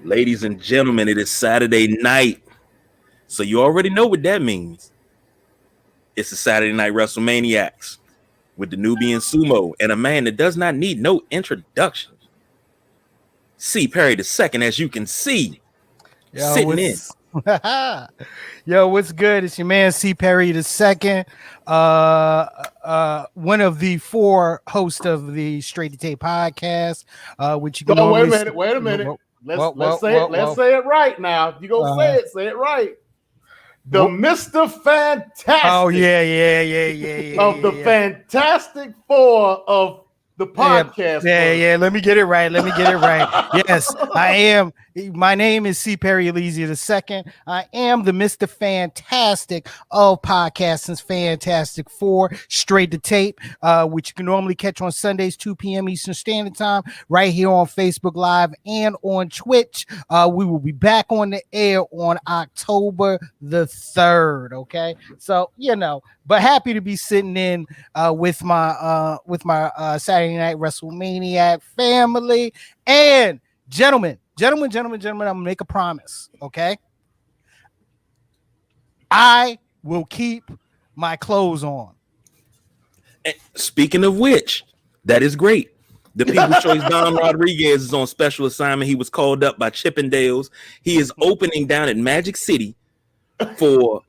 Ladies and gentlemen, it is Saturday night. So you already know what that means. It's a Saturday night Wrestlmaniacs with the Nubian Sumo and a man that does not need no introduction. C. Perry the second, as you can see, Yo, sitting in. what's Yo, what's good? It's your man C. Perry the second, one of the four hosts of the Straight to Tape podcast. Which you can Oh, normally wait a minute. Let's say it right now. You go say it right. The Mr. Fantastic. Oh yeah. Of the Fantastic Four of the podcast. Yeah. Let me get it right. Yes, I am. My name is C. Perry Elysia II. I am the Mr. Fantastic of podcasting's Fantastic Four, Straight to Tape, which you can normally catch on Sundays, 2 p.m. Eastern Standard Time, right here on Facebook Live and on Twitch. We will be back on the air on October the 3rd. Okay, so but happy to be sitting in with my Saturday Night WrestleManiac family. And gentlemen, I'm gonna make a promise. Okay, I will keep my clothes on. And speaking of which, that is great. The People's Choice Don Rodriguez is on special assignment. He was called up by Chippendales. He is opening down at Magic City for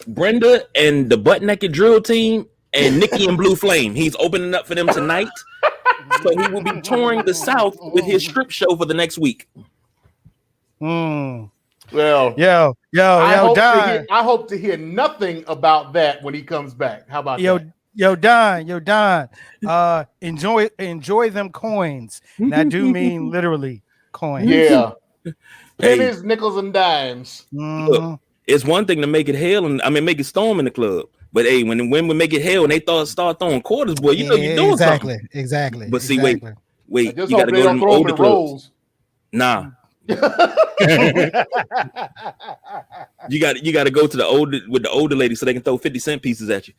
Brenda and the Butt Naked Drill Team and Nikki and Blue Flame. He's opening up for them tonight. So he will be touring the South with his strip show for the next week. Well, Yo, Don. I hope to hear nothing about that when he comes back. How about that? Yo, Don. Enjoy them coins. And I do mean literally coins. Yeah. Pennies, nickels, and dimes. Look, it's one thing to make it hell and make it storm in the club. But hey, when we make it hell and they start throwing quarters, boy, you're doing something. Exactly. But see, wait, you got to go to them older older clubs. Nah. you got to go to the older ladies so they can throw 50-cent pieces at you.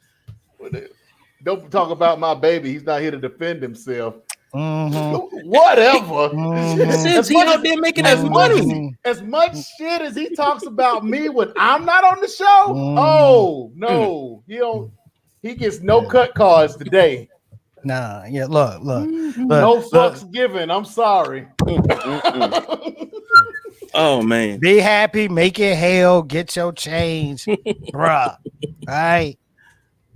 Don't talk about my baby. He's not here to defend himself. Whatever. Since he out there making as money, as much shit as he talks about me when I'm not on the show. Oh no, he gets no cut cards today. Nah, yeah, look. No fucks given. I'm sorry. Oh man, be happy, make it hell, get your change, bruh. All right.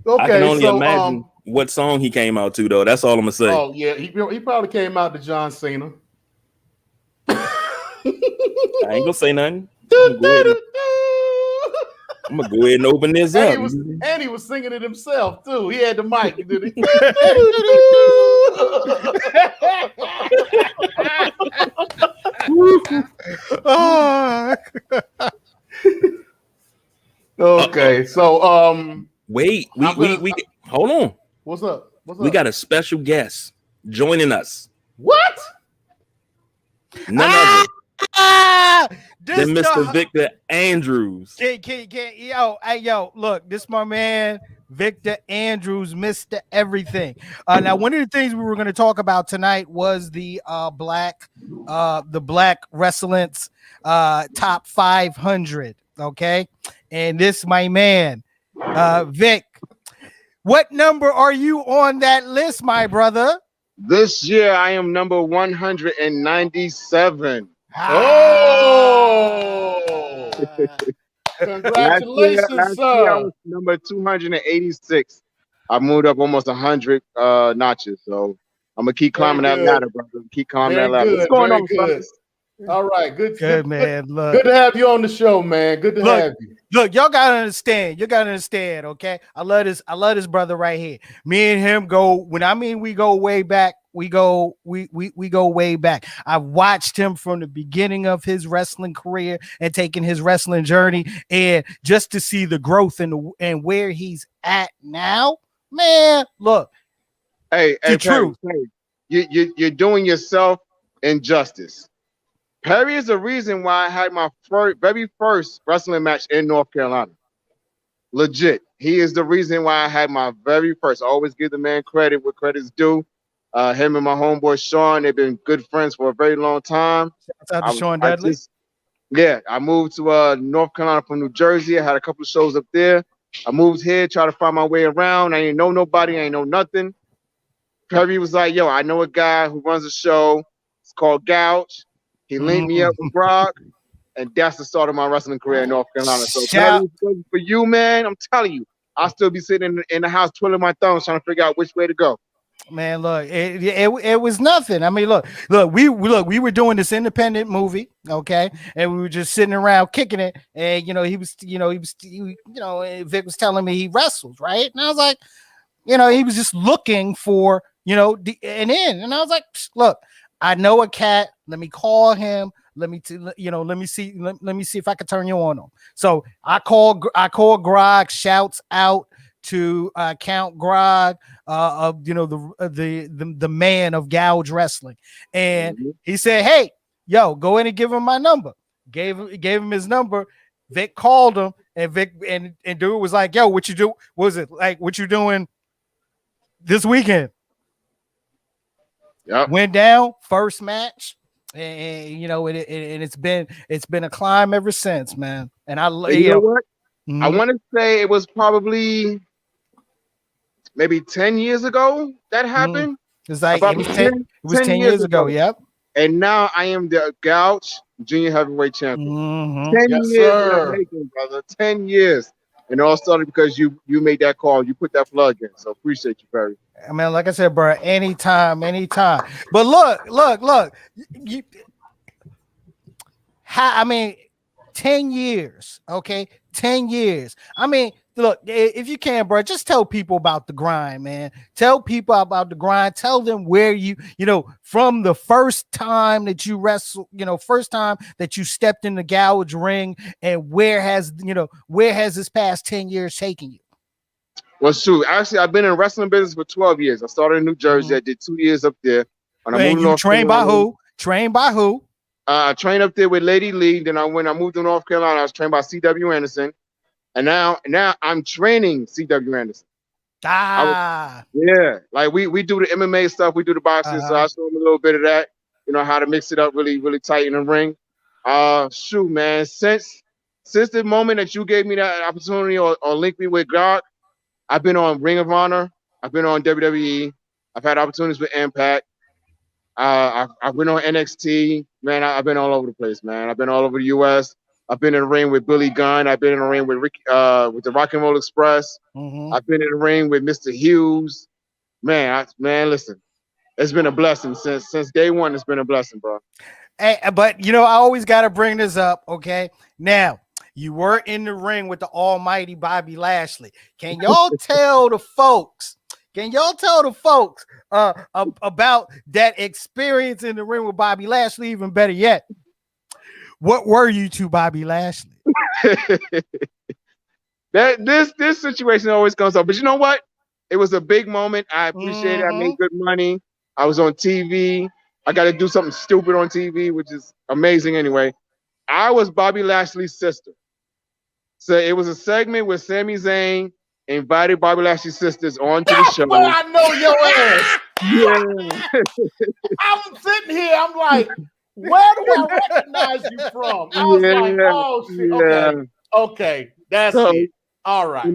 Okay, I can only imagine what song he came out to, though. That's all I'm gonna say. Oh yeah, he probably came out to John Cena. I ain't gonna say nothing. I'm gonna go ahead and open this up. And he was singing it himself too. He had the mic. Okay, so wait, we hold on. What's up? We got a special guest joining us. What? None other than Mr. Victor Andrews. Yo, look, this my man Victor Andrews, Mr. Everything. Now, one of the things we were going to talk about tonight was the Black Wrestling's top 500. Okay, and this my man, Vic. What number are you on that list, my brother? This year, I am number 197. Oh! Congratulations, last sir. year I was number 286. I moved up almost 100 notches, so I'm gonna keep climbing that ladder, brother. Keep climbing that ladder. What's going on, fellas? All right, good man. Look, good to have you on the show, man. Good to have you. Look, y'all gotta understand. Okay, I love this brother right here. Me and him go. We go way back. We go way back. I've watched him from the beginning of his wrestling career and taking his wrestling journey, and just to see the growth and where he's at now, man. Look, hey, truth. You're doing yourself injustice. Perry is the reason why I had my very first wrestling match in North Carolina. Legit. He is the reason why I had my very first. I always give the man credit where credit's due. Him and my homeboy Swan, they've been good friends for a very long time. Shout out to Sean Dudley. I moved to North Carolina from New Jersey. I had a couple of shows up there. I moved here, try to find my way around. I ain't know nobody, I ain't know nothing. Perry was like, yo, I know a guy who runs a show. It's called Gouge. He linked me up with Brock, and that's the start of my wrestling career in North Carolina. So Perry, for you, man, I'm telling you, I'll still be sitting in the house twiddling my thumbs trying to figure out which way to go. Man, look, it was nothing. I mean, look, we were doing this independent movie, okay, and we were just sitting around kicking it, and Vic was telling me he wrestles, right, and I was like, he was just looking for an in, and I was like, look, I know a cat. Let me call him. Let me see if I can turn you on him. So I call Grog. Shouts out to Count Grog, the man of Gouge Wrestling, and he said, "Hey, yo, go in and give him my number." Gave him his number. Vic called him, and Vic and dude was like, "Yo, what you do? What was it like? What you doing this weekend?" Yep. Went down first match, and it's been a climb ever since, man. And I know what? Mm-hmm. I want to say it was probably maybe 10 years ago that happened. It's like it was 10 years ago. Yep. And now I am the Gouge Junior Heavyweight Champion. 10 years in the making, brother. 10 years. And it all started because you made that call. You put that plug in. So appreciate you, Barry. I mean, like I said, bro, anytime. But look. 10 years, okay? 10 years. I mean, look, if you can, bro, just tell people about the grind, man. Tell people about the grind. Tell them where from the first time that you wrestled, first time that you stepped in the Gouge ring, and where has this past 10 years taken you? Well, true. Actually, I've been in wrestling business for 12 years. I started in New Jersey. I did 2 years up there. And you trained by who? I trained up there with Lady Lee. Then when I moved to North Carolina, I was trained by C.W. Anderson. And now I'm training C.W. Anderson. Like we do the MMA stuff. We do the boxing. So I show them a little bit of that, how to mix it up really, really tight in the ring. Shoot, man. Since the moment that you gave me that opportunity or linked me with God, I've been on Ring of Honor. I've been on WWE. I've had opportunities with Impact. I've been on NXT. Man, I've been all over the place, man. I've been all over the U.S. I've been in the ring with Billy Gunn. I've been in the ring with Rick, with the Rock and Roll Express. I've been in the ring with Mr. Hughes. Man, listen, it's been a blessing since day one. It's been a blessing, bro. Hey, but I always got to bring this up. Okay, now. You were in the ring with the almighty Bobby Lashley. Can y'all tell the folks? About that experience in the ring with Bobby Lashley? Even better yet, what were you to Bobby Lashley? This situation always comes up, but you know what? It was a big moment. I appreciate it. I made good money. I was on TV. I got to do something stupid on TV, which is amazing anyway. I was Bobby Lashley's sister. So it was a segment where Sami Zayn invited Bobby Lashley's sisters onto the show. Where I know your ass. Yeah. I'm sitting here. I'm like, where do I recognize you from? I was like, oh shit. Okay. That's it. All right.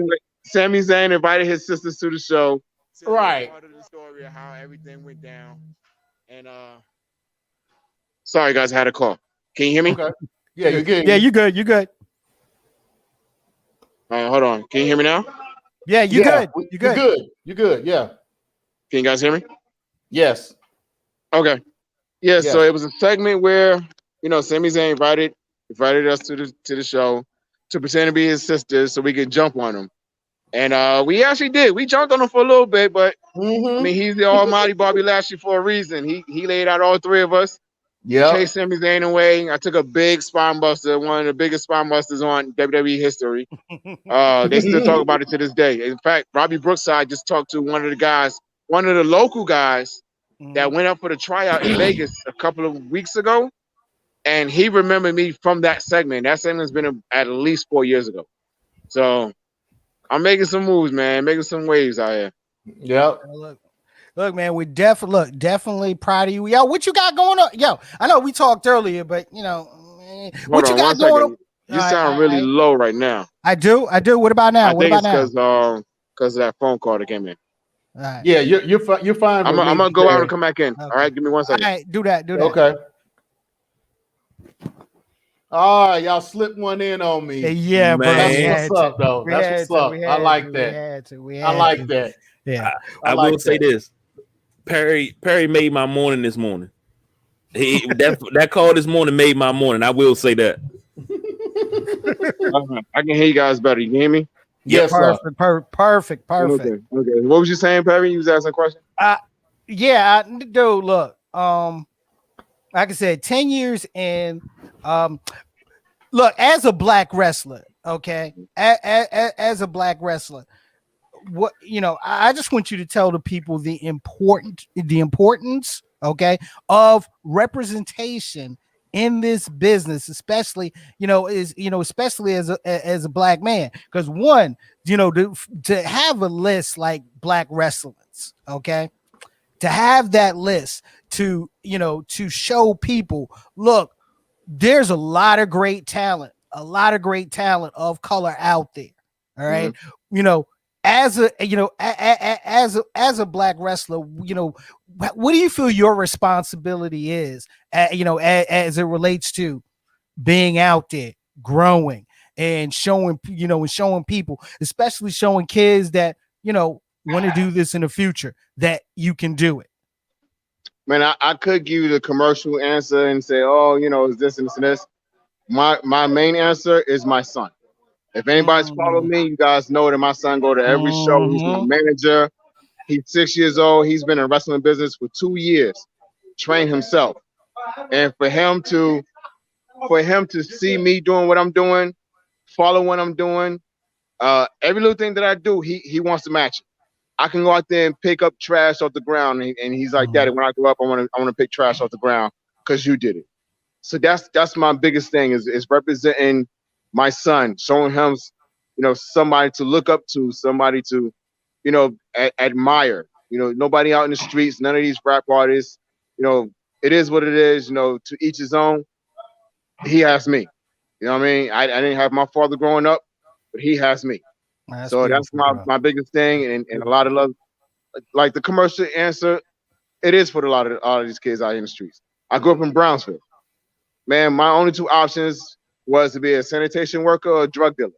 Sami Zayn invited his sisters to the show. Right. Part of the story of how everything went down. And sorry guys, I had a call. Can you hear me? Okay. Yeah, you're good. Yeah, you good. Hold on. Can you hear me now? Yeah, you good. You good. Yeah. Can you guys hear me? Yes. Okay. Yeah. So it was a segment where Sami Zayn invited us to the show to pretend to be his sisters so we could jump on him, and we actually did. We jumped on him for a little bit, but I mean he's the almighty Bobby Lashley for a reason. He laid out all three of us. Yeah. Chased Sami Zayn away. I took a big spine buster, one of the biggest spine busters on WWE history. They still talk about it to this day. In fact, Robbie Brookside just talked to one of the local guys that went up for the tryout in Vegas a couple of weeks ago, and he remembered me from that segment. That segment's been at least 4 years ago. So I'm making some moves, man, making some waves out here. Yep. Look, man, we definitely proud of you. Yo, what you got going on? Yo, I know we talked earlier, but you know, what you got going on? You sound really low right now. I do. What about now? I think it's because of that phone call that came in. Right. Yeah, you're fine. I'm gonna go out and come back in. Okay. All right, give me 1 second. All right, do that. Okay. All right, y'all slipped one in on me. Yeah, bro. That's what's up, though. That's what's up. I like that. I like that. Yeah. I will say this. Perry made my morning this morning. That call this morning made my morning. I will say that. I can hear you guys better. You can hear me? Yes, perfect. Okay. What was you saying, Perry? You was asking a question? Dude, look. Like I said, 10 years in. Look, as a black wrestler, okay, as a black wrestler, what I just want you to tell the people the importance, okay, of representation in this business, especially especially as a black man, because one, to have a list like Black Wrestlers, okay, to have that list to show people, look, there's a lot of great talent of color out there. All right. Mm-hmm. As a black wrestler, what do you feel your responsibility is, as it relates to being out there, growing and showing people, especially showing kids that, want to do this in the future, that you can do it? Man, I could give you the commercial answer and say, oh, it's this and this and this. My main answer is my son. If anybody's followed me, you guys know that my son go to every show. He's my manager. He's 6 years old. He's been in wrestling business for 2 years, trained himself. And for him to see me doing what I'm doing, follow what I'm doing, every little thing that I do, he wants to match it. I can go out there and pick up trash off the ground, and he's like, Daddy, when I grow up, I want to pick trash off the ground because you did it. So that's my biggest thing is representing my son, showing him, somebody to look up to, somebody to, admire. Nobody out in the streets, none of these rap artists. It is what it is. To each his own. He has me. You know what I mean? I didn't have my father growing up, but he has me. That's my biggest thing, and a lot of love. Like the commercial answer, it is for a lot of these kids out here in the streets. I grew up in Brownsville. Man, my only two options was to be a sanitation worker or a drug dealer.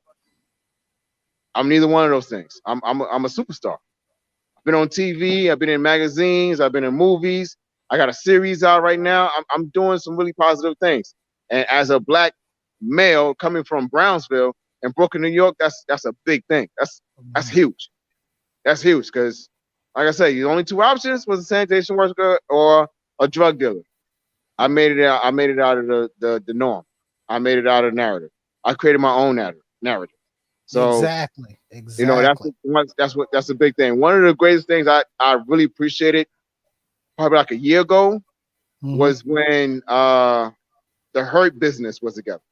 I'm neither one of those things. I'm a superstar. I've been on TV. I've been in magazines. I've been in movies. I got a series out right now. I'm doing some really positive things. And as a black male coming from Brownsville in Brooklyn, New York, that's a big thing. That's huge. That's huge because, like I said, the only two options was a sanitation worker or a drug dealer. I made it out. I made it out of the norm. I made it out of the narrative. I created my own narrative. So exactly. That's a big thing. One of the greatest things I really appreciated, probably like a year ago, was when the Hurt Business was together.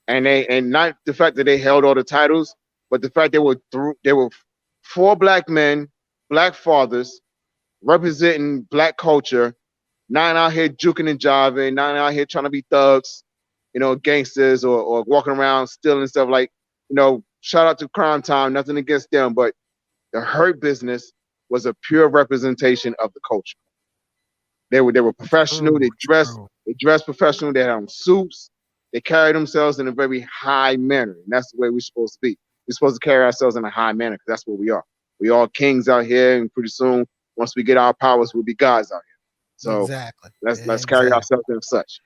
And not the fact that they held all the titles, but the fact they were 4 black men, black fathers, representing black culture, not out here juking and jiving, not out here trying to be thugs, gangsters or walking around stealing stuff. Like, shout out to Crime Time, nothing against them, but the Hurt Business was a pure representation of the culture. They were professional. They dressed professional. They had on suits. They carry themselves in a very high manner, and that's the way we're supposed to be. We're supposed to carry ourselves in a high manner because that's what we are. We all kings out here, and pretty soon, once we get our powers, we'll be gods out here. So exactly. Let's carry ourselves in such.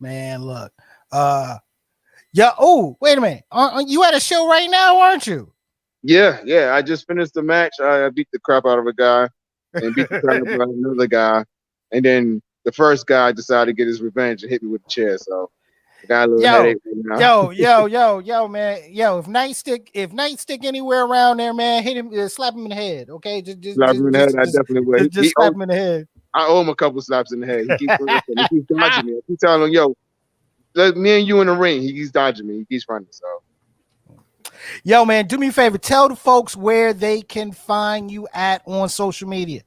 Man, look, yeah. Oh, wait a minute. You at a show right now, aren't you? Yeah. I just finished the match. I beat the crap out of a guy and beat the crap out of another guy, and then the first guy decided to get his revenge and hit me with the chair. So I got a little headache right now. Yo, man. Yo, if Nightstick anywhere around there, man, hit him, slap him in the head. Okay, just slap him in the head. I definitely will. Just slap him in the head. I owe him a couple slaps in the head. He keeps dodging me. I keep telling him, yo, let me and you in the ring. He keeps dodging me. He keeps running. So Yo, man, do me a favor. Tell the folks where they can find you at on social media.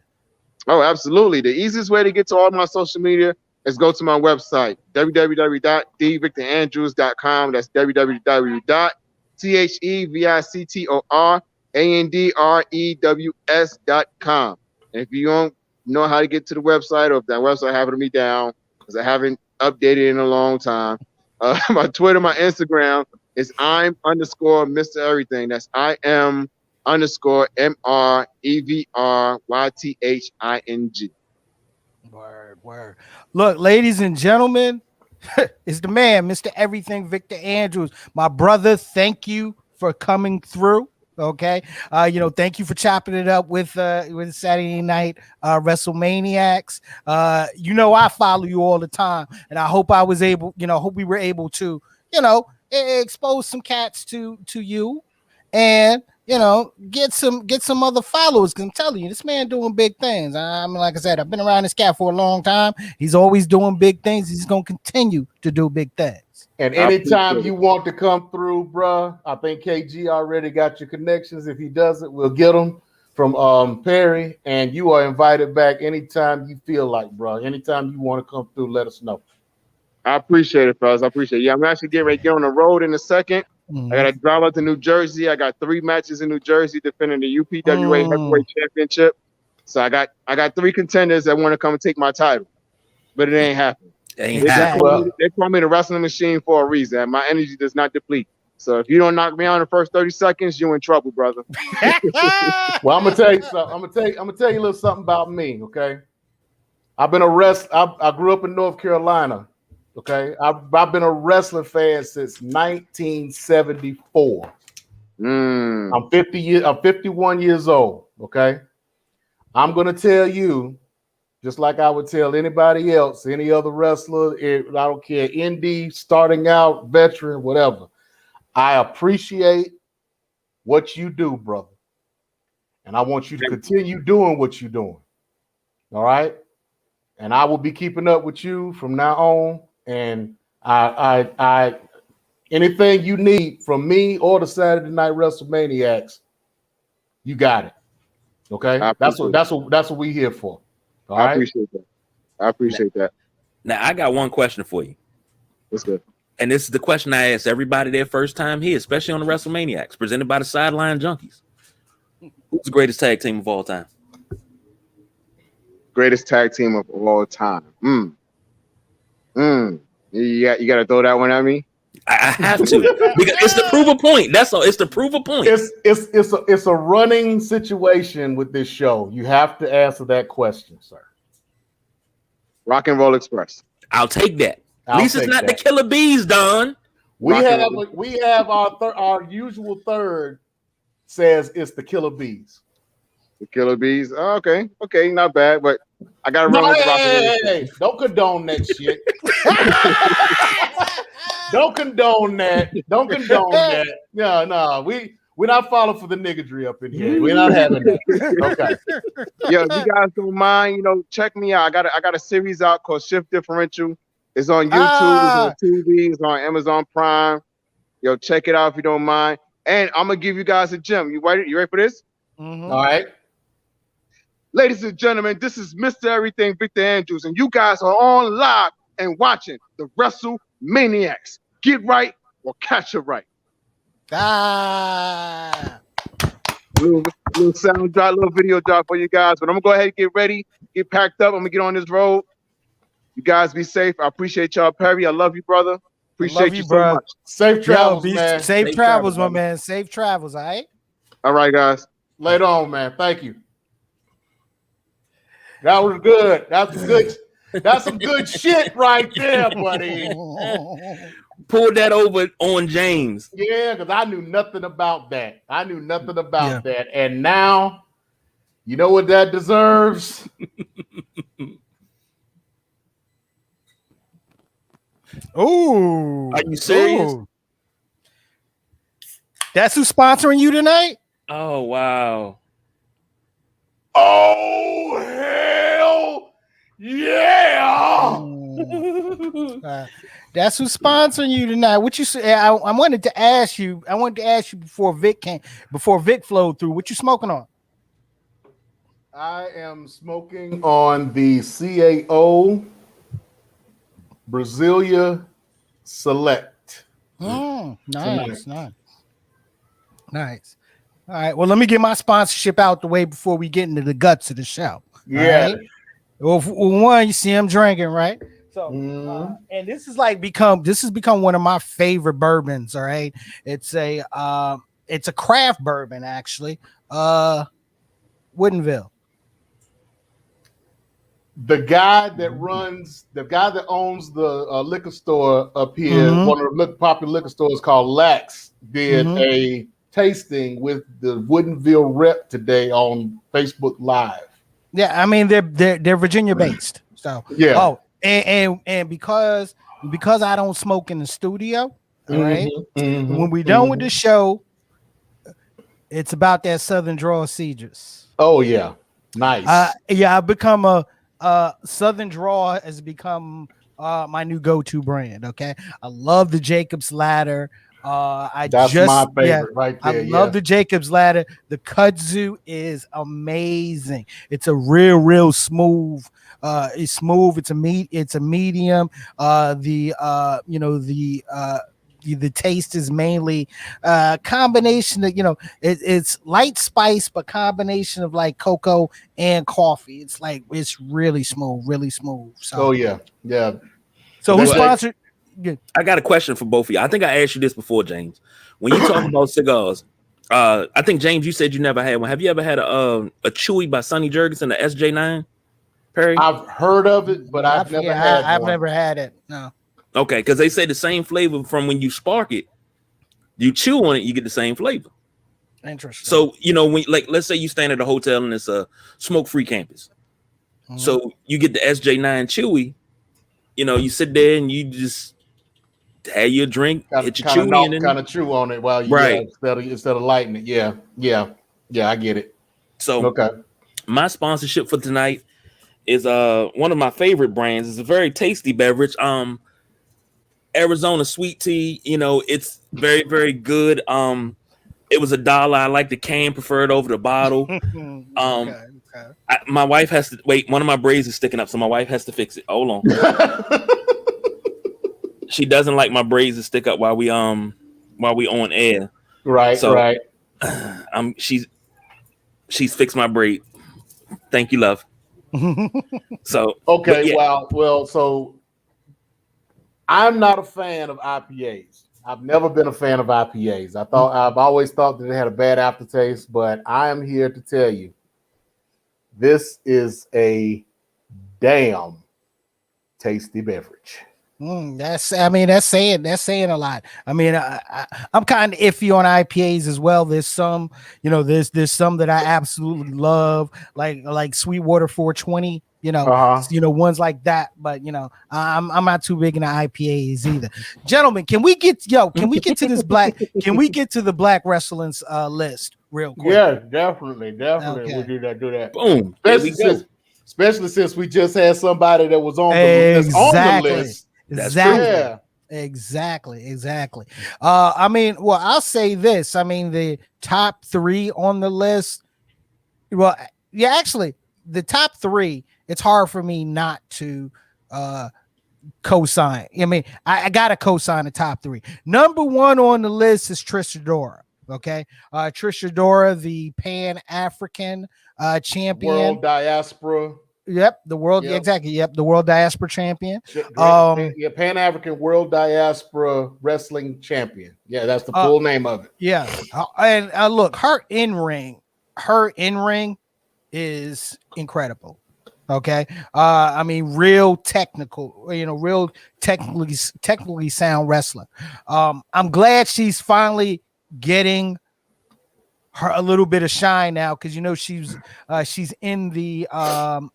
Oh, absolutely. The easiest way to get to all my social media is go to my website, www.thevictorandrews.com. That's www.thevictorandrews.com. And if you don't know how to get to the website, or if that website happened to be down, because I haven't updated in a long time, my Twitter, my Instagram is I'm_Mr. Everything. That's IM_MREVRYTHING. Word. Look, ladies and gentlemen, it's the man, Mr. Everything, Victor Andrews. My brother, thank you for coming through. Okay. Thank you for chopping it up with Saturday night Wrestlemaniacs. I follow you all the time, and I hope we were able to, expose some cats to you, and get some other followers. Cause I'm telling you, this man doing big things. I mean, like I said, I've been around this cat for a long time. He's always doing big things. He's gonna continue to do big things. And anytime you want to come through, bruh, I think KG already got your connections. If he doesn't, we'll get them from Perry. And you are invited back anytime you feel like, bruh. Anytime you want to come through, let us know. I appreciate it, fellas. I appreciate it. Yeah, I'm actually getting ready to get on the road in a second. Mm-hmm. I got to drive out to New Jersey. I got 3 matches in New Jersey defending the UPWA Heavyweight Championship. So I got 3 contenders that want to come and take my title, but it ain't happening. They call me the wrestling machine for a reason. My energy does not deplete. So if you don't knock me out in the first 30 seconds, you're in trouble, brother. Well, I'm gonna tell you something. I'm gonna tell you a little something about me. Okay, I've been I grew up in North Carolina. Okay, I've been a wrestling fan since 1974. I'm 51 years old. Okay, I'm gonna tell you, just like I would tell anybody else, any other wrestler, I don't care, indie, starting out, veteran, whatever. I appreciate what you do, brother. And I want you to continue doing what you're doing. All right? And I will be keeping up with you from now on. And I anything you need from me or the Saturday Night Wrestlemaniacs, you got it. Okay? That's what we here for. All right? I appreciate that. Now, I got one question for you. What's good? And this is the question I ask everybody their first time here, especially on the Wrestlemaniacs, presented by the Sideline Junkies. Who's the greatest tag team of all time? Greatest tag team of all time. You got to throw that one at me. I have to, because it's to prove a point. That's all. It's to prove a point. It's a running situation with this show. You have to answer that question, sir. Rock and Roll Express. I'll take that. At least it's not the Killer Bees, Don. We have our usual third says it's the Killer Bees. The Killer Bees. Oh, okay, not bad, but I gotta run with the Rock and Roll. Hey, don't condone that shit. Don't condone that. No. We're not falling for the niggadry up in here. We're not having that. Okay. Yo, if you guys don't mind, check me out. I got a series out called Shift Differential. It's on YouTube, it's on TV, it's on Amazon Prime. Yo, check it out if you don't mind. And I'm gonna give you guys a gem. You ready for this? Mm-hmm. All right. Ladies and gentlemen, this is Mr. Everything, Victor Andrews, and you guys are on live and watching the Wrestlemaniacs. Get right or catch it right. Little sound drop, little video drop for you guys. But I'm gonna go ahead and get ready, get packed up. I'm gonna get on this road. You guys be safe. I appreciate y'all, Perry. I love you, brother. Appreciate you so much. Safe travels, man. Safe travels, my man. Safe travels, all right? All right, guys. Later on, man. Thank you. That was good. That's good. That's some good shit right there, buddy. Pull that over on James. Yeah, because I knew nothing about that. That. And now, you know what that deserves? Oh, are you serious? Ooh. That's who's sponsoring you tonight? Oh, wow. Oh, hell yeah. All That's who's sponsoring you tonight. What you say? I wanted to ask you. I wanted to ask you before Vic flowed through. What you smoking on? I am smoking on the CAO Brasilia Select. Nice. All right. Well, let me get my sponsorship out the way before we get into the guts of the show. Yeah. Right? Well, one, you see him drinking, right? So, and this has become one of my favorite bourbons. All right, it's a craft bourbon actually. Woodinville. The guy that owns the liquor store up here, one of the popular liquor stores called Lax, did a tasting with the Woodinville rep today on Facebook Live. Yeah, I mean they're Virginia based. So yeah. Oh, and because I don't smoke in the studio, all right. When we're done with the show, it's about that Southern Draw Cedars. Oh yeah, nice. I've become a Southern Draw has become my new go-to brand. Okay, I love the Jacob's Ladder. That's my favorite right there. I love the Jacob's Ladder. The kudzu is amazing. It's a real smooth. It's smooth. It's a medium. The taste is mainly combination of it's light spice, but combination of like cocoa and coffee. It's really smooth. So yeah. So who sponsored? I got a question for both of you. I think I asked you this before, James. When you talk about cigars, I think James, you said you never had one. Have you ever had a Chewy by Sonny Jurgensen, the SJ9? Perry? I've heard of it, but I've never had it. No. Okay, because they say the same flavor from when you spark it, you chew on it, you get the same flavor. Interesting. So when let's say you stand at a hotel and it's a smoke-free campus, so you get the SJ9 Chewy. You sit there and you just have your drink, hit your chewy, and kind of chew on it while you instead of lighting it. Yeah, I get it. So my sponsorship for tonight is one of my favorite brands. It's a very tasty beverage. Arizona sweet tea. It's very, very good. It was $1. I like the can preferred over the bottle. My wife has to wait. One of my braids is sticking up, so my wife has to fix it. Hold on. She doesn't like my braids to stick up while we on air. Right. So, right. She's fixed my braid. Thank you, love. So okay. Well. So I'm not a fan of IPAs. I've never been a fan of IPAs. I've always thought that they had a bad aftertaste, but I am here to tell you, this is a damn tasty beverage. That's saying a lot. I mean, I'm kind of iffy on IPAs as well. There's some, there's some that I absolutely love, like Sweetwater 420. Ones like that. But I'm not too big into IPAs either. Gentlemen, can we get to this black? Can we get to the black wrestling's list real quick? Yeah, definitely. Okay. We'll do that. Boom. Especially since we just had somebody that was on the list. Exactly. Exactly. I'll say this. I mean, the top 3 on the list. Well, yeah, actually, the top 3. It's hard for me not to co-sign. I mean, I gotta co-sign the top 3. Number 1 on the list is Trish Adora. Okay, Trish Adora, the Pan-African champion, World Diaspora. Yep, the world. Exactly. Yep, the World Diaspora champion. Pan-African World Diaspora Wrestling Champion. Yeah, that's the full name of it. Yeah, and look, her in ring is incredible. Okay, I mean, real technical. Real technically sound wrestler. I'm glad she's finally getting her a little bit of shine now, because she's in the Ring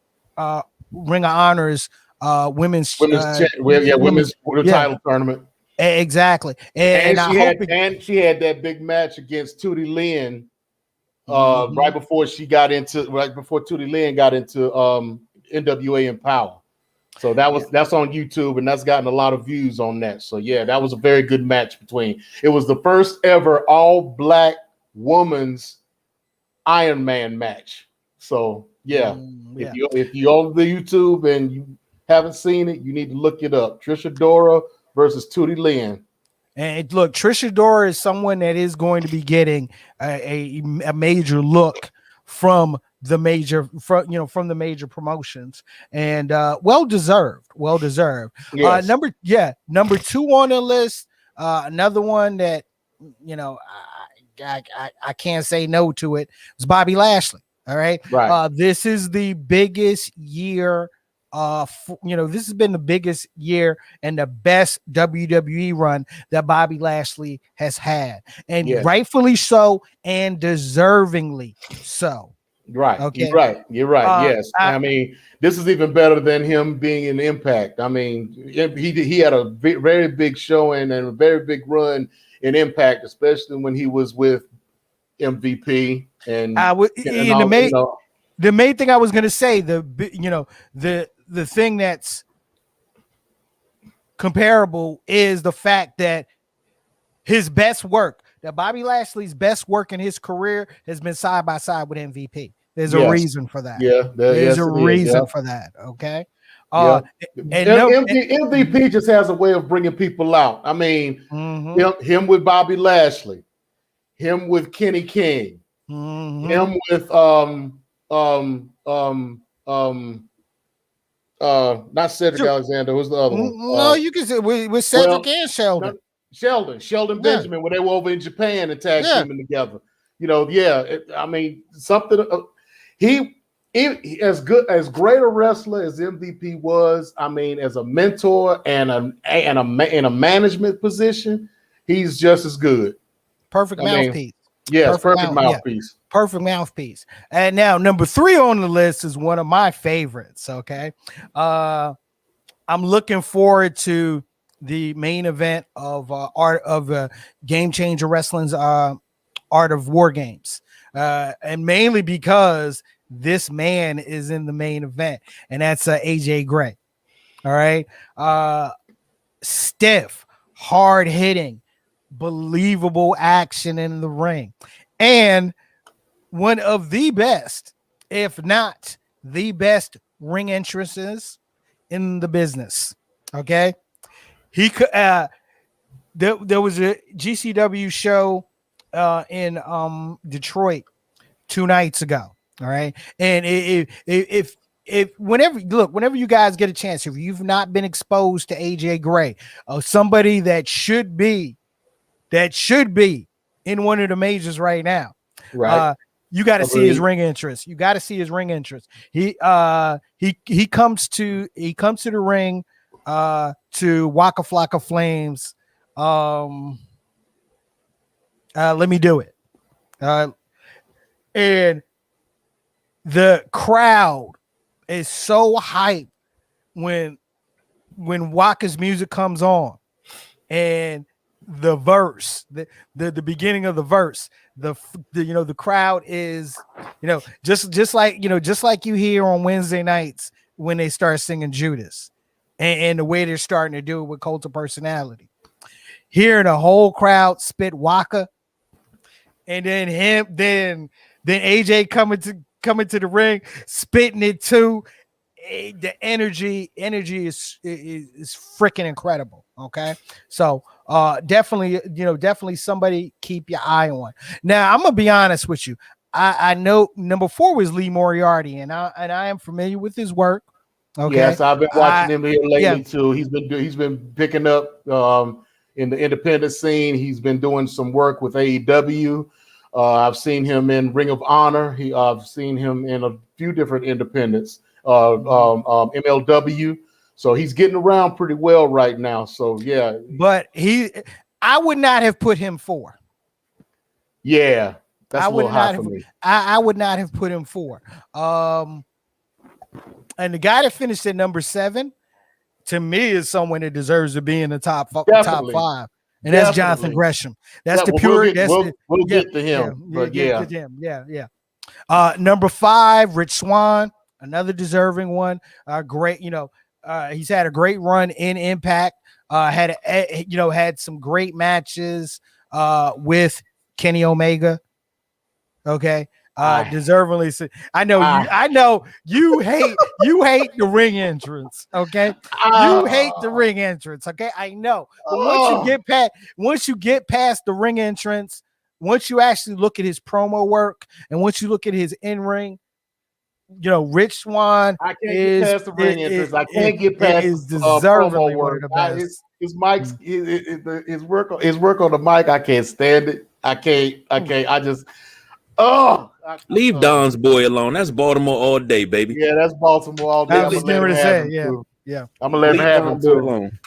of Honor's women's title tournament. Exactly, and she had that big match against Tootie Lynn right before Tootie Lynn got into NWA Empower. So that's on YouTube, and that's gotten a lot of views on that. So yeah, that was a very good match between. It was the first ever all black woman's Iron Man match. So yeah, if you on the YouTube and you haven't seen it, you need to look it up. Trisha Dora versus Tootie Lynn. And look, Trisha Dora is someone that is going to be getting a major look from the major promotions, and well deserved. Yes. Number 2 on the list, another one that I can't say no to it. It's Bobby Lashley. All right. This is the biggest year. This has been the biggest year and the best WWE run that Bobby Lashley has had, and rightfully so, and deservingly so. Right. Okay. You're right. Yes. I mean, this is even better than him being in Impact. I mean, he had a very big showing and a very big run in Impact, especially when he was with MVP. And the main thing I was going to say, the thing that's comparable is the fact that his best work, that Bobby Lashley's best work in his career has been side by side with MVP. There's a reason for that. Yeah, there's a reason for that. Okay. And MVP just has a way of bringing people out. I mean, him with Bobby Lashley, him with Kenny King, him with not Cedric Alexander. Who's the other one? No, you can say with Cedric and Sheldon. Sheldon Benjamin, when they were over in Japan and tag teaming together. I mean, something. He as great a wrestler as MVP was. I mean, as a mentor and in a management position, he's just as good. Perfect mouthpiece. Yes, perfect mouthpiece. Yeah. Perfect mouthpiece. And now number 3 on the list is one of my favorites. Okay, I'm looking forward to the main event of Game Changer Wrestling's Art of War Games, and mainly because this man is in the main event, and that's AJ Gray. All right, stiff, hard hitting, believable action in the ring, and one of the best, if not the best, ring entrances in the business. Okay, he could. There was a GCW show in Detroit 2 nights ago. All right, and if whenever you guys get a chance, if you've not been exposed to AJ Gray, somebody that should be in one of the majors right now, right? You got to see his ring entrance. You got to see his ring entrance. He comes to the ring to Waka Flocka Flames. Let me do it. And the crowd is so hyped when Waka's music comes on, and the verse, the beginning of the verse, the crowd is, just like you hear on Wednesday nights when they start singing Judas, and the way they're starting to do it with Cult of Personality, hearing the whole crowd spit Waka, and then AJ coming to the ring spitting it too. The energy is freaking incredible. Okay, so definitely somebody keep your eye on. Now I'm gonna be honest with you. I know number 4 was Lee Moriarty, and I am familiar with his work. Okay, yes, I've been watching him here lately too. He's been picking up in the independent scene. He's been doing some work with AEW. I've seen him in Ring of Honor. I've seen him in a few different independents. MLW. So he's getting around pretty well right now. So yeah, but I would not have put him 4. Yeah, that's a little high for me. I would not have put him 4. And the guy that finished at number 7, to me, is someone that deserves to be in the top 5. And that's Jonathan Gresham. That's the pure. We'll get to him. Number 5, Rich Swan, another deserving one. Great, He's had a great run in Impact. Had some great matches with Kenny Omega. Okay. Deservingly. I know you hate the ring entrance. Okay. You hate the ring entrance. Okay. I know. But once you get past the ring entrance, once you actually look at his promo work and once you look at his in-ring, Rich Swan I can't get past the ring entrance. I can't get past his deservingly one of the best. His mics, his work on the mic. I can't stand it. I can't. I just. Leave Don's boy alone. That's Baltimore all day, baby. Yeah, that's Baltimore all day. I'm gonna say, yeah. I'm gonna let him have him too. Alone.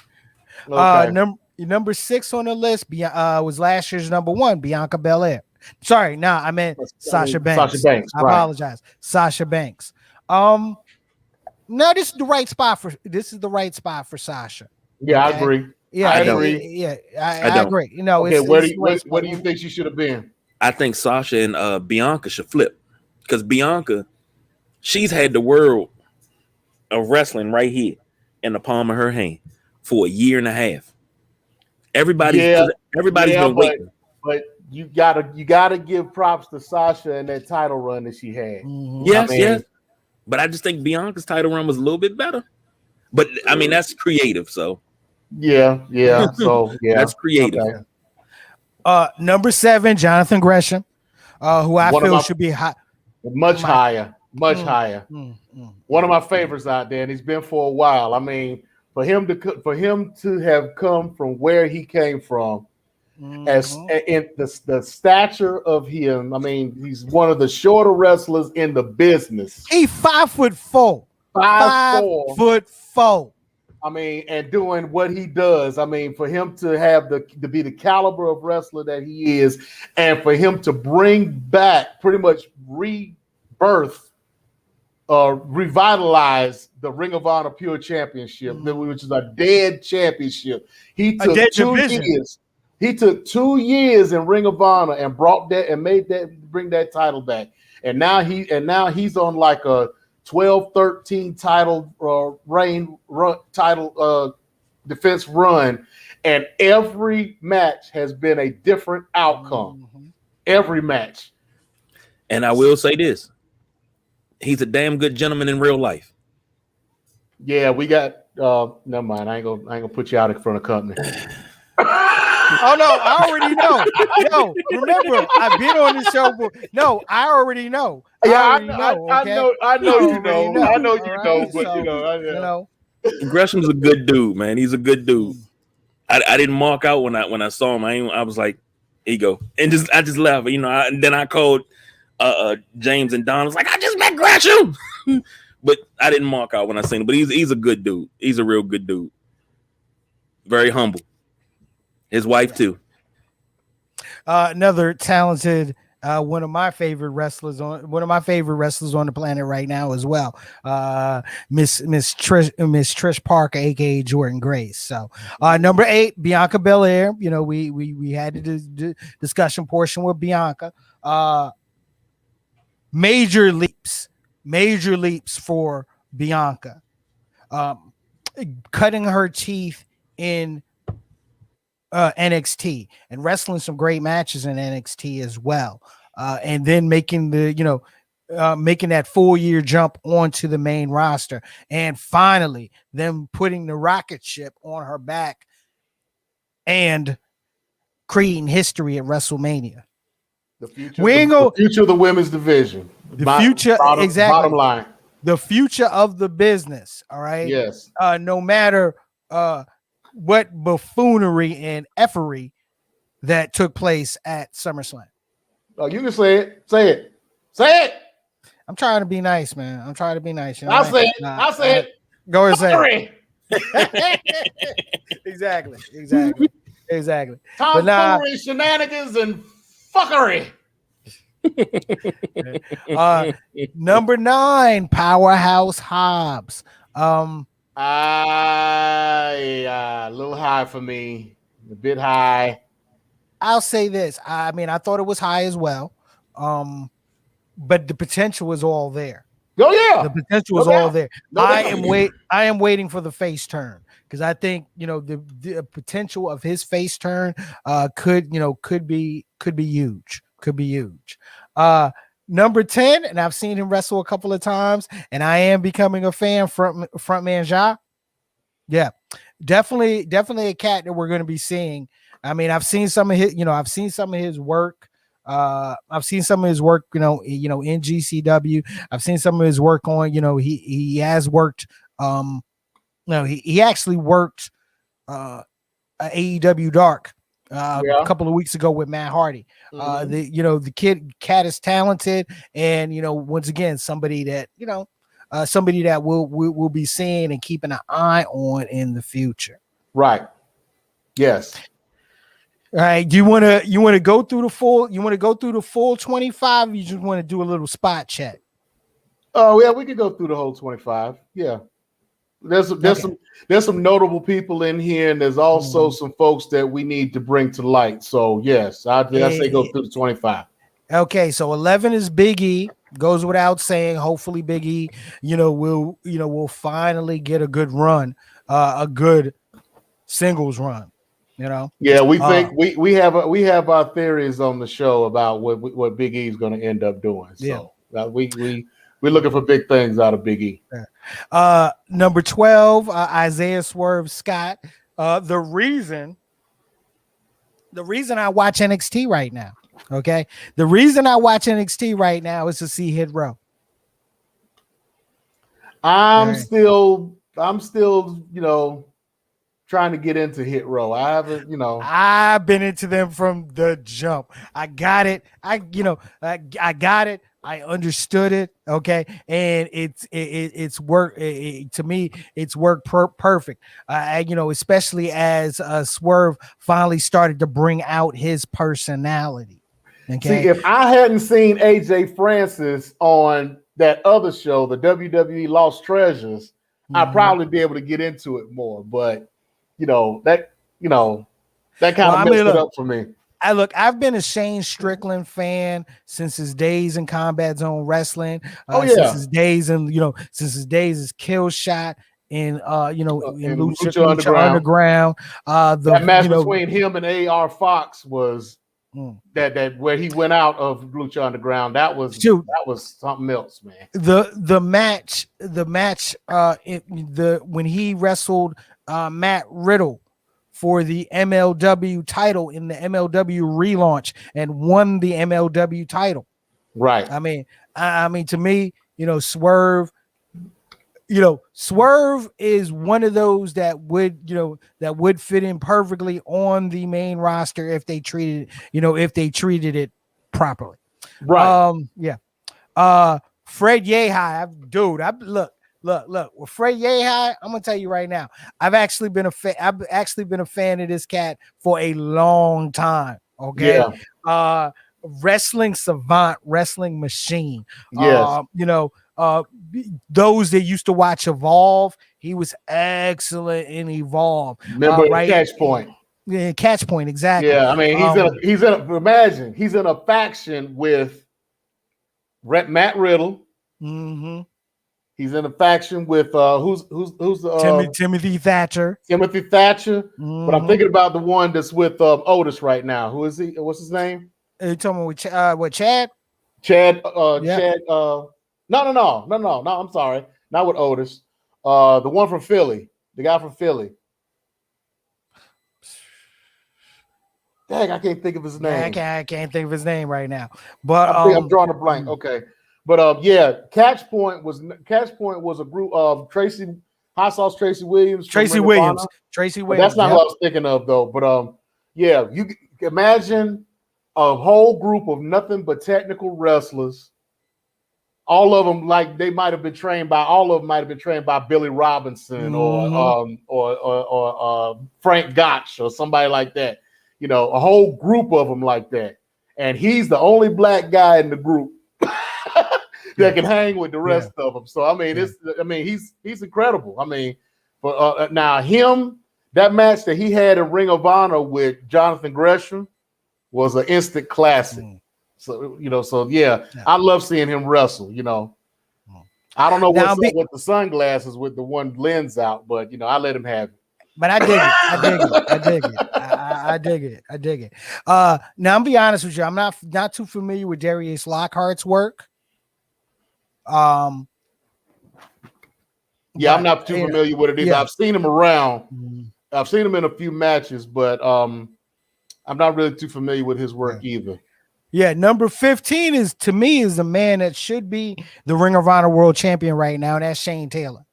Okay. Number 6 on the list was last year's number 1, Bianca Belair. Sorry, I meant Sasha Banks. Sasha Banks. I apologize, Sasha Banks. No, this is the right spot for Sasha. Yeah, okay? I agree. Yeah, I agree. Yeah, I agree. Okay, where do you think she should have been? I think Sasha and Bianca should flip because Bianca, she's had the world of wrestling right here in the palm of her hand for a year and a half. Everybody's been waiting. But you gotta give props to Sasha and that title run that she had. Mm-hmm. Yes. But I just think Bianca's title run was a little bit better. But I mean, that's creative. So yeah. So yeah, that's creative. Okay. Number 7, Jonathan Gresham, who I feel should be high, much higher. One of my favorites out there, and he's been for a while. I mean, for him to have come from where he came from, as in the stature of him, I mean, he's one of the shorter wrestlers in the business. He's 5'4". 5'4". I mean, and doing what he does. I mean, for him to be the caliber of wrestler that he is, and for him to bring back, pretty much revitalize the Ring of Honor Pure Championship, which is a dead championship. He took 2 years. He took 2 years in Ring of Honor and bring that title back. And now he's on like a 12-13 title defense run, and every match has been a different outcome. Every match. And I will say this: he's a damn good gentleman in real life. Yeah, we got. Never mind. I ain't gonna put you out in front of company. Oh no, I already know. No, remember, I've been on the show. No, I already know. I know you know. Gresham's a good dude, man. He's a good dude. I didn't mark out when I saw him. I was like, here you go, and I just left. And then I called James and Don. I was like, I just met Gresham, but I didn't mark out when I seen him. But he's a good dude. He's a real good dude. Very humble. His wife too. Another talented, one of my favorite wrestlers on the planet right now as well. Miss Trish Parker, aka Jordan Grace. So number 8, Bianca Belair. We had the discussion portion with Bianca. Major leaps for Bianca. Cutting her teeth in NXT and wrestling some great matches in NXT as well, and then making making that full year jump onto the main roster, and finally them putting the rocket ship on her back and creating history at WrestleMania. The future of the women's division. Bottom line. The future of the business. All right. Yes. No matter what buffoonery and effery that took place at SummerSlam. Oh, you can say it. Say it. I'm trying to be nice, man. I'm trying to be nice. I'll say it. Go and say it. Exactly. Tomfoolery, shenanigans, and fuckery. Number 9, Powerhouse Hobbs. A little high for me. A bit high. I'll say this. I mean, I thought it was high as well. But the potential was all there. Oh yeah, the potential is all there. I am waiting for the face turn because I think the potential of his face turn could be huge. Could be huge. Number 10, and I've seen him wrestle a couple of times, and I am becoming a fan. Frontman Ja. Yeah, definitely a cat that we're going to be seeing. I mean, I've seen some of his work. I've seen some of his work, in GCW. I've seen some of his work on, he has worked. He actually worked AEW Dark a couple of weeks ago with Matt Hardy. The cat is talented, and once again, somebody that we'll be seeing and keeping an eye on in the future. Right. Yes. All right. Do you want to go through the full? You want to go through the full 25? Or you just want to do a little spot check? Oh yeah, we could go through the whole 25. Yeah. There's some notable people in here, and there's also some folks that we need to bring to light. So yes, I say go through the 25. Okay, so 11 is Big E. Goes without saying. Hopefully, Big E, will finally get a good run, a good singles run. Yeah, we think we have our theories on the show about what Big E is going to end up doing. So we're looking for big things out of Big E. Number 12, Isaiah Swerve Scott. The reason I watch NXT right now. Okay, the reason I watch NXT right now is to see Hit Row. I'm still, trying to get into Hit Row. I haven't, I've been into them from the jump. I got it. I got it. I understood it. Okay, and it's work to me. It's worked perfect. Especially as Swerve finally started to bring out his personality. Okay. See, if I hadn't seen AJ Francis on that other show, the WWE Lost Treasures, I'd probably be able to get into it more. But that kind of messed it up for me. I've been a Shane Strickland fan since his days in Combat Zone Wrestling. Since his days as Kill Shot in Lucha Underground. That match between him and AR Fox was that where he went out of Lucha Underground. That was something else, man. The match when he wrestled Matt Riddle for the MLW title in the MLW relaunch and won the MLW title. Right. I mean, to me, Swerve is one of those that would fit in perfectly on the main roster if they treated it properly. Right. Fred Yehi, dude, Look, with Fred Yehi, I'm gonna tell you right now. I've actually been a fan of this cat for a long time. Okay, wrestling savant, wrestling machine. Yes, those that used to watch Evolve, he was excellent in Evolve. Remember Catch Point? Yeah, Catch Point, exactly. Yeah, I mean he's in a faction with Matt Riddle. Mm-hmm. He's in a faction with who's the Timothy Thatcher. Timothy Thatcher. Mm-hmm. But I'm thinking about the one that's with Otis right now. Who is he? What's his name? Are you talking about what Chad? Chad. Chad. No. I'm sorry. Not with Otis. The one from Philly. The guy from Philly. Dang, I can't think of his name. I can't think of his name right now. But I'm drawing a blank. Okay. But Catch Point was a group of Hot Sauce Tracy Williams. Tracy Williams. That's not what I was thinking of though. But you imagine a whole group of nothing but technical wrestlers. All of them might have been trained by Billy Robinson or Frank Gotch or somebody like that. A whole group of them like that. And he's the only black guy in the group that can hang with the rest of them. So he's incredible. I mean, but now that match that he had in Ring of Honor with Jonathan Gresham was an instant classic. So I love seeing him wrestle. I don't know Now, what's up with the sunglasses with the one lens out, but I let him have it. But I dig it. I dig it. I dig it. I dig it. I dig it. Now I'm be honest with you. I'm not too familiar with Darius Lockhart's work. I'm not too familiar with it either. I've seen him around. I've seen him in a few matches, but I'm not really too familiar with his work either. Yeah, number 15 is to me is the man that should be the Ring of Honor World Champion right now, and that's Shane Taylor.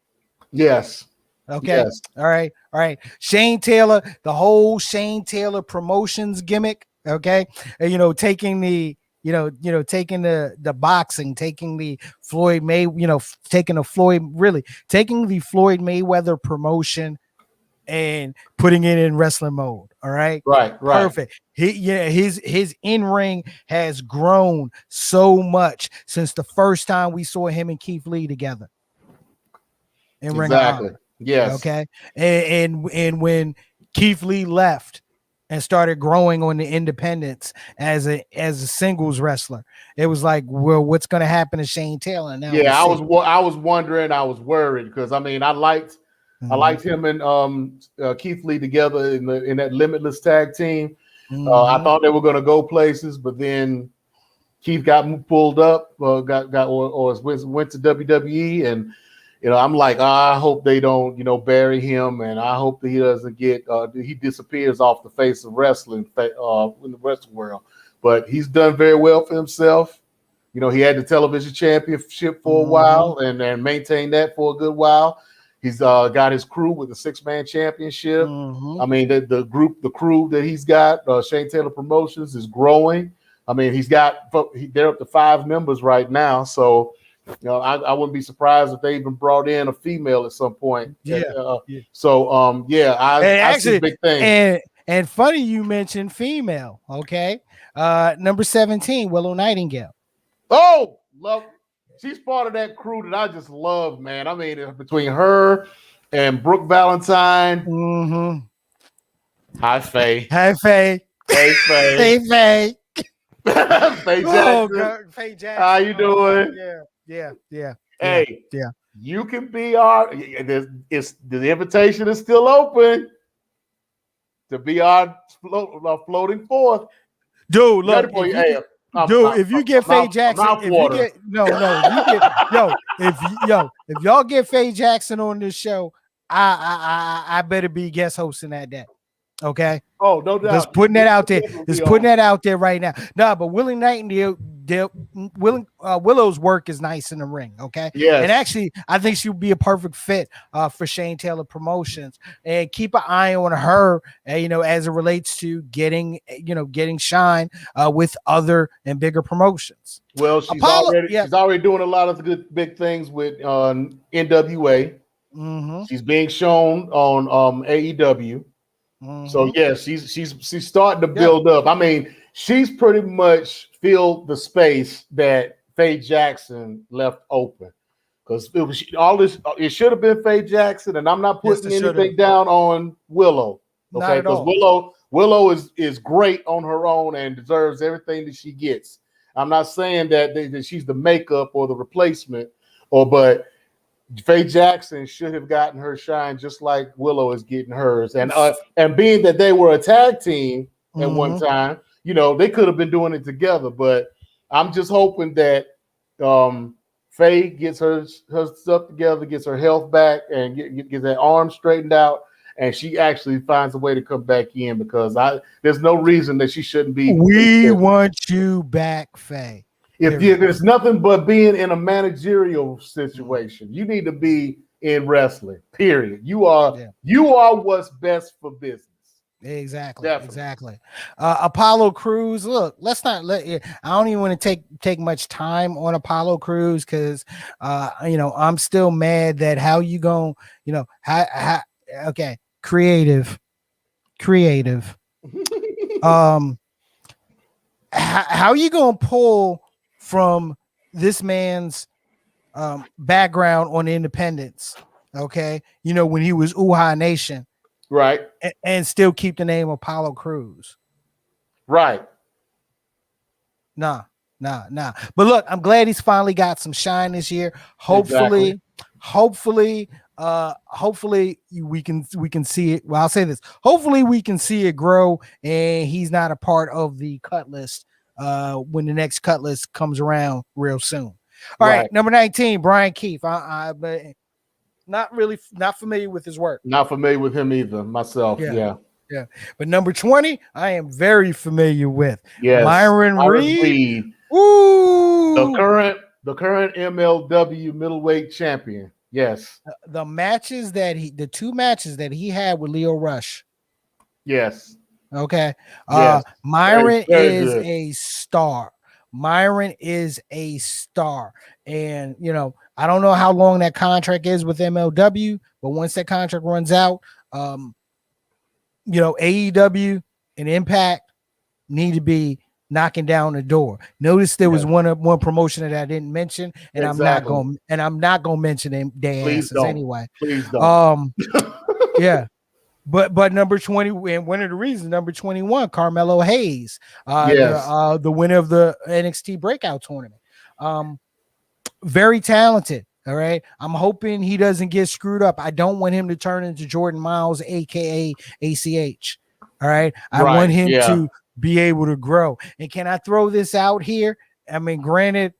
Yes. Okay. Yes. All right. Shane Taylor, the whole Shane Taylor promotions gimmick. Okay. Taking the taking the boxing, taking the Floyd taking the Floyd Mayweather promotion and putting it in wrestling mode. All right. Right. Perfect. His in-ring has grown so much since the first time we saw him and Keith Lee together. In Ring of Honor. Yes. Okay. And when Keith Lee left and started growing on the independents as a singles wrestler, it was like, well, what's going to happen to Shane Taylor now? Yeah, I was wondering. I was worried because I liked him and Keith Lee together in that Limitless tag team. I thought they were going to go places, but then Keith got pulled up, went to WWE, and I'm like, I hope they don't, bury him, and I hope that he doesn't he disappears off the face of wrestling in the wrestling world. But he's done very well for himself. He had the television championship for a while and maintained that for a good while. He's got his crew with the 6-man championship. I mean, the crew that he's got, Shane Taylor Promotions, is growing. I mean, they're up to 5 members right now, so. I wouldn't be surprised if they even brought in a female at some point. So I see big things. And funny you mentioned female. Okay, number 17, Willow Nightingale. Oh, love. She's part of that crew that I just love, man. I mean, between her and Brooke Valentine. Hi, Faye. Hi, Faye. Hey, Faye. Hey, Faye. Faye Jackson. Faye Jackson. How you doing? Yeah. Hey, you can be the invitation is still open to be our floating fourth. Dude, look. If you get Faye Jackson, if y'all get Faye Jackson on this show, I better be guest hosting that day. Okay. Oh, no doubt. Just putting that out there. Just putting that out there right now. No, but Willie Nightingale, Willow's work is nice in the ring. Okay. Yeah. And actually, I think she would be a perfect fit for Shane Taylor Promotions. And keep an eye on her, as it relates to getting shine with other and bigger promotions. Well, she's already doing a lot of good big things with NWA. She's being shown on AEW. So she's starting to build up. I mean, she's pretty much filled the space that Faye Jackson left open, because it should have been Faye Jackson, and I'm not putting anything down on Willow. Okay, because Willow is great on her own and deserves everything that she gets. I'm not saying that she's the makeup or the replacement, but Faye Jackson should have gotten her shine just like Willow is getting hers. And being that they were a tag team at one time, they could have been doing it together. But I'm just hoping that Faye gets her stuff together, gets her health back, and get that arm straightened out, and she actually finds a way to come back in, because there's no reason that she shouldn't be. We want you back, Faye. If there's nothing but being in a managerial situation, you need to be in wrestling. Period. You are what's best for business. Exactly. Definitely. Exactly. Apollo Crews. Look, let's not I don't even want to take much time on Apollo Crews, because I'm still mad that how you going, okay, creative. How you gonna pull from this man's background on independence, okay? When he was Uhaa Nation, right, and still keep the name Apollo Crews, right? Nah, Nah. But look, I'm glad he's finally got some shine this year. Hopefully we can see it. Well, I'll say this. Hopefully we can see it grow, and he's not a part of the cut list when the next cut list comes around real soon. All right, number 19, Brian Keith. But not familiar with his work. Not familiar with him either myself. Yeah. But number 20, I am very familiar with. Yes. Myron Reed. Ooh. The current MLW middleweight champion. Yes. The two matches that he had with Leo Rush. Yes. Okay. Yes. Myron very is good. a star. Myron is a star. And, I don't know how long that contract is with MLW, but once that contract runs out, AEW and Impact need to be knocking down the door. Notice there was one promotion that I didn't mention, and Exactly. I'm not gonna mention them their asses anyway. Please don't. Yeah. But number 20, and one of the reasons, number 21, Carmelo Hayes, the winner of the NXT Breakout Tournament. Very talented. All right. I'm hoping he doesn't get screwed up. I don't want him to turn into Jordan Miles, aka ACH. All right. I want him to be able to grow. And can I throw this out here? I mean, granted,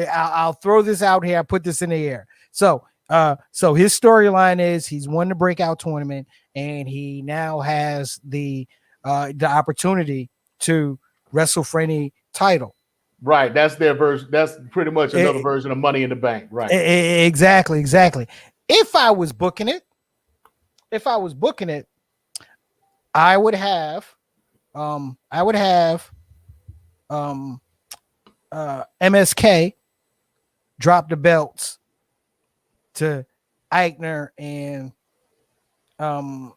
I'll throw this out here. I put this in the air. So his storyline is he's won the Breakout Tournament, and he now has the opportunity to wrestle for any title. Right, that's their version. That's pretty much another version of Money in the Bank. Right, exactly. If I was booking it, I would have MSK drop the belts to Eichner and the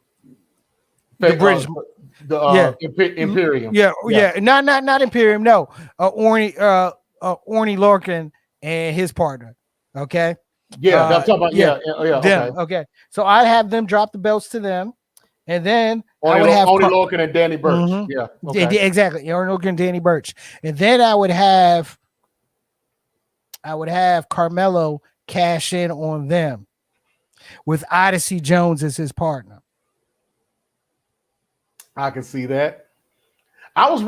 British. Imperium. Not Imperium. No, Orny Larkin and his partner. Okay. Yeah, I'm talking about. Yeah. Them, okay. So I'd have them drop the belts to them, and then I would have Orny Larkin and Danny Burch. Mm-hmm. Yeah. Okay. Exactly. Orny Larkin and Danny Burch, and then I would have Carmelo cash in on them with Odyssey Jones as his partner. I can see that. I was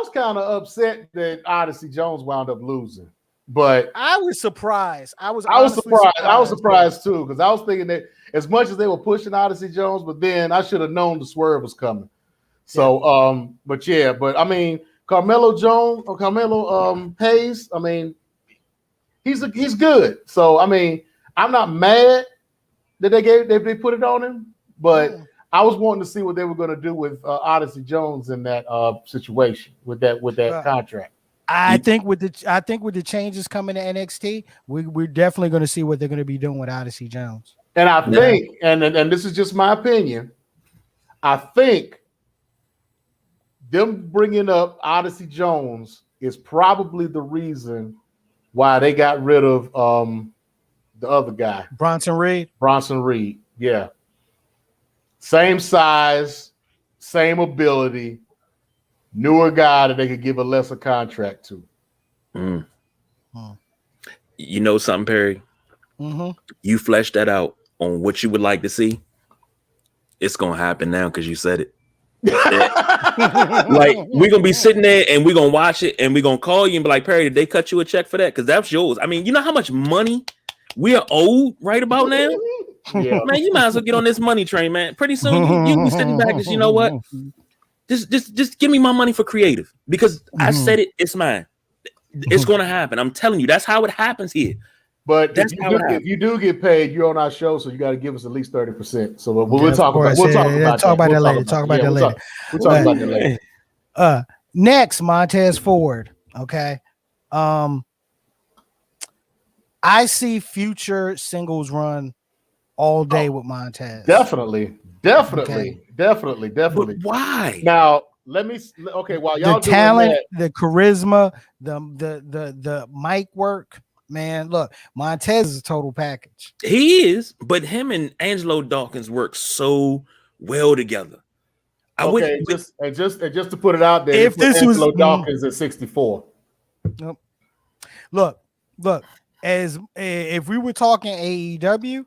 kind of upset that Odyssey Jones wound up losing, but I was surprised. I was surprised too, because I was thinking that as much as they were pushing Odyssey Jones, but then I should have known the swerve was coming. So, but I mean, Carmelo Hayes. I mean, he's good. So I mean, I'm not mad that they put it on him, but. I was wanting to see what they were going to do with Odyssey Jones in that situation with that contract. I think with the changes coming to NXT, we're definitely going to see what they're going to be doing with Odyssey Jones. And I think, and this is just my opinion, I think them bringing up Odyssey Jones is probably the reason why they got rid of the other guy, Bronson Reed. Yeah. Same size, same ability, newer guy that they could give a lesser contract to. Mm. You know something, Perry? Mm-hmm. You fleshed that out on what you would like to see. It's going to happen now because you said it. Like, we're going to be sitting there and we're going to watch it and we're going to call you and be like, Perry, did they cut you a check for that? Because that's yours. I mean, you know how much money we are owed right about now? Yeah. Man, you might as well get on this money train, man. Pretty soon you'll be sitting back and you know what? Just give me my money for creative because I said it, it's mine. It's gonna happen. I'm telling you, that's how it happens here. But if you do get paid, you're on our show, so you got to give us at least 30%. So we'll talk about that later. We'll talk about that later. Next, Montez Ford. Okay. I see future singles run all day with Montez. Definitely. But why? Now, while y'all the talent, the charisma, the mic work, man. Look, Montez is a total package. He is, but him and Angelo Dawkins work so well together. Just to put it out there, if this Angelo was Dawkins at 64. Nope. Look, as if we were talking AEW,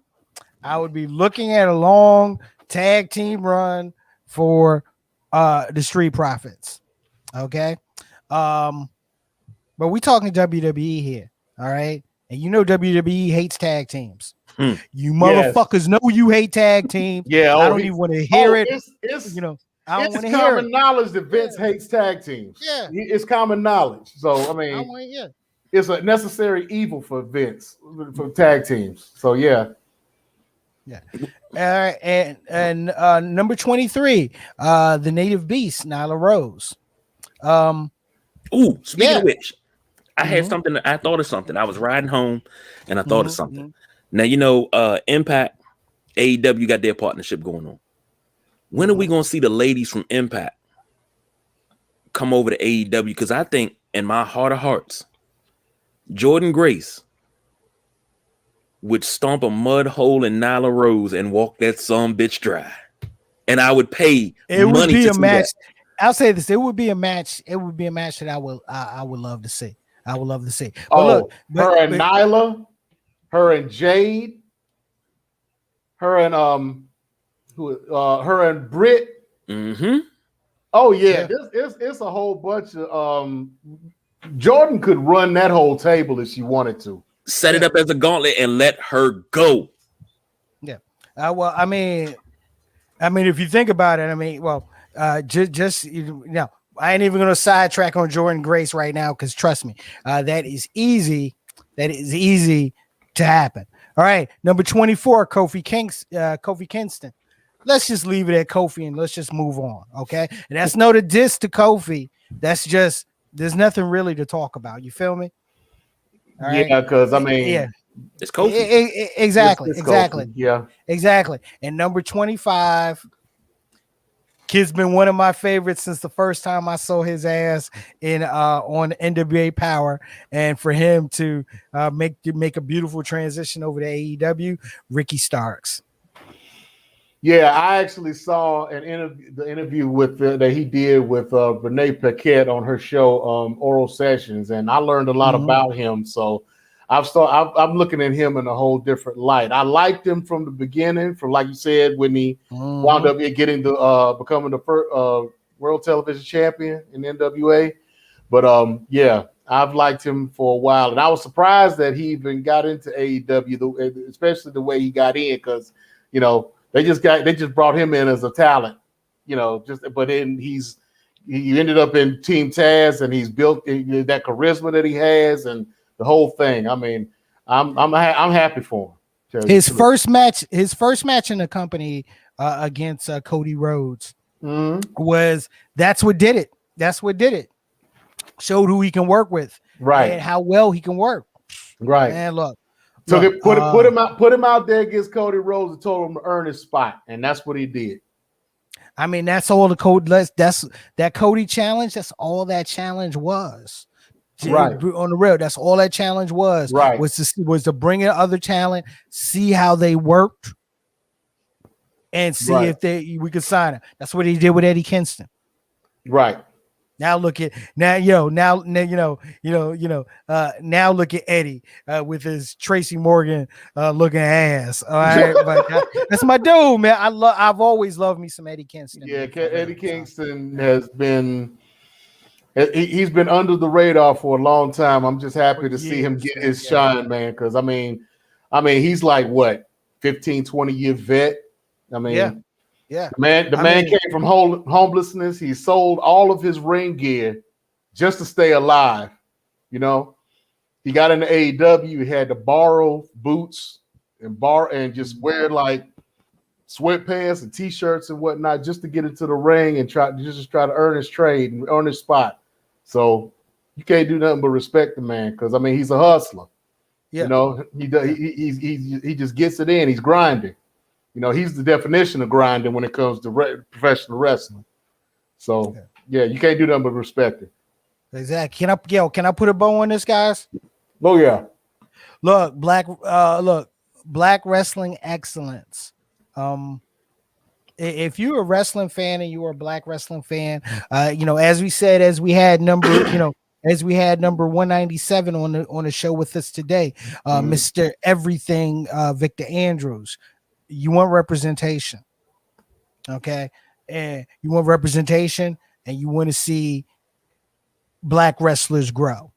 I would be looking at a long tag team run for the Street Profits. Okay. But we talking WWE here. All right. And you know WWE hates tag teams. You motherfuckers know you hate tag teams. Yeah. I don't even want to hear it. It's you know, I don't want to hear common it. knowledge that Vince hates tag teams. Yeah. It's common knowledge. So I mean, it's a necessary evil for Vince for tag teams. So yeah. Yeah. And number 23, the Native Beast, Nyla Rose. Speaking of which, I had something. I thought of something. I was riding home, and I thought of something. Now you know, Impact, AEW got their partnership going on. When are we gonna see the ladies from Impact come over to AEW? Because I think, in my heart of hearts, Jordan Grace would stomp a mud hole in Nyla Rose and walk that some bitch dry, and I would pay. It money would be to a see match. that. I'll say this: it would be a match. It would be a match that I would love to see. I would love to see. But her and Nyla, her and Jade, her and her and Britt. Oh yeah, it's a whole bunch of Jordan could run that whole table if she wanted to. Set it up as a gauntlet and let her go. Yeah. Well, I mean, if you think about it, just you know, I ain't even going to sidetrack on Jordan Grace right now because trust me, that is easy. That is easy to happen. All right, number 24, Kofi Kingston. Let's just leave it at Kofi and let's just move on. Okay, and that's no diss to Kofi. That's just there's nothing really to talk about. You feel me? All right? Yeah, because I mean, it's Kofi. Exactly. Kofi. Yeah, exactly. And number 25. Kid's been one of my favorites since the first time I saw his ass in on NWA Power, and for him to make a beautiful transition over to AEW, Ricky Starks. Yeah, I actually saw the interview with that he did with Renee Paquette on her show Oral Sessions, and I learned a lot about him. So I'm looking at him in a whole different light. I liked him from the beginning, from like you said, when he wound up getting the becoming the first world television champion in NWA. But yeah, I've liked him for a while, and I was surprised that he even got into AEW, especially the way he got in, because you know they just brought him in as a talent, you know. But then he ended up in Team Taz, and he's built that charisma that he has, and the whole thing. I mean, I'm happy for him. His first match in the company against Cody Rhodes that's what did it. Showed who he can work with, right, and how well he can work, right. And look, put him out there against Cody Rhodes and told him to earn his spot, and that's what he did. I mean, that's all the code. That's that Cody challenge. That's all that challenge was. Right on the rail. That's all that challenge was. Right. Was to bring in other talent, see how they worked, and see if we could sign it. That's what he did with Eddie Kingston. Right. Now look at now look at Eddie with his Tracy Morgan looking ass. All right, but that's my dude, man. I've always loved me some Eddie Kingston. Yeah, Eddie Kingston has been. He's been under the radar for a long time. I'm just happy to see him get his shine, man. Because I mean, he's like what 15, 20 year vet. I mean, yeah. The man came from homelessness. He sold all of his ring gear just to stay alive. You know, he got into AEW. He had to borrow boots and just wear like sweatpants and t-shirts and whatnot just to get into the ring and try to earn his trade and earn his spot. So you can't do nothing but respect the man, because I mean he's a hustler. Yeah. You know, he just gets it in. He's grinding. You know, he's the definition of grinding when it comes to professional wrestling. So yeah, you can't do nothing but respect it. Exactly. Can I put a bow on this, guys? Oh yeah. Look, Black Wrestling Excellence. If you're a wrestling fan and you're a Black wrestling fan, as we said, as we had number as we had number 197 on the show with us today, Mr. Everything, Victor Andrews. You want representation, okay? And you want representation, and you want to see black wrestlers grow.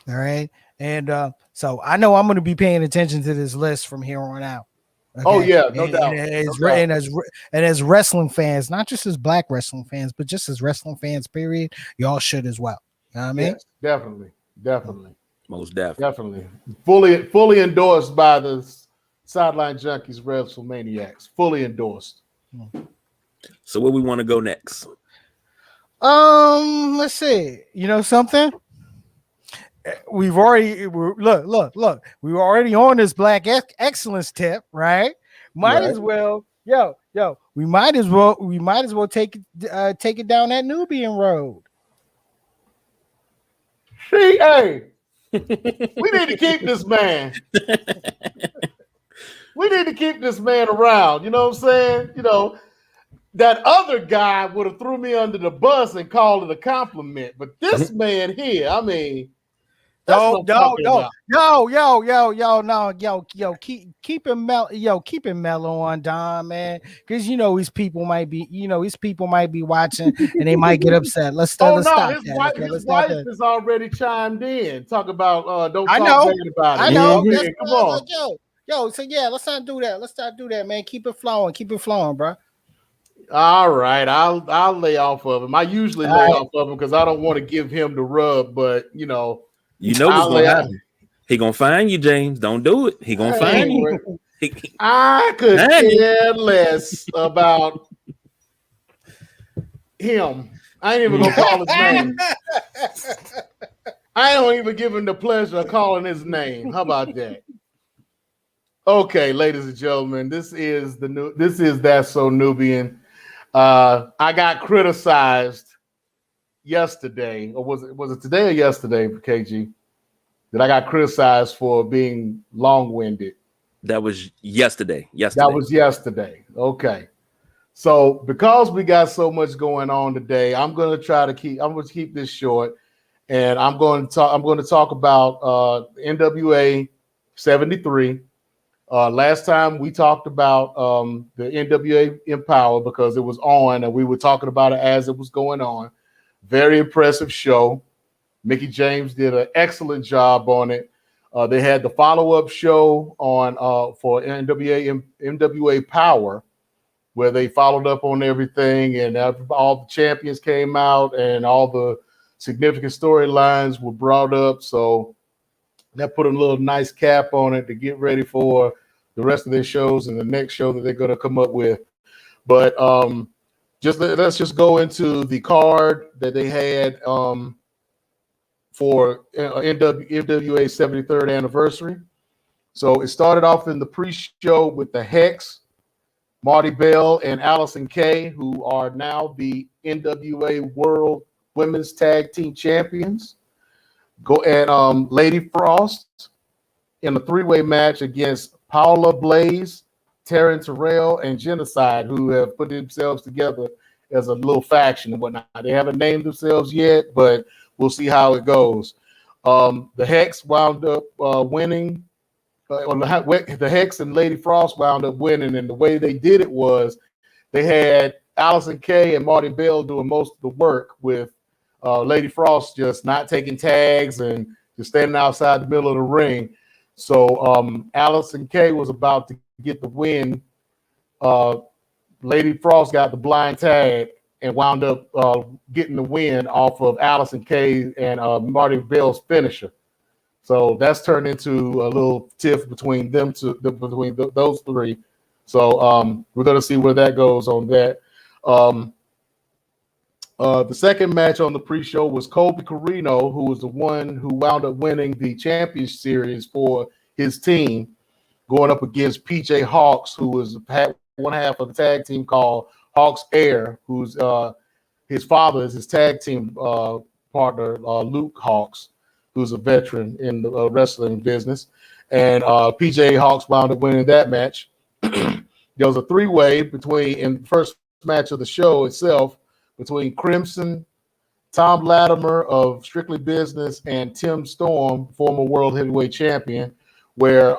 All right. And so I know I'm going to be paying attention to this list from here on out. Okay? Oh yeah, no and, doubt. And as wrestling fans, not just as black wrestling fans, but just as wrestling fans, period, y'all should as well. You know what I mean? Yes, definitely. Most definitely. Fully endorsed by the Sideline Junkies Wrestlemaniacs. Fully endorsed. So where we want to go next? Let's see. You know something? We're already on this black excellence tip, right? Might as well, we might as well take it down that Nubian road. See, hey, we need to keep this man. We need to keep this man around. You know what I'm saying? You know, that other guy would have threw me under the bus and called it a compliment, but this man here, I mean. Keep it mellow on Don, man, because his people might be watching and they might get upset. Let's stop. His wife has already chimed in. Talk about don't I talk know. bad about it. I know. Man, come on. So let's not do that. Let's not do that, man. Keep it flowing, bro. All right, I'll lay off of him. I usually lay off of him because I don't want to give him the rub, but you know what's gonna happen. He gonna find you, James. Don't do it. He gonna find you. I could care less about him. I ain't even gonna call his name. I don't even give him the pleasure of calling his name. How about that? Okay, ladies and gentlemen, this is That's So Nubian. I got criticized yesterday, or was it today or yesterday, KG, that I got criticized for being long-winded? That was yesterday. That was yesterday. Okay. So because we got so much going on today, I'm going to keep this short, and I'm going to talk about NWA 73. Last time we talked about the NWA Empower because it was on and we were talking about it as it was going on. Very impressive show. Mickey James did an excellent job on it. They had the follow-up show on for NWA Power, where they followed up on everything, and all the champions came out and all the significant storylines were brought up. So that put a little nice cap on it to get ready for the rest of their shows and the next show that they're going to come up with. But let's just go into the card that they had for NWA 73rd anniversary. So it started off in the pre-show with the Hex, Marty Bell, and Allison Kay, who are now the NWA World Women's Tag Team Champions. Lady Frost in a three-way match against Paula Blaze, Taryn Terrell, and Genocide, who have put themselves together as a little faction and whatnot. They haven't named themselves yet, but we'll see how it goes. The Hex wound up winning. The Hex and Lady Frost wound up winning, and the way they did it was they had Allison Kay and Marty Bell doing most of the work, with Lady Frost just not taking tags and just standing outside the middle of the ring. So Allison Kay was about to get the win. Lady Frost got the blind tag and wound up getting the win off of Allison Kay and Marty Bell's finisher. So that's turned into a little tiff between those three. So we're going to see where that goes on that. The second match on the pre-show was Colby Carino, who was the one who wound up winning the Champions Series for his team, going up against PJ Hawks, who was one half of the tag team called Hawks Air, who's his father is his tag team partner, Luke Hawks, who's a veteran in the wrestling business. And PJ Hawks wound up winning that match. There was a three-way in the first match of the show itself between Crimson Tom Latimer of Strictly Business and Tim Storm, former world heavyweight champion, where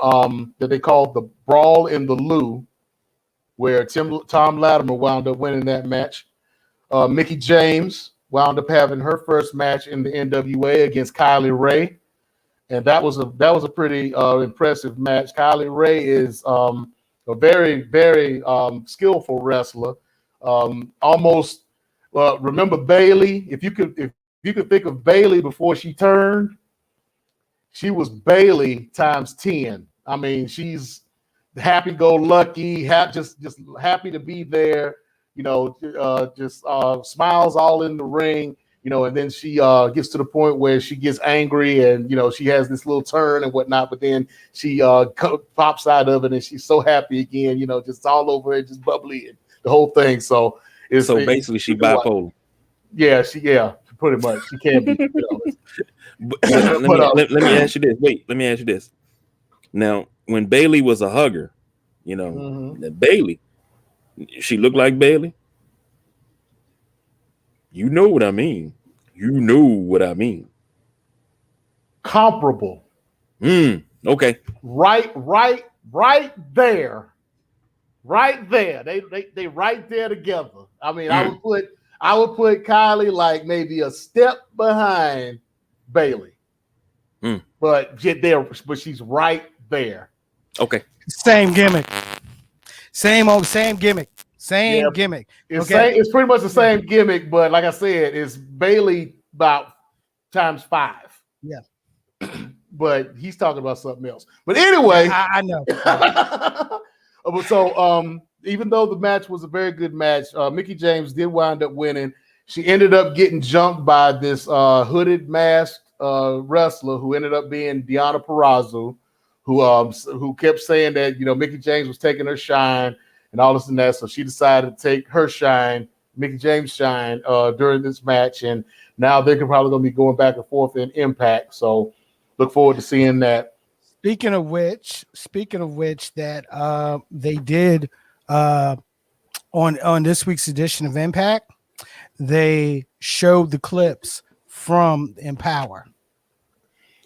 that they called the Brawl in the Lou, where Tom Latimer wound up winning that match. Mickie James wound up having her first match in the NWA against Kylie Ray, and that was a pretty impressive match. Kylie Ray is a very, very skillful wrestler. Almost remember Bailey? If you could think of Bailey before she turned, she was Bailey times 10. I mean, she's happy-go-lucky, just happy to be there. Just smiles all in the ring. And then she gets to the point where she gets angry, and she has this little turn and whatnot. But then she pops out of it, and she's so happy again. Just all over it, just bubbly, and the whole thing. So basically, she bipolar. Yeah, pretty much. She can be. Let me ask you this. Wait, let me ask you this. Now, when Bailey was a hugger, Bailey, she looked like Bailey. You know what I mean. Comparable. Okay. Right there. Right there. They right there together. I mean, I would put Kylie like maybe a step behind Bailey. But she's right there. Okay. Same gimmick. Same gimmick. Gimmick. It's pretty much the same gimmick, but like I said, it's Bailey about times 5. Yeah. But he's talking about something else. But anyway, I know. So even though the match was a very good match, Mickie James did wind up winning. She ended up getting jumped by this hooded masked wrestler who ended up being Deonna Purrazzo, who kept saying that Mickie James was taking her shine and all this and that. So she decided to take her shine, Mickie James' shine, during this match. And now they're probably going to be going back and forth in Impact. So look forward to seeing that. Speaking of which, that they did on this week's edition of Impact, they showed the clips from Empower.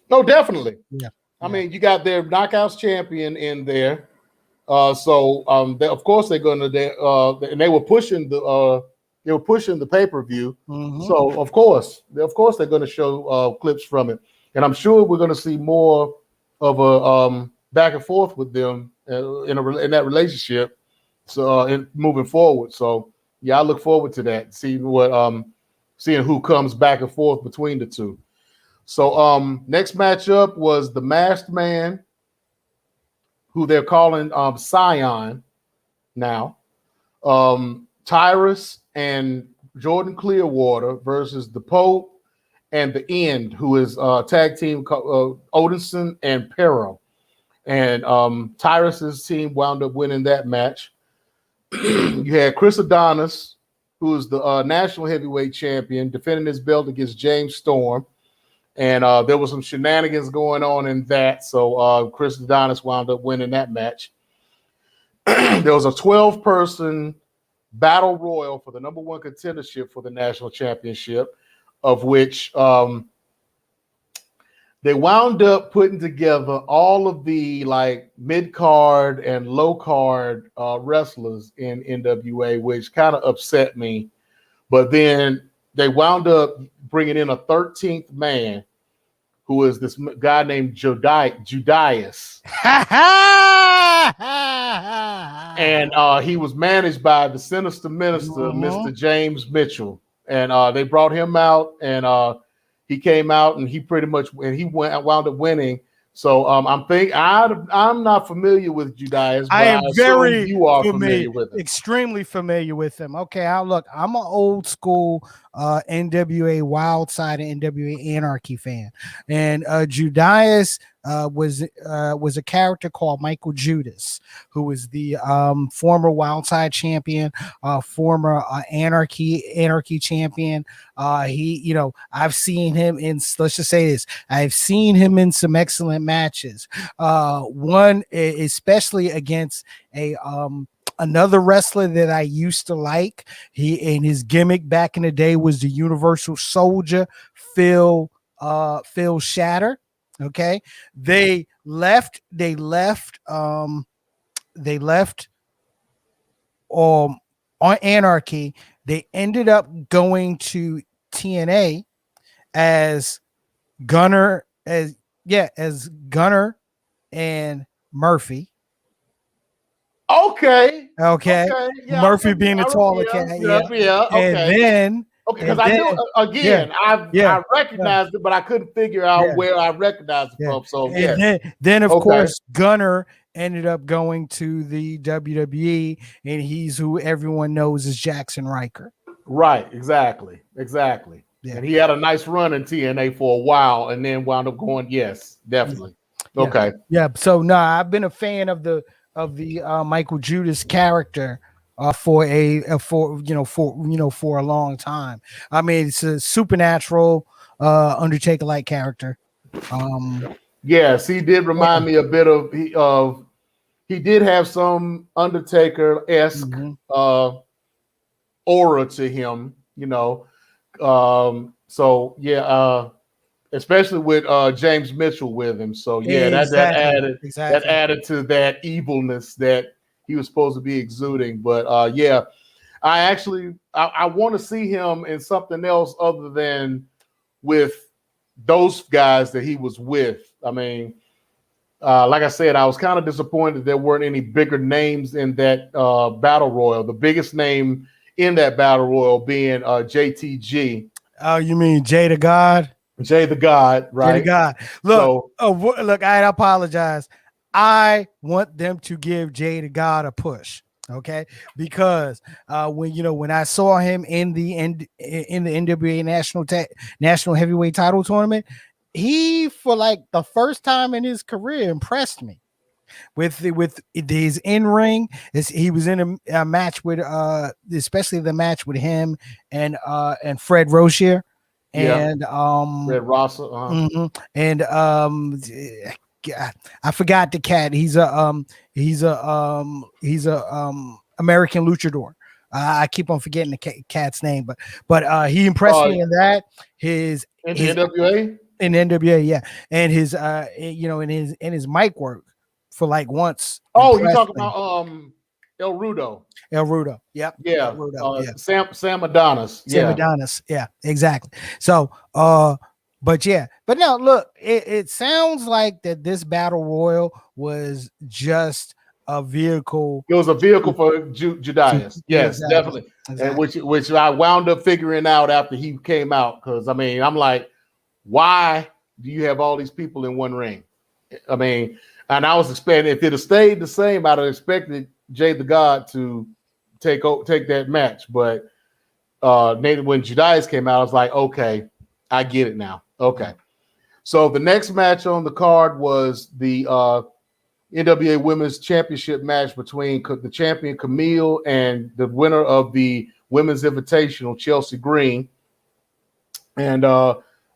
No, definitely. Yeah. I mean, you got their Knockouts champion in there. Of course they're going to and they were pushing the pay-per-view. So of course they're going to show clips from it, and I'm sure we're going to see more of a back and forth with them in that relationship. So moving forward, so yeah, I look forward to that. Seeing who comes back and forth between the two. So next matchup was the Masked Man, who they're calling Scion now. Tyrus and Jordan Clearwater versus the Pope and the End, who is tag team Odinson and Pero. And Tyrus's team wound up winning that match. You had Chris Adonis, who is the national heavyweight champion, defending his belt against James Storm. And there was some shenanigans going on in that. So Chris Adonis wound up winning that match. There was a 12-person battle royal for the number 1 contendership for the national championship, of which they wound up putting together all of the like mid-card and low-card wrestlers in NWA, which kind of upset me. But then they wound up bringing in a 13th man, who is this guy named Judas. And he was managed by the Sinister Minister, Mr. James Mitchell. And they brought him out, and he came out, and he wound up winning. So I'm not familiar with Judas, but I am very you are familiar with him. Extremely familiar with him. Okay, I'm an old school NWA Wild Side and NWA Anarchy fan, and Judas was a character called Michael Judas, who was the former Wild Side champion, former Anarchy champion. I've seen him in, let's just say this, I've seen him in some excellent matches. One especially against a Another wrestler that I used to like, his gimmick back in the day was the Universal Soldier, Phil Shatter. Okay, they left on Anarchy. They ended up going to TNA as Gunner and Murphy. Okay. Yeah, Murphy being the taller cat. Okay. And then because I knew I recognized it, but I couldn't figure out where I recognized it from. So then of course Gunner ended up going to the WWE, and he's who everyone knows as Jackson Riker. Right, exactly. Yeah. And he had a nice run in TNA for a while, and then wound up going. Yes, definitely. Yeah. Okay. Yeah. So I've been a fan of the Michael Judas character for a long time. I mean, it's a supernatural Undertaker like character. Yes, he did remind me a bit of he did have some Undertaker-esque aura to him, especially with James Mitchell with him. So that added to that evilness that he was supposed to be exuding. But I want to see him in something else other than with those guys that he was with. I mean, like I said, I was kind of disappointed there weren't any bigger names in that battle royal. The biggest name in that battle royal being JTG. Oh, you mean Jay the God? Jay the God, right? Jay the God. Look, I apologize. I want them to give Jay the God a push, okay? Because when I saw him in the NWA National Heavyweight Title Tournament, he, for like the first time in his career, impressed me with his in-ring. He was in a match with especially the match with him and Fred Rozier and Red Rossa, and I forgot the cat. He's a American luchador. I keep on forgetting the cat's name, but he impressed me in that. His NWA. In NWA, yeah, and his in his mic work for like once. Oh, you're talking about El Rudo. El Rudo, yep, yeah, Rudo, Sam Adonis, Sam Adonis, yeah, exactly. So, but no, look, it sounds like that this battle royal was just a vehicle. It was a vehicle for Judas. Yes, exactly. Definitely. And which I wound up figuring out after he came out, because I mean, I'm like, why do you have all these people in one ring? I mean, and I was expecting, if it had stayed the same, I'd have expected Jay the God to take that match. But when Judas came out, I was like, okay, I get it now. Okay. So the next match on the card was the NWA Women's Championship match between the champion Camille and the winner of the Women's Invitational, Chelsea Green. And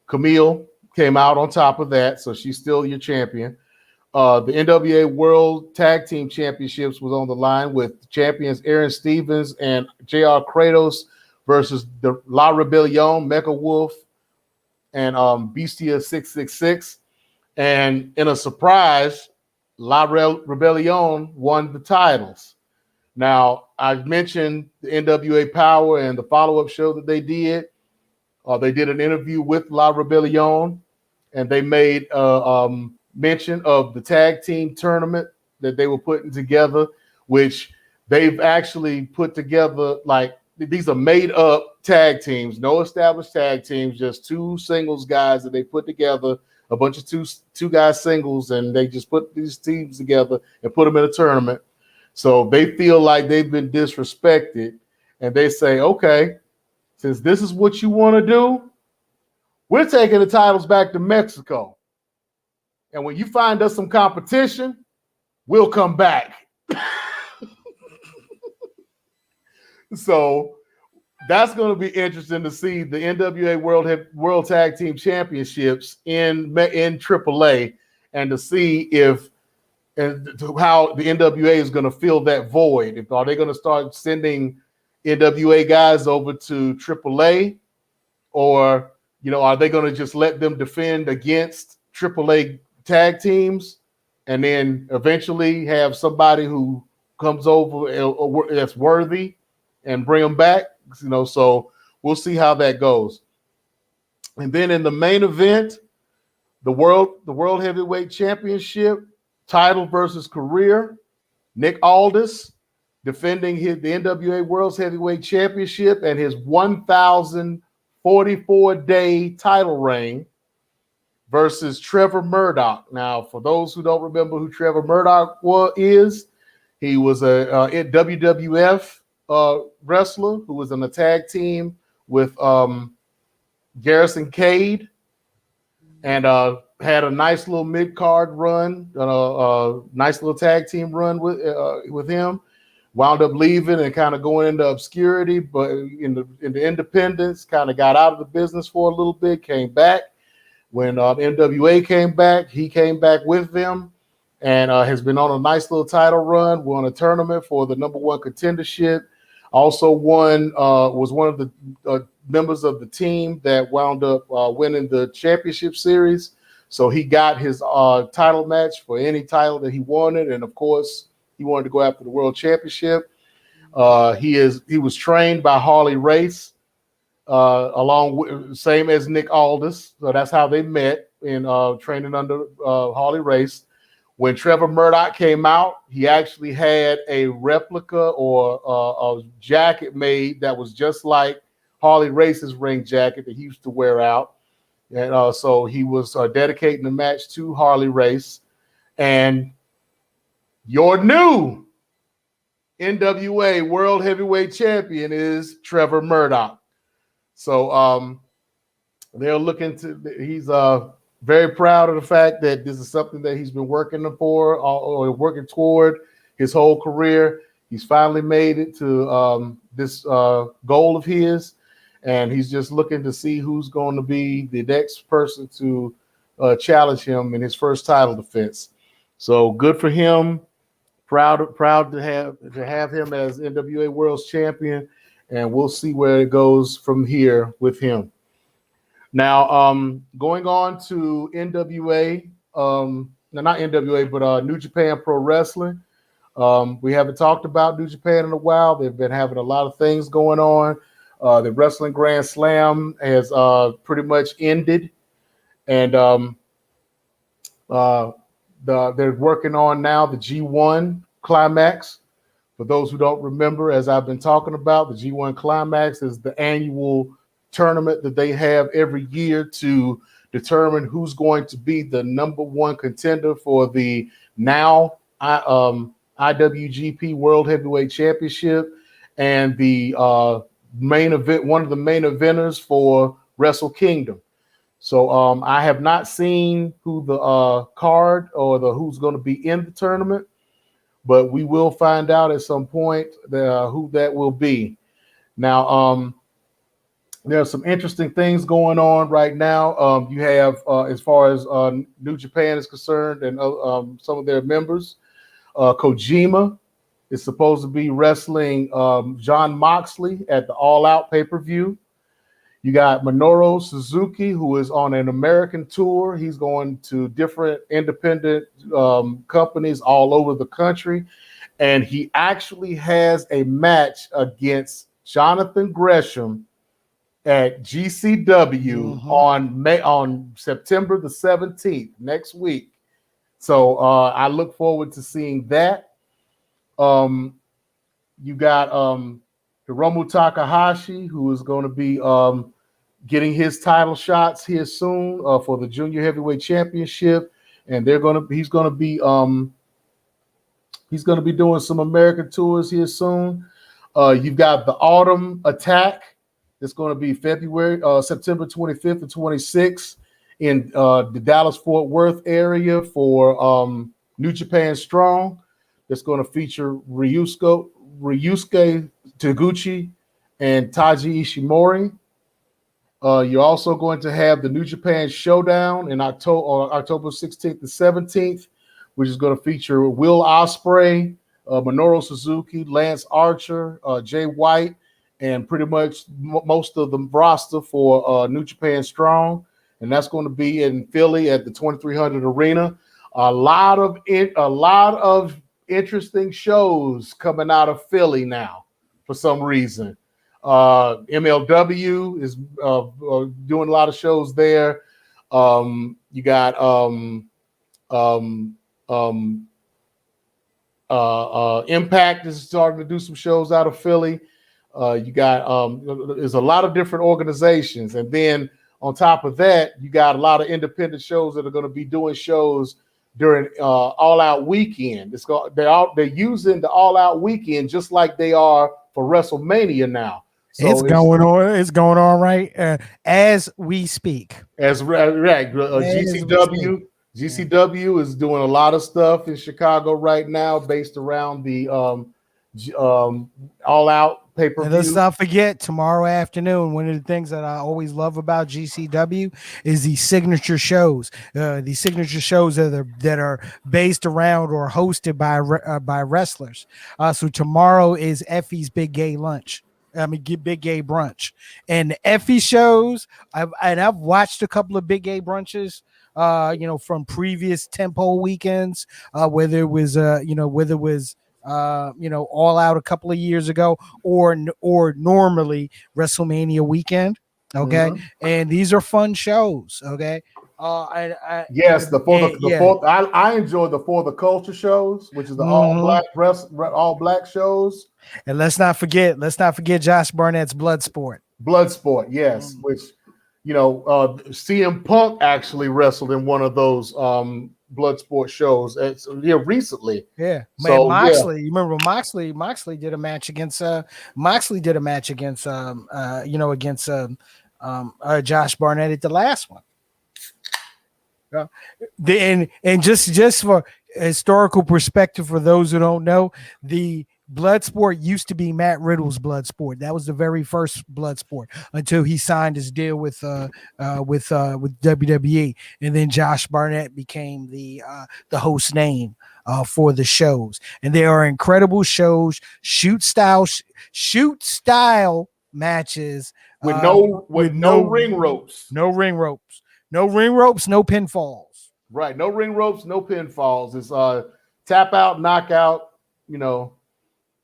Camille came out on top of that, so she's still your champion. The NWA World Tag Team Championships was on the line with champions Aaron Stevens and JR Kratos versus the La Rebellion, Mecha Wolf, and Bestia 666. And in a surprise, La Rebellion won the titles. Now, I mentioned the NWA Power and the follow-up show that they did. They did an interview with La Rebellion, and they made mention of the tag team tournament that they were putting together, which they've actually put together. Like, these are made up tag teams, no established tag teams, just two singles guys that they put together, a bunch of two guys singles, and they just put these teams together and put them in a tournament. So they feel like they've been disrespected, and they say, okay, since this is what you want to do, we're taking the titles back to Mexico. And when you find us some competition, we'll come back. So that's going to be interesting to see the NWA World Tag Team Championships in AAA, and to see if and how the NWA is going to fill that void. Are they going to start sending NWA guys over to AAA, or are they going to just let them defend against AAA tag teams, and then eventually have somebody who comes over that's worthy and bring them back? So we'll see how that goes. And then in the main event, the World Heavyweight Championship title versus career, Nick Aldis defending the NWA World Heavyweight Championship and his 1,044-day title reign versus Trevor Murdoch. Now, for those who don't remember who Trevor Murdoch is, he was a WWF wrestler who was in a tag team with Garrison Cade, and had a nice little mid-card run, nice little tag team run with him. Wound up leaving and kind of going into obscurity, but in the independents, kind of got out of the business for a little bit, came back. When NWA came back, he came back with them, and has been on a nice little title run, won a tournament for the number one contendership. Also was one of the members of the team that wound up winning the championship series. So he got his title match for any title that he wanted, and of course, he wanted to go after the world championship. He was trained by Harley Race, same as Nick Aldis. So that's how they met in training under Harley Race. When Trevor Murdoch came out, he actually had a replica or a jacket made that was just like Harley Race's ring jacket that he used to wear out. And so he was dedicating the match to Harley Race. And your new NWA World Heavyweight Champion is Trevor Murdoch. So they're looking to, he's very proud of the fact that this is something that he's been working for or working toward his whole career. He's finally made it to this goal of his, and he's just looking to see who's going to be the next person to challenge him in his first title defense. So good for him. Proud to have him as NWA World Champion, and we'll see where it goes from here with him. Now, going on to NWA, not NWA, but New Japan Pro Wrestling. We haven't talked about New Japan in a while. They've been having a lot of things going on. The Wrestling Grand Slam has pretty much ended, and they're working on now the G1 Climax. For those who don't remember, as I've been talking about, the G1 Climax is the annual tournament that they have every year to determine who's going to be the number one contender for the now IWGP World Heavyweight Championship and the main event, one of the main eventers for Wrestle Kingdom. So I have not seen who the card or who's going to be in the tournament, but we will find out at some point who that will be. Now, there are some interesting things going on right now. You have, as far as New Japan is concerned and some of their members, Kojima is supposed to be wrestling John Moxley at the All Out pay-per-view. You got Minoru Suzuki, who is on an American tour. He's going to different independent companies all over the country. And he actually has a match against Jonathan Gresham at GCW on September the 17th, next week. So I look forward to seeing that. You got Hiromu Takahashi, who is going to be getting his title shots here soon for the Junior Heavyweight Championship, and he's going to be doing some American tours here soon. You've got the Autumn Attack. It's going to be September 25th and 26th in the Dallas-Fort Worth area for New Japan Strong. It's going to feature Ryusuke Taguchi and Taiji Ishimori. You're also going to have the New Japan Showdown in October 16th and 17th, which is going to feature Will Ospreay, Minoru Suzuki, Lance Archer, Jay White, and pretty much most of the roster for New Japan Strong. And that's going to be in Philly at the 2300 Arena. A lot of interesting shows coming out of Philly now for some reason. MLW is doing a lot of shows there. You got Impact is starting to do some shows out of Philly. You got there's a lot of different organizations, and then on top of that, you got a lot of independent shows that are going to be doing shows during All Out Weekend. They're using the All Out Weekend just like they are for WrestleMania now. So it's going on. It's going on right as we speak. GCW is doing a lot of stuff in Chicago right now, based around the All Out pay-per-view. And let's not forget, tomorrow afternoon, one of the things that I always love about GCW is these signature shows. These signature shows that are based around or hosted by wrestlers. So tomorrow is Effie's Big Gay Lunch. Big Gay Brunch, and the Effie shows. I've watched a couple of Big Gay Brunches. From previous Tempo weekends, whether it was All Out a couple of years ago, or normally WrestleMania weekend. Okay, and these are fun shows. Okay. I enjoy the For the Culture shows, which is the all black shows. And let's not forget Josh Barnett's Bloodsport, yes, which CM Punk actually wrestled in one of those Bloodsport shows recently. Yeah. So Moxley, you remember Moxley did a match against Josh Barnett at the last one. And just for historical perspective, for those who don't know, the Bloodsport used to be Matt Riddle's Bloodsport. That was the very first Bloodsport until he signed his deal with WWE, and then Josh Barnett became the host name for the shows. And they are incredible shows, shoot style matches with no ring ropes, no pinfalls. Right, no ring ropes, no pinfalls. It's tap out, knockout,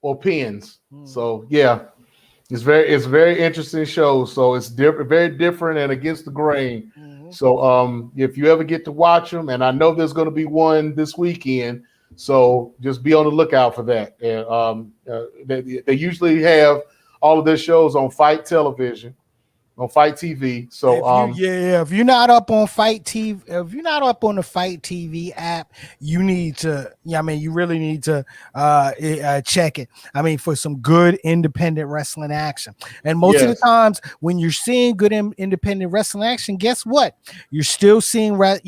or pins. So yeah, it's very interesting show. So it's very different and against the grain. So if you ever get to watch them, and I know there's going to be one this weekend, so just be on the lookout for that. And they usually have all of their shows on Fight Television, on Fight TV. So if you're not up on Fight TV, if you're not up on the Fight TV app, you need to. You really need to check it. For some good independent wrestling action. And most of the times, when you're seeing good independent wrestling action, guess what? You're still seeing wrestlers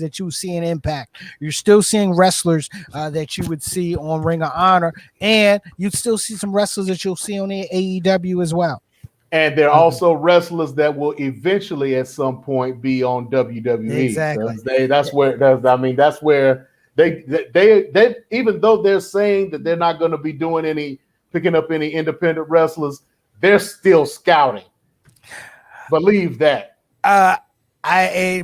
that you would see in Impact. You're still seeing wrestlers that you would see on Ring of Honor, and you'd still see some wrestlers that you'll see on the AEW as well. And they're also wrestlers that will eventually, at some point, be on WWE. Exactly. That's where they even though they're saying that they're not going to be picking up any independent wrestlers, they're still scouting. Believe that. I'm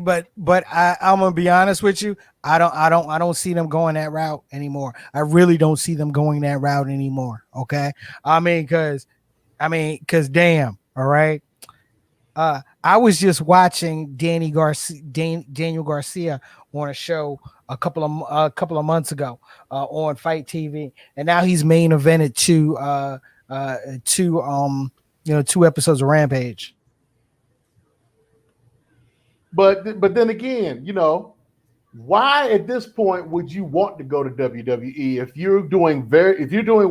gonna be honest with you. I don't see them going that route anymore. I really don't see them going that route anymore. Okay. Because damn. All right. I was just watching Daniel Garcia on a show a couple of months ago on Fight TV, and now he's main evented two episodes of Rampage. But then again, why at this point would you want to go to WWE if you're doing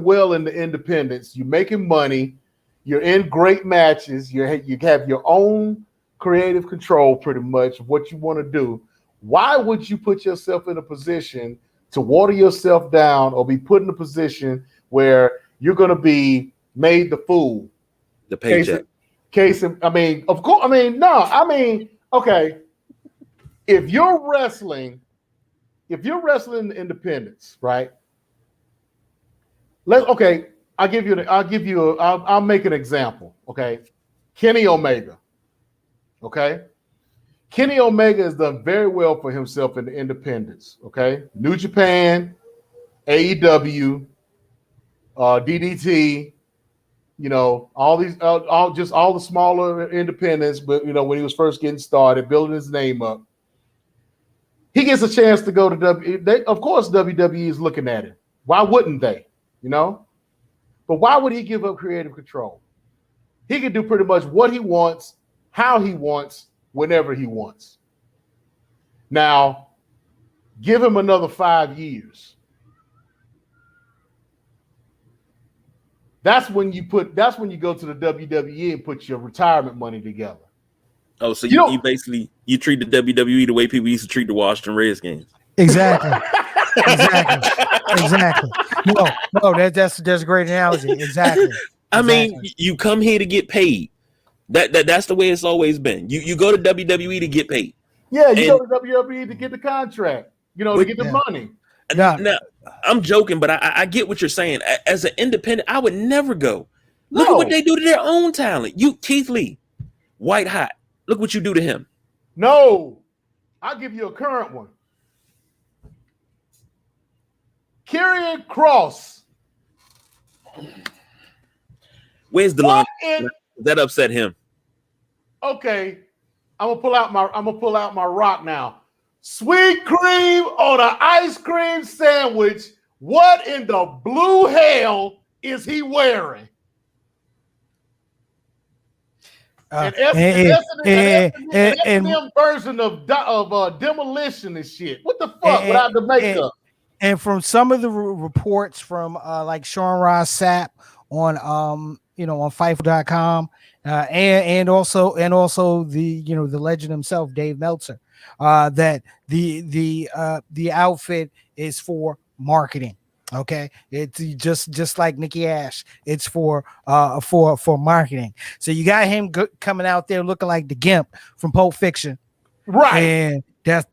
well in the independents, you're making money, you're in great matches, you have your own creative control pretty much of what you want to do. Why would you put yourself in a position to water yourself down or be put in a position where you're going to be made the fool? The paycheck. Okay. If you're wrestling if you're wrestling independents, right? I'll make an example. Okay, Kenny Omega. Okay, Kenny Omega has done very well for himself in the independents. Okay, New Japan, AEW, DDT. You know, all these, all the smaller independents. But you know, when he was first getting started, building his name up, he gets a chance to go to of course, WWE is looking at him. Why wouldn't they? You know, but why would he give up creative control? He can do pretty much what he wants, how he wants, whenever he wants. Now, give him another 5 years. That's when you go to the WWE and put your retirement money together. Oh, so you basically treat the WWE the way people used to treat the Washington Redskins. Exactly. No, that's a great analogy. Exactly. I mean, you come here to get paid. That's the way it's always been. You go to WWE to get paid. Yeah, go to WWE to get the contract. You know, to get the money. Now, I'm joking, but I get what you're saying. As an independent, I would never go. Look at what they do to their own talent. Keith Lee, white hot. Look what you do to him. No, I'll give you a current one. Karrion Kross. Where's the line? That upset him. Okay, I'm gonna pull out my rock now. Sweet cream on an ice cream sandwich. What in the blue hell is he wearing? An S&M version of demolition and shit. What the fuck without the makeup? And from some of the reports from like Sean Ross Sapp on on Fightful.com and also the the legend himself, Dave Meltzer, that the outfit is for marketing. Okay, it's just like Nikki Ash. It's for marketing. So you got him coming out there looking like the Gimp from Pulp Fiction, right? And that's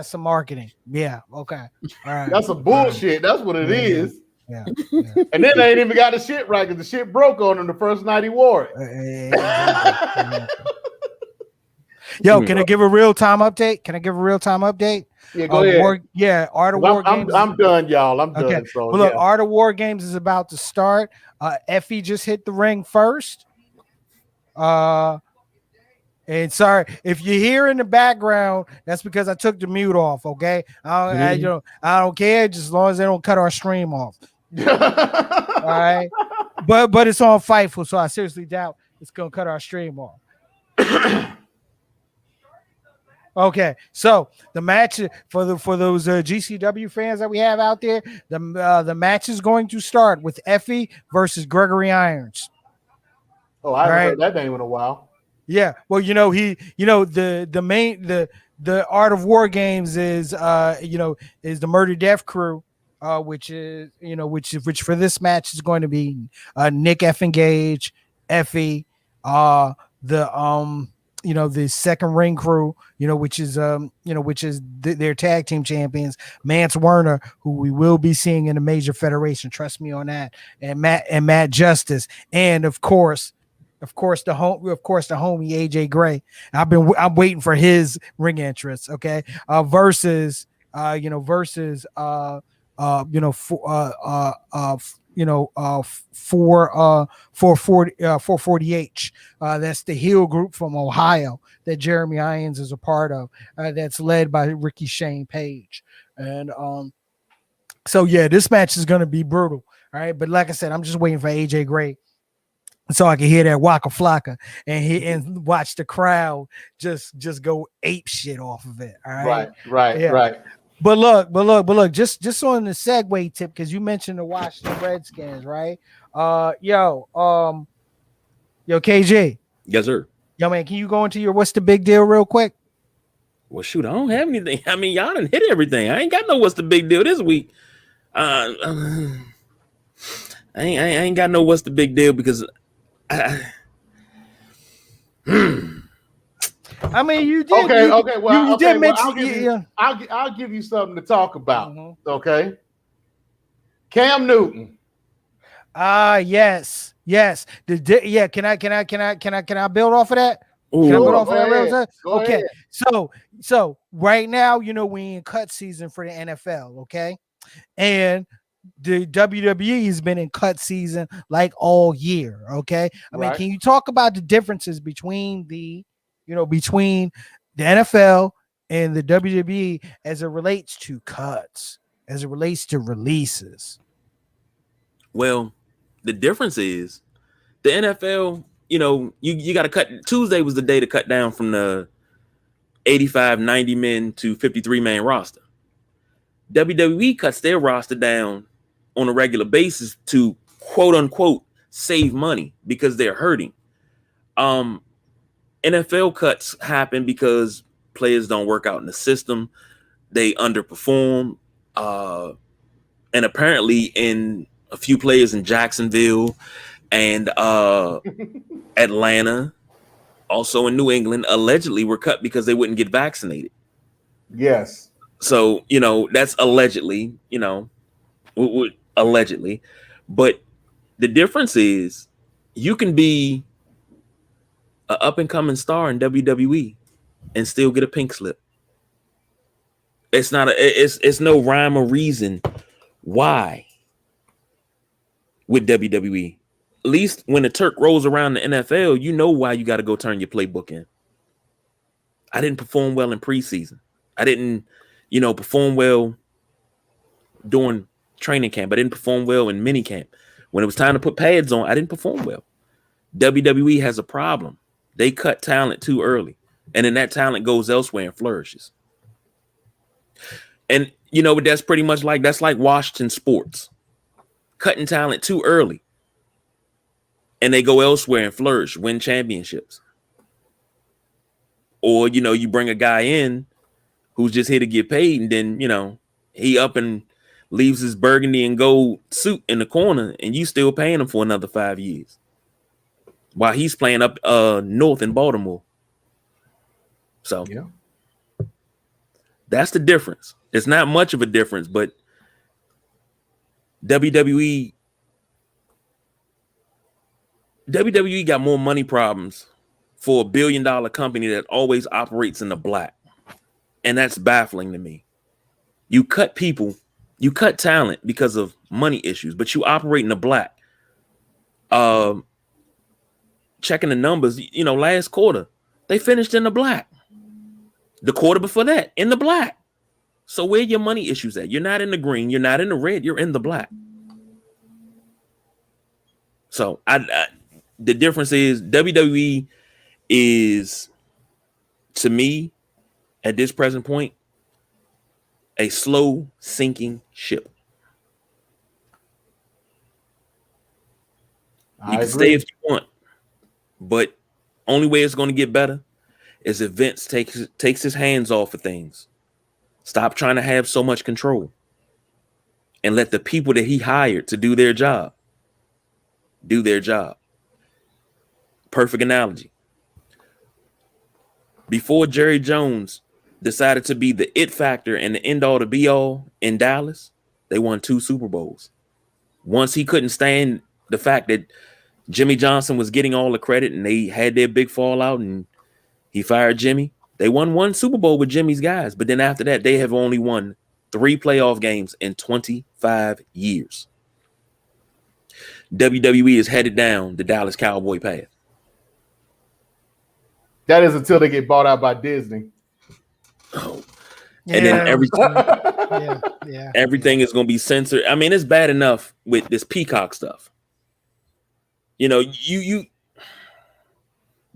some marketing. Yeah. Okay. All right. That's some bullshit. That's what it is. Yeah. And then they ain't even got the shit right because the shit broke on him the first night he wore it. Yo, can I give a real time update? Yeah, go ahead. Art of War Games. I'm done, y'all. I'm done. So, well, look, Art of War Games is about to start. Effie just hit the ring first. And sorry if you hear in the background, that's because I took the mute off. Okay, I don't care, just as long as they don't cut our stream off. All right, but it's on Fightful, so I seriously doubt it's gonna cut our stream off. Okay, so the match for those GCW fans that we have out there, the match is going to start with Effie versus Gregory Irons. Oh, I haven't heard that name in a while. Yeah, well, the Art of War Games is is the Murder Death Crew, which for this match is going to be Nick Effing Gage, Effie, the second ring crew, which is their tag team champions, Mance Werner, who we will be seeing in a major federation. Trust me on that. And Matt Justice, and of course the homie AJ Gray. I'm waiting for his ring entrance. Okay, versus 440H. That's the heel group from Ohio that Jeremy Irons is a part of. That's led by Ricky Shane Page. And so yeah, this match is gonna be brutal. All right, but like I said, I'm just waiting for AJ Gray so I can hear that Waka Flocka and watch the crowd just go ape shit off of it. All right, right. But look, just on the segue tip, because you mentioned the Washington Redskins, right? Yo, KJ. Yes, sir. Yo, man, can you go into your what's the big deal real quick? Well, shoot, I don't have anything. I mean, y'all done hit everything. I ain't got no what's the big deal this week. I ain't got no what's the big deal because I mean, you did. Okay. Well, you did mention. I'll give you something to talk about. Mm-hmm. Okay. Cam Newton. Yes. Can I build off of that? Ooh. Can I build off of that? Okay. So right now, we in cut season for the NFL. Okay, and the WWE has been in cut season like all year. Okay, I mean, can you talk about the differences between the NFL and the WWE as it relates to cuts, as it relates to releases? Well, the difference is the NFL, you got to cut. Tuesday was the day to cut down from the 85, 90 men to 53 man roster. WWE cuts their roster down on a regular basis to quote unquote save money because they're hurting. NFL cuts happen because players don't work out in the system. They underperform. And apparently in a few players in Jacksonville and Atlanta, also in New England, allegedly were cut because they wouldn't get vaccinated. Yes. So, that's allegedly, allegedly. But the difference is you can be an up-and-coming star in WWE and still get a pink slip. It's not it's no rhyme or reason why with WWE. At least when the Turk rolls around the NFL, you know why you got to go turn your playbook in. I didn't perform well in preseason. I didn't, perform well during training camp. I didn't perform well in mini camp. When it was time to put pads on, I didn't perform well. WWE has a problem. They cut talent too early. And then that talent goes elsewhere and flourishes. And that's pretty much that's like Washington sports. Cutting talent too early. And they go elsewhere and flourish, win championships. Or, you bring a guy in who's just here to get paid, and then, he up and leaves his burgundy and gold suit in the corner, and you still paying him for another 5 years. While he's playing up north in Baltimore. So yeah. That's the difference. It's not much of a difference, but WWE got more money problems for $1 billion company that always operates in the black. And that's baffling to me. You cut talent because of money issues, but you operate in the black. Checking the numbers, last quarter, they finished in the black. The quarter before that, in the black. So where are your money issues at? You're not in the green, you're not in the red, you're in the black. So the difference is WWE is, to me, at this present point, a slow sinking ship. You can stay if you want, but only way it's going to get better is if Vince takes his hands off of things. Stop trying to have so much control and let the people that he hired to do their job. Perfect analogy. Before Jerry Jones decided to be the it factor and the end all to be all in Dallas, they won 2 Super Bowls. Once he couldn't stand the fact that Jimmy Johnson was getting all the credit and they had their big fallout and he fired Jimmy, they won 1 Super Bowl with Jimmy's guys. But then after that, they have only won 3 playoff games in 25 years. WWE is headed down the Dallas Cowboy path. That is until they get bought out by Disney. Oh. Yeah. And then everything is going to be censored. I mean, it's bad enough with this Peacock stuff. You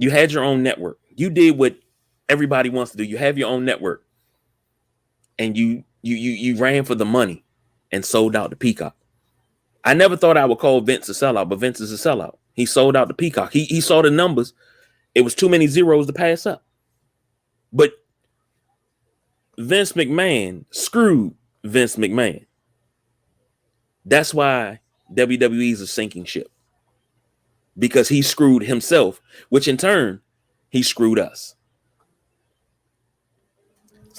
had your own network. You did what everybody wants to do. You have your own network. And you ran for the money and sold out the Peacock. I never thought I would call Vince a sellout, but Vince is a sellout. He sold out the Peacock. He saw the numbers. It was too many zeros to pass up. But Vince McMahon screwed Vince McMahon. That's why WWE is a sinking ship. Because he screwed himself, which in turn, he screwed us.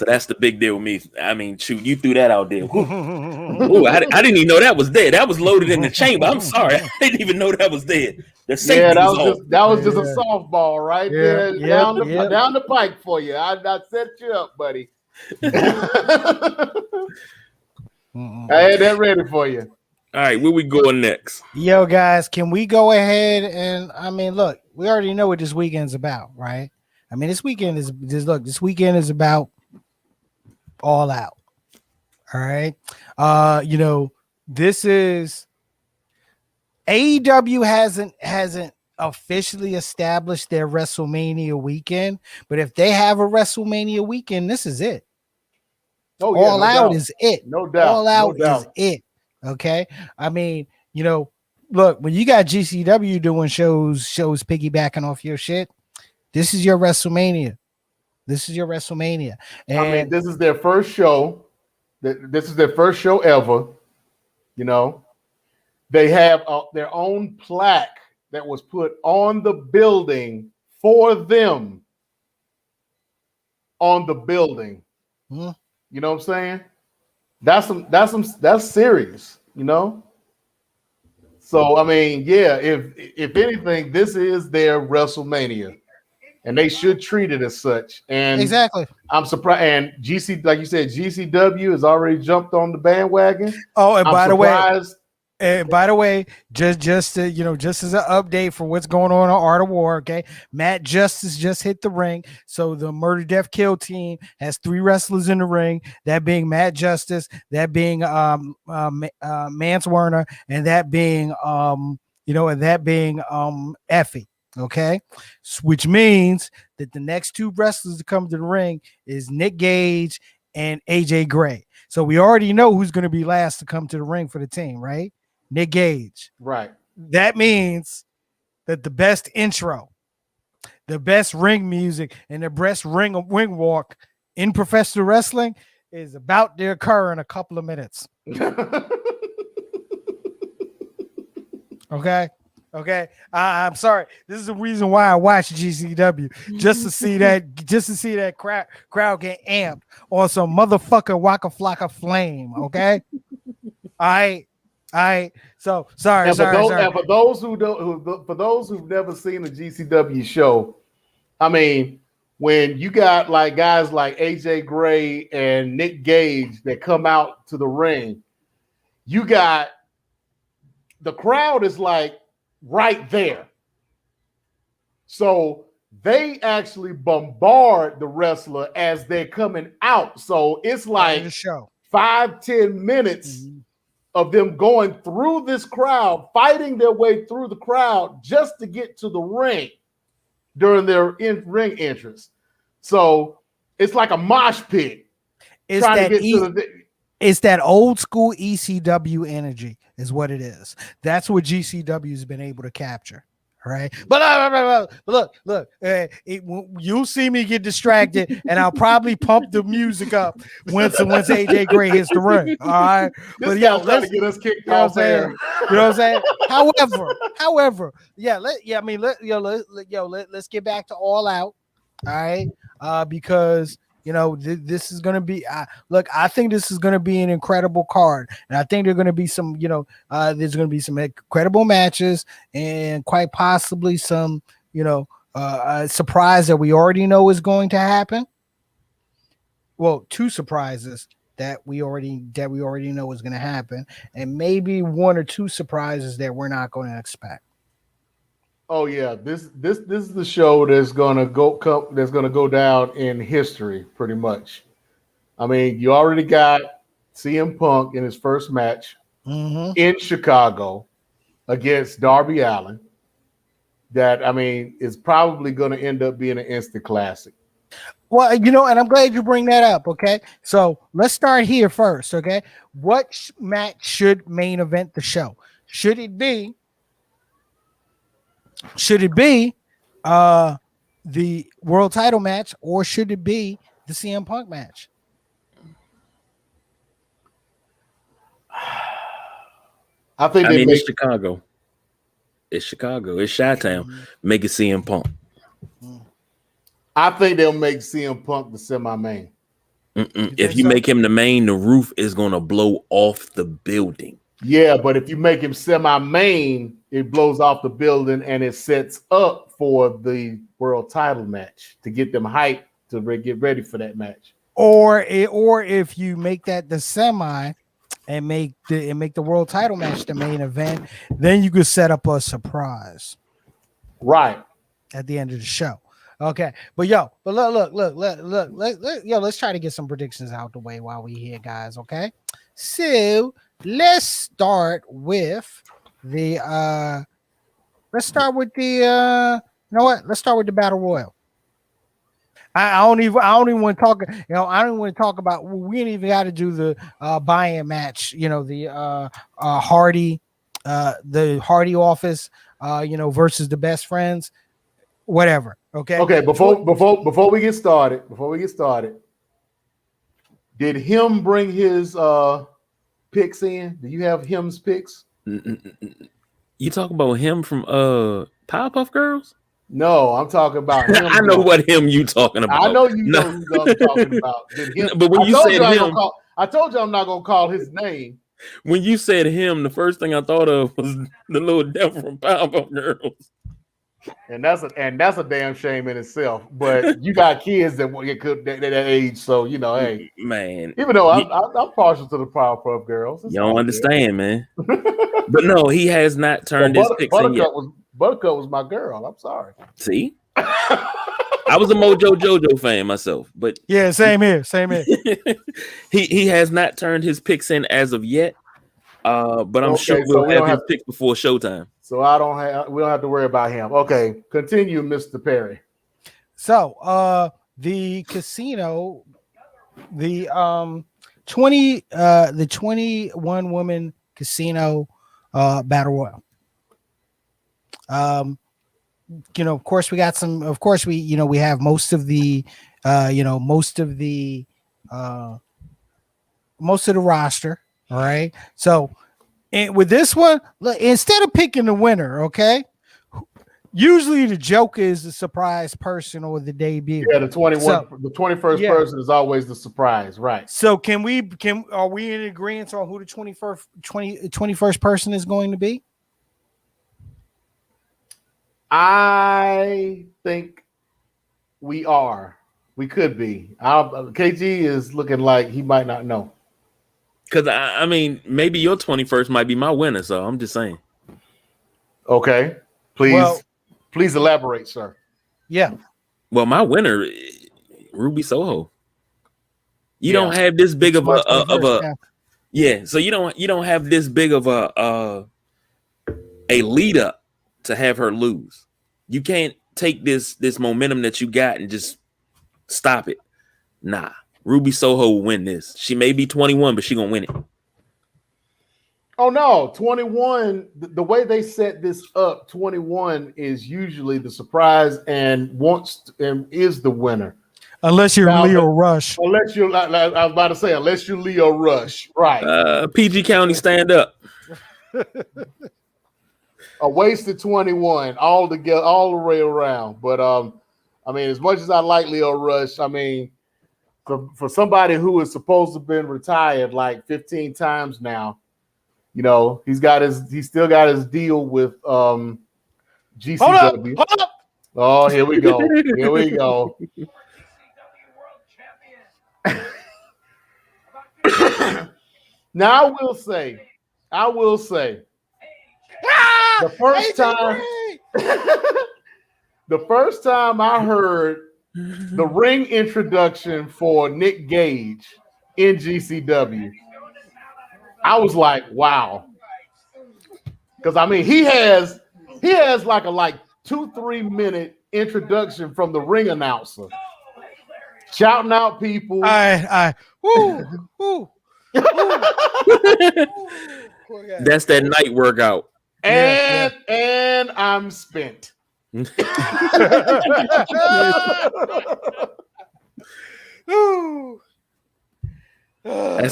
So that's the big deal with me. I mean, shoot, you threw that out there. Ooh, I didn't even know that was there. That was loaded in the chamber. I'm sorry, I didn't even know that was there. The safety was off. That was just a softball right there down the pike for you. I set you up, buddy. I had that ready for you. All right, where we going next? Yo, guys, can we go ahead and look, we already know what this weekend's about, right? I mean, this weekend is about All Out. All right. This is AEW hasn't officially established their WrestleMania weekend, but if they have a WrestleMania weekend, this is it. Oh, yeah, All Out is it. No doubt. All Out is it. Okay. I mean, look, when you got GCW doing shows piggybacking off your shit, this is your WrestleMania. And I mean, this is their first show. This is their first show ever. They have their own plaque that was put on the building for them. On the building. Mm-hmm. You know what I'm saying? That's serious, So I mean, yeah, if anything, this is their WrestleMania. And they should treat it as such. And exactly. I'm surprised. And like you said, GCW has already jumped on the bandwagon. Oh, and by the way, just as an update for what's going on Art of War, okay? Matt Justice just hit the ring. So the Murder, Death, Kill team has 3 wrestlers in the ring. That being Matt Justice, that being Mance Werner, and that being Effie. Okay, which means that the next 2 wrestlers to come to the ring is Nick Gage and AJ Gray. So we already know who's going to be last to come to the ring for the team, right? Nick Gage. Right. That means that the best intro, the best ring music, and the best ring walk in professional wrestling is about to occur in a couple of minutes. Okay. I'm sorry. This is the reason why I watch GCW, just to see that crowd get amped on some motherfucking Waka Flocka flame. Okay. All right. So sorry. For those who've never seen a GCW show, I mean, when you got like guys like AJ Gray and Nick Gage that come out to the ring, you got the crowd is like right there. So they actually bombard the wrestler as they're coming out. So it's like 5-10 minutes of them going through this crowd, fighting their way through the crowd just to get to the ring during their ring entrance. So it's like a mosh pit. It's that old school ECW energy is what it is. That's what GCW has been able to capture. All right. But look, you'll see me get distracted and I'll probably pump the music up once AJ Gray hits the ring. All right. But yeah, let's get us kicked off there. You know what I'm saying? However, let's get back to All Out. All right. Because this is going to be I think this is going to be an incredible card, and I think there's going to be some there's going to be some incredible matches and quite possibly some surprise that we already know is going to happen. Well, 2 surprises that we already know is going to happen, and maybe 1 or 2 surprises that we're not going to expect. Oh yeah, this is the show that's gonna go down in history, pretty much. I mean, you already got CM Punk in his first match in Chicago against Darby Allin. That is probably going to end up being an instant classic. Well, and I'm glad you bring that up. Okay, so let's start here first. Okay, what match should main event the show? Should it be the world title match, or should it be the CM Punk match? It's Chicago. It's Chicago. It's Chi-Town. Make it CM Punk. I think they'll make CM Punk the semi-main. If you make him the main, the roof is gonna blow off the building. Yeah, but if you make him semi-main, it blows off the building and it sets up for the world title match to get them hyped to get ready for that match. Or if you make that the semi and make the world title match the main event, then you could set up a surprise. Right. At the end of the show. Okay. But look, let's try to get some predictions out the way while we here, guys. Okay. So let's start with the you know what? Let's start with the Battle Royal. I don't even want to talk, I don't even want to talk about, we ain't even got to do the buy-in match, the Hardy office, versus the Best Friends, whatever. Okay. Before we get started, did him bring his picks in? Do you have him's picks? You talk about him from Powerpuff Girls? No, I'm talking about him. I know what him you talking about. I know you know who I'm talking about. Him, but when you said him, I told you I'm not gonna call his name. When you said him, the first thing I thought of was the little devil from Powerpuff Girls. And that's a damn shame in itself. But you got kids that age, so hey, man. Even though I'm partial to the Powerpuff Girls, you don't understand, man. But no, he has not turned his picks in yet. Buttercup was my girl. I'm sorry. See, I was a Mojo Jojo fan myself, but yeah, same here. he has not turned his picks in as of yet. But I'm sure we'll have his picks before showtime. So we don't have to worry about him. Okay, continue, Mr. Perry. So the casino, the 21 woman casino battle royal. Of course we got some, of course we have most of the roster. All right. So with this one, instead of picking the winner, okay, usually the Joker is the surprise person or the debut. Yeah, the 21st person is always the surprise, right? So are we in agreement on who the 21st person is going to be? I think we are. We could be. KG is looking like he might not know. Because I mean, maybe your 21st might be my winner. So I'm just saying. Okay, please elaborate, sir. Yeah. Well, my winner, Ruby Soho. You don't have this big of a yeah. So you don't have this big of a lead up to have her lose. You can't take this momentum that you got and just stop it. Nah. Ruby Soho will win this. She may be 21, but she gonna win it. Oh no, 21. The way they set this up, 21 is usually the surprise and is the winner. Unless you're Leo Rush. Unless you're, I was about to say, unless you're Leo Rush, right? PG County, stand up. A wasted 21 all together, all the way around. But I mean, as much as I like Leo Rush, I mean, for somebody who is supposed to have been retired like 15 times now, he still got his deal with GCW. Hold up. Oh, here we go. Here we go. Now I will say, the first time I heard the ring introduction for Nick Gage in GCW, I was like, wow. Because I mean, he has like a 2-3 minute introduction from the ring announcer, shouting out people. Woo, woo. That's that night workout. And I'm spent. That's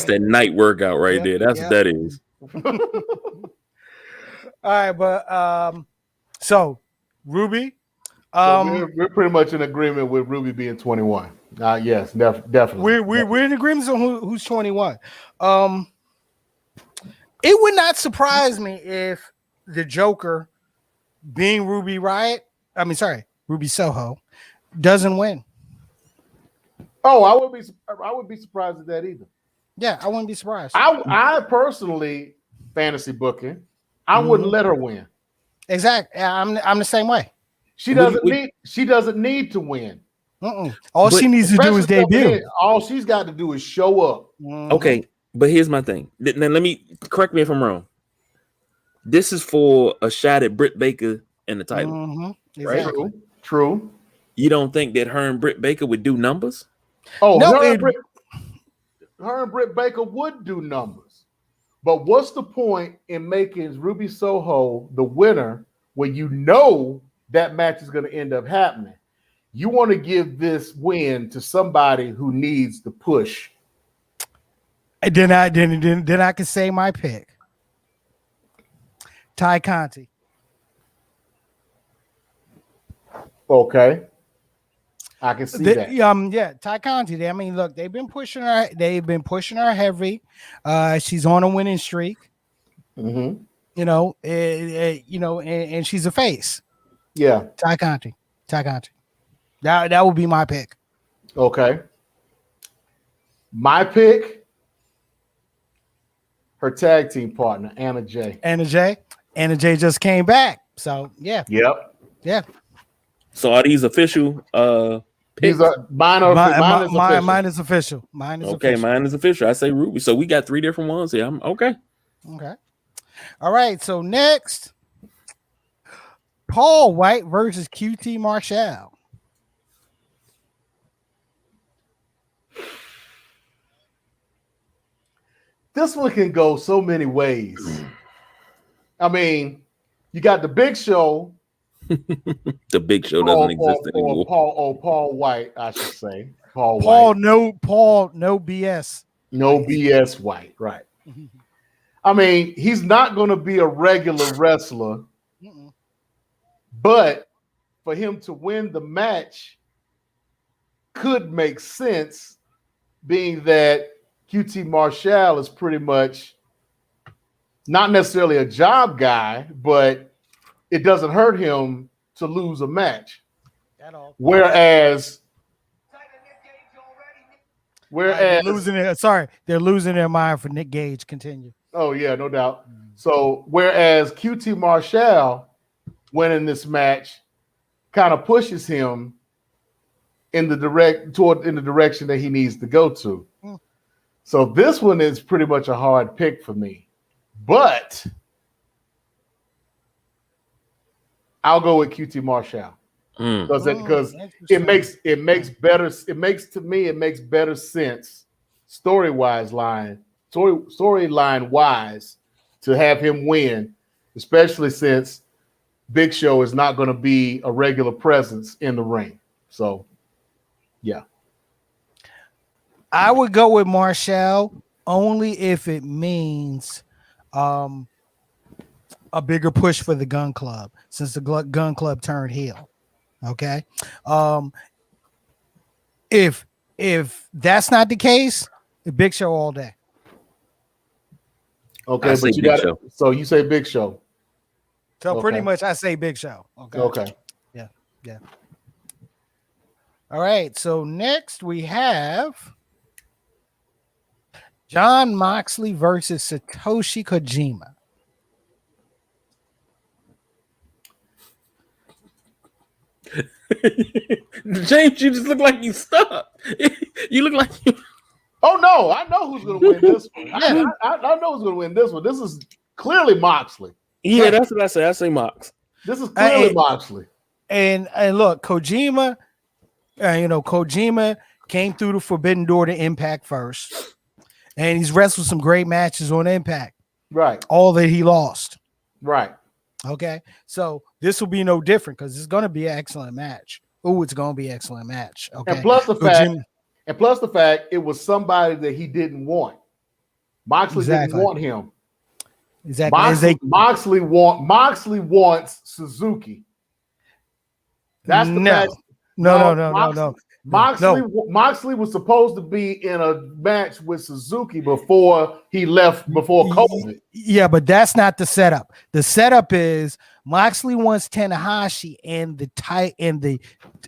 that night workout right there. That's what that is. All right, but so Ruby, So we're pretty much in agreement with Ruby being 21. Yes, definitely. We're in agreement on who's 21. It would not surprise me if the Joker, being Ruby Soho, doesn't win. Oh, I would be surprised at that either. Yeah, I wouldn't be surprised. I personally, fantasy booking, I wouldn't let her win. Exactly. I'm the same way. She doesn't need to win. All she needs to do is debut. All she's got to do is show up. Okay, but here's my thing. Now let me correct me if I'm wrong. This is for a shot at Britt Baker in the title. Exactly. Right? True. You don't think that her and Britt Baker would do numbers? Oh, no, her and Britt Baker would do numbers. But what's the point in making Ruby Soho the winner when you know that match is going to end up happening? You want to give this win to somebody who needs the push. And then I can say my pick. Ty Conti. Okay. I can see that. Yeah, Ty Conti. I mean, look, they've been pushing her. They've been pushing her heavy. She's on a winning streak. Mm-hmm. And she's a face. Yeah. Ty Conti. That would be my pick. Okay. My pick, her tag team partner, Anna Jay. Anna Jay just came back. So yeah. Yep. Yeah. So are these official picks? Mine is official. Mine is official. I say Ruby. So we got 3 different ones here. I'm okay. Okay. All right. So next, Paul White versus QT Marshall. This one can go so many ways. I mean, you got the Big Show. The Big Show doesn't exist anymore. Paul White, I should say. Paul White. No BS. No BS White, right. I mean, he's not going to be a regular wrestler, but for him to win the match could make sense, being that QT Marshall is pretty much not necessarily a job guy, but it doesn't hurt him to lose a match. At all. Whereas they're losing their mind for Nick Gage. Continue. Oh yeah, no doubt. So whereas QT Marshall winning this match kind of pushes him in the direction that he needs to go to. So this one is pretty much a hard pick for me, but I'll go with QT Marshall because it makes better sense storyline wise to have him win, especially since Big Show is not going to be a regular presence in the ring. So, yeah. I would go with Marshall only if it means a bigger push for the Gun Club, since the Gun Club turned heel. Okay. If that's not the case, the Big Show all day. Okay, but you got it. So you say Big Show. So pretty much I say Big Show. Okay. Yeah. All right. So next we have Jon Moxley versus Satoshi Kojima. James, you just look like you stopped. You look like you. Oh no, I know who's going to win this one. I know who's going to win this one. This is clearly Moxley. Yeah, that's what I say. I say Mox. This is clearly Moxley. And look, Kojima, Kojima came through the Forbidden Door to Impact first, and he's wrestled some great matches on Impact. Right. All that he lost. Right. Okay. So this will be no different because it's going to be an excellent match. Oh, it's going to be an excellent match. Okay. And plus the fact it was somebody that he didn't want. Moxley didn't want him. Exactly. Moxley wants Suzuki. That's the match. No. Moxley was supposed to be in a match with Suzuki before he left before COVID. Yeah, but that's not the setup. The setup is Moxley wants Tanahashi and the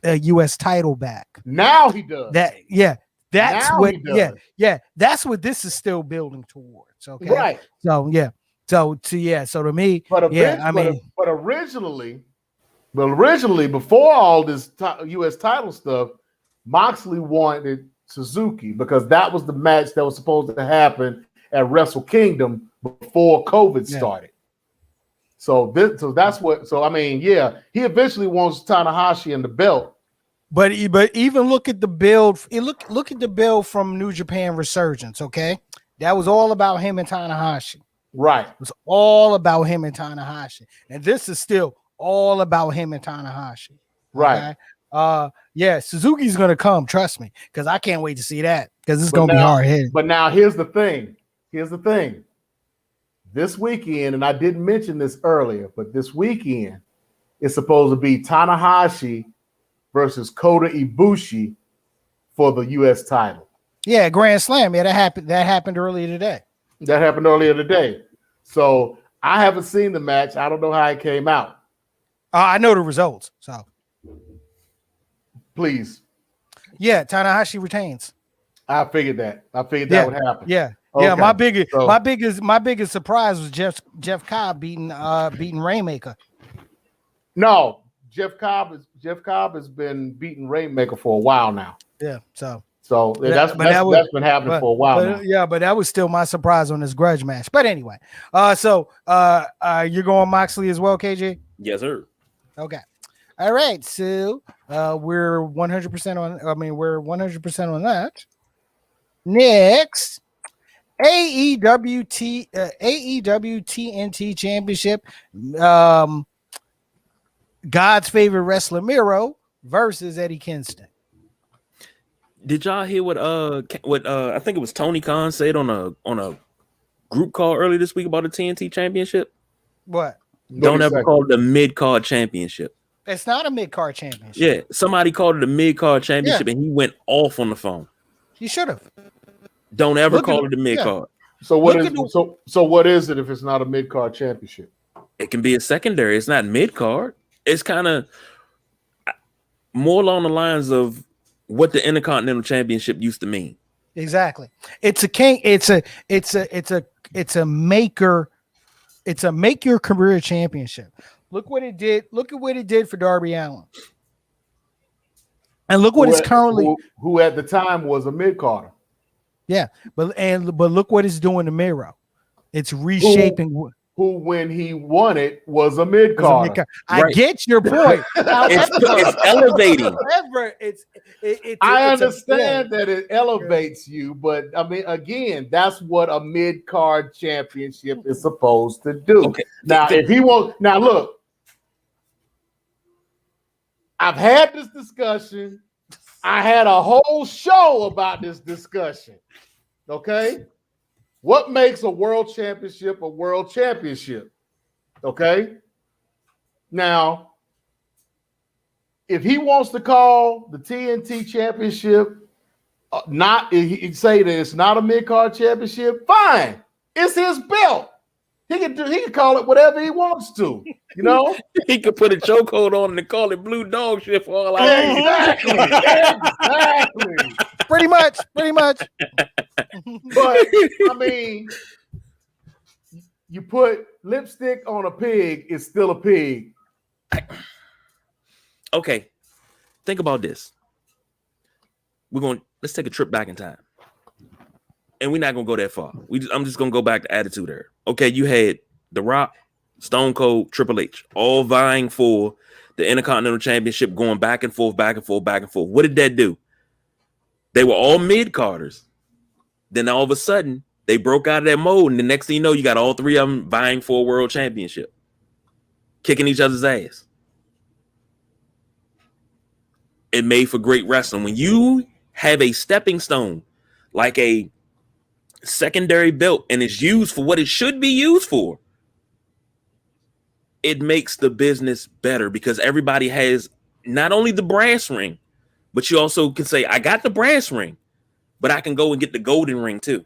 U.S. title back. Now he does. That's what this is still building towards. Okay, right. So to me, but originally before all this U.S. title stuff, Moxley wanted Suzuki because that was the match that was supposed to happen at Wrestle Kingdom before COVID started. So that's what. So I mean, he eventually wants Tanahashi in the belt. But even look at the build. Look at the build from New Japan Resurgence. Okay, that was all about him and Tanahashi. Right. It was all about him and Tanahashi, and this is still all about him and Tanahashi. Right. Okay? Suzuki's gonna come. Trust me, because I can't wait to see that because it's gonna be hard hitting. But now here's the thing. This weekend, and I didn't mention this earlier, but this weekend is supposed to be Tanahashi versus Kota Ibushi for the U.S. title. Yeah, Grand Slam. Yeah, that happened earlier today. So I haven't seen the match. I don't know how it came out. I know the results. So please. Yeah, Tanahashi retains. I figured that would happen. Yeah. Okay. Yeah, my biggest surprise was Jeff Cobb beating Rainmaker. No, Jeff Cobb has been beating Rainmaker for a while now. Yeah, that's been happening for a while now. Yeah, but that was still my surprise on this grudge match. But anyway, you're going Moxley as well, KJ? Yes, sir. Okay. All right. So we're 100% on. We're 100% on that. Next, AEW TNT Championship. God's favorite wrestler Miro versus Eddie Kingston. Did y'all hear what I think it was Tony Khan said on a group call earlier this week about the TNT Championship? What? Don't ever call it the mid-card championship. It's not a mid-card championship. Yeah, somebody called it a mid-card championship and he went off on the phone. He should have. Don't ever call it a mid-card. So what is it if it's not a mid-card championship? It can be a secondary. It's not mid-card. It's kind of more along the lines of what the Intercontinental Championship used to mean. Exactly. It's a make your career championship. Look what it did. Look at what it did for Darby Allin. And look what it's currently who at the time was a mid-carder. Yeah, but look what it's doing to Miro. It's reshaping who when he won it was a mid-carder. I get your point. It's elevating. However, I understand that it elevates you, but I mean, again, that's what a mid-card championship is supposed to do. Okay. Now, if he won't, now look, I've had this discussion. I had a whole show about this discussion. Okay. What makes a world championship a world championship? Okay. Now, if he wants to call the TNT championship he'd say that it's not a mid-card championship, fine. It's his belt. He can call it whatever he wants to, you know. He could put a chokehold on and call it blue dog shit for all I Exactly. Pretty much. But I mean, you put lipstick on a pig, it's still a pig. Okay. Think about this. Let's take a trip back in time. And we're not gonna go that far. I'm just gonna go back to Attitude Era. Okay, you had The Rock, Stone Cold, Triple H, all vying for the Intercontinental Championship, going back and forth. What did that do? They were all mid-carders. Then all of a sudden, they broke out of that mode, and the next thing you know, you got all three of them vying for a world championship, kicking each other's ass. It made for great wrestling. When you have a stepping stone, like a secondary belt, and it's used for what it should be used for, it makes the business better because everybody has not only the brass ring, but you also can say, I got the brass ring, but I can go and get the golden ring too.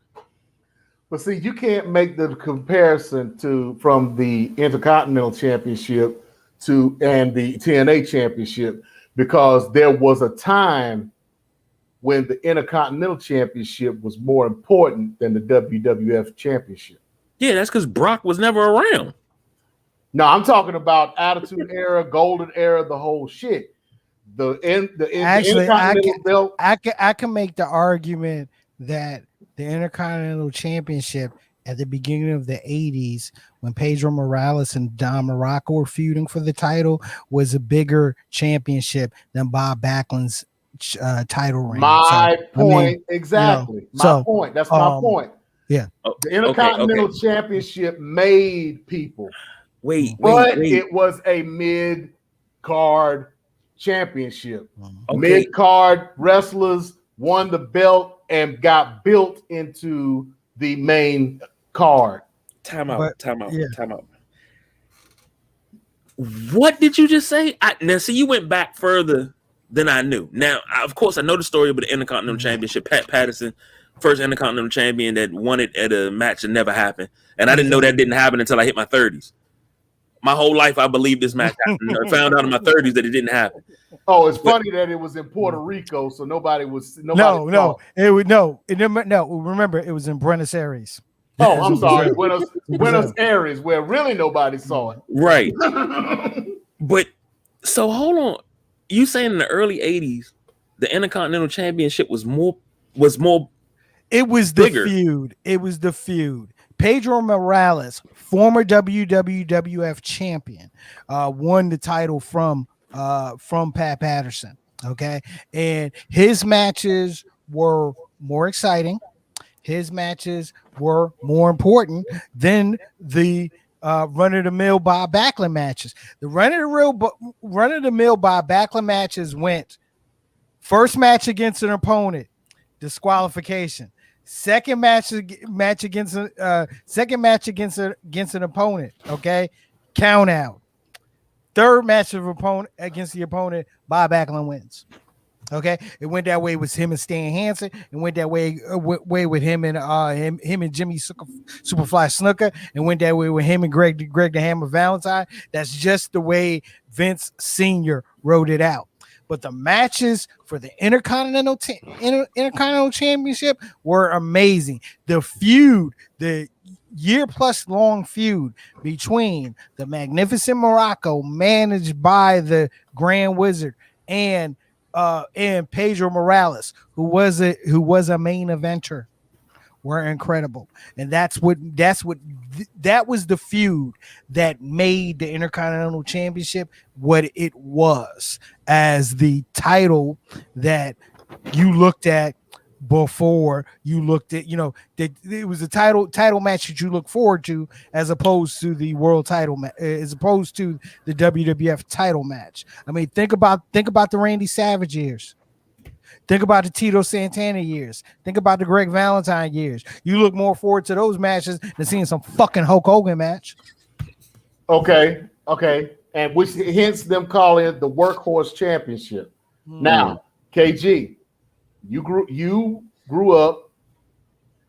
But see, you can't make the comparison from the Intercontinental Championship and the TNA Championship, because there was a time when the Intercontinental Championship was more important than the WWF Championship. Yeah, that's because Brock was never around. No, I'm talking about Attitude Era, Golden Era, the whole shit. Actually, I can make the argument that the Intercontinental Championship at the beginning of the 80s, when Pedro Morales and Don Muraco were feuding for the title, was a bigger championship than Bob Backlund's title reign. My point. Exactly. My point. That's my point. Yeah. The Intercontinental Championship made people. Wait. It was a mid-card championship. Okay. Mid-card wrestlers won the belt and got built into the main card. Time out. What did you just say? Now, see, you went back further than I knew. Now, of course, I know the story about the Intercontinental Championship. Pat Patterson, first Intercontinental Champion that won it at a match that never happened. And I didn't know that didn't happen until I hit my 30s. My whole life, I believed this match happened. I found out in my 30s that it didn't happen. Oh, it's funny that it was in Puerto Rico, so nobody. No. Remember, it was in Buenos Aires. Oh, I'm sorry, Buenos Aires, where really nobody saw it. Right. But so hold on, you saying in the early 80s, the Intercontinental Championship was more. It was bigger. It was the feud. Pedro Morales, former WWF champion, won the title from Pat Patterson. Okay, and his matches were more exciting. His matches were more important than the run-of-the-mill Bob Backlund matches. The run-of-the-mill Bob Backlund matches went first match against an opponent, disqualification. Second match against an opponent, okay, count out. Third match against the opponent, Bob Backlund wins. Okay, it went that way with him and Stan Hansen. It went that way with him and Jimmy Superfly Snuka. It went that way with him and Greg the Hammer Valentine. That's just the way Vince Sr. wrote it out. But the matches for the Intercontinental Championship were amazing. The feud, the year-plus long feud between the Magnificent Morocco, managed by the Grand Wizard, and Pedro Morales, who was a main eventer, were incredible. And that was the feud that made the Intercontinental Championship what it was, as the title that you looked at before you looked at, that it was a title match that you look forward to, as opposed to the world title as opposed to the WWF title match. I mean, think about the Randy Savage years. Think about the Tito Santana years. Think about the Greg Valentine years. You look more forward to those matches than seeing some fucking Hulk Hogan match. Okay. And which hence them calling it the Workhorse Championship. Now, KG, you grew up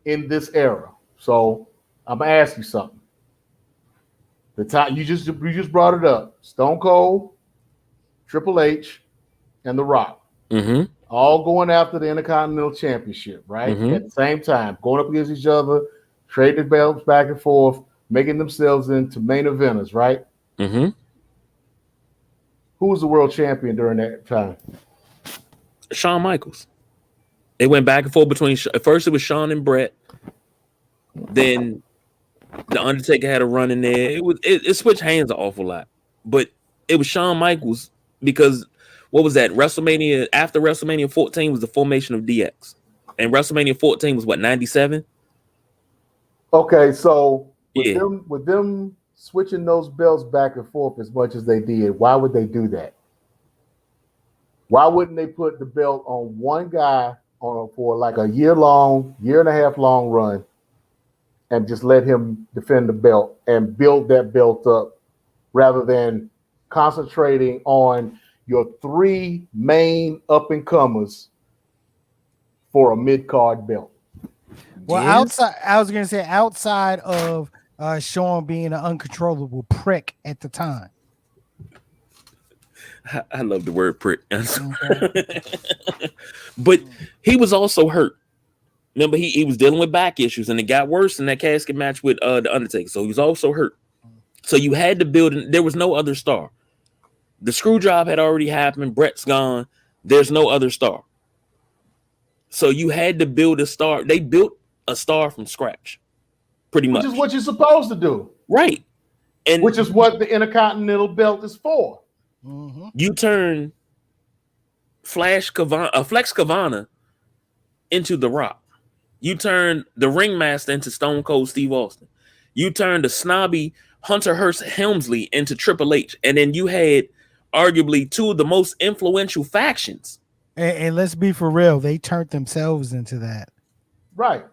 in this era, so I'm gonna ask you something. The time you just brought it up: Stone Cold, Triple H, and The Rock, all going after the Intercontinental Championship, right? At the same time, going up against each other, trading belts back and forth, making themselves into main eventers, right? Who was the world champion during that time? Shawn Michaels. They went back and forth between. At first, it was Shawn and Brett. Then the Undertaker had a run in there. It switched hands an awful lot, but it was Shawn Michaels because what was that? WrestleMania, after WrestleMania 14 was the formation of DX, and WrestleMania 14 was what, 97? Okay, so with them switching those belts back and forth as much as they did, why would they do that? Why wouldn't they put the belt on one guy for like a year and a half long run, and just let him defend the belt and build that belt up, rather than concentrating on your 3 main up and comers for a mid card belt? Well, I was gonna say outside of Sean being an uncontrollable prick at the time. I love the word prick. But he was also hurt. Remember, he was dealing with back issues, and it got worse in that casket match with the Undertaker. So he was also hurt. So you had to build. There was no other star. The screw job had already happened. Brett's gone. There's no other star. So you had to build a star. They built a star from scratch, pretty much. Which is what you're supposed to do, right? And which is what the Intercontinental Belt is for. You turn Flex Kavana into The Rock. You turn the Ringmaster into Stone Cold Steve Austin. You turn the snobby Hunter Hearst Helmsley into Triple H. And then you had arguably 2 of the most influential factions. And let's be for real, they turned themselves into that. Right.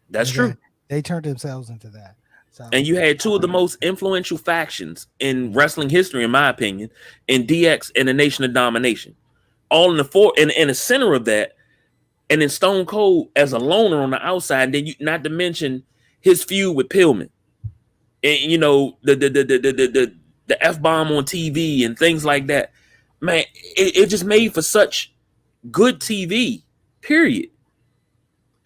That's true. They turned themselves into that. So, and you had 2 of the most influential factions in wrestling history, in my opinion, in DX and the Nation of Domination. All in the center of that, and then Stone Cold as a loner on the outside. And then not to mention his feud with Pillman, and the F-bomb on TV and things like that. Man, it just made for such good TV. Period.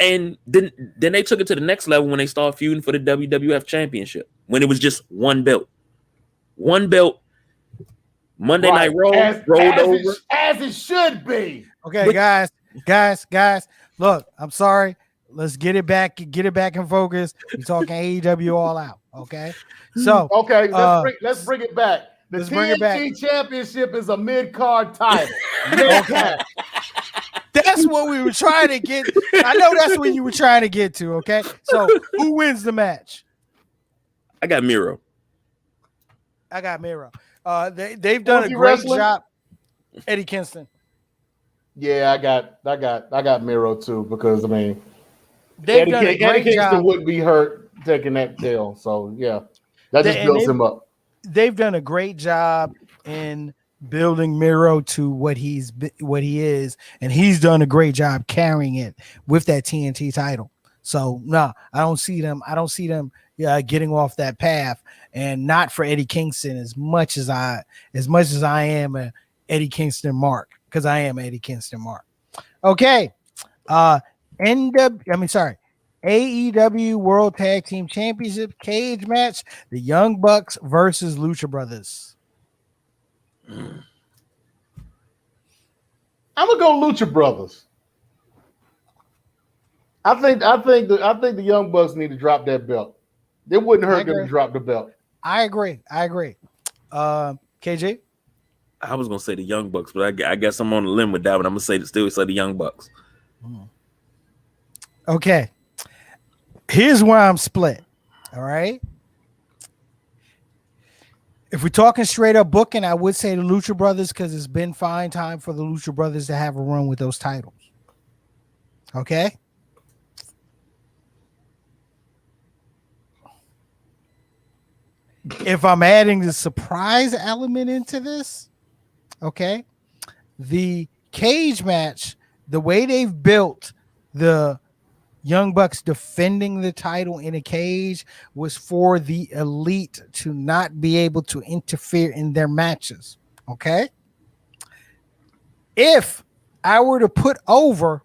And then they took it to the next level when they started feuding for the WWF Championship, when it was just one belt. Monday Night Raw rolled over as it should be. Okay, guys. Look, I'm sorry. Let's get it back in focus. We're talking AEW All Out. Okay, so okay, let's bring it back. The TNT Championship is a mid-card title. Okay. That's what we were trying to get. I know that's what you were trying to get to. Okay, so who wins the match? I got Miro. They've done a great job. Eddie Kingston. Yeah, I got Miro too, because I mean, Eddie Kingston wouldn't be hurt taking that deal. So yeah, that just builds him up. They've done a great job in building Miro to what he is, and he's done a great job carrying it with that TNT title. So no, I don't see them getting off that path, and not for Eddie Kingston as much as I am a Eddie Kingston mark, because I am Eddie Kingston mark. Okay. AEW World Tag Team Championship cage match, the Young Bucks versus Lucha Brothers. I'm gonna go Lucha Brothers. I think the Young Bucks need to drop that belt. It wouldn't hurt them to drop the belt. I agree. KJ? I was gonna say the Young Bucks, but I guess I'm on the limb with that one. I'm gonna still say the Young Bucks. Okay. Here's where I'm split. All right. If we're talking straight up booking, I would say the Lucha Brothers, because it's been fine time for the Lucha Brothers to have a run with those titles. Okay. If I'm adding the surprise element into this, okay, the cage match, the way they've built the Young Bucks defending the title in a cage was for the elite to not be able to interfere in their matches. Okay. If I were to put over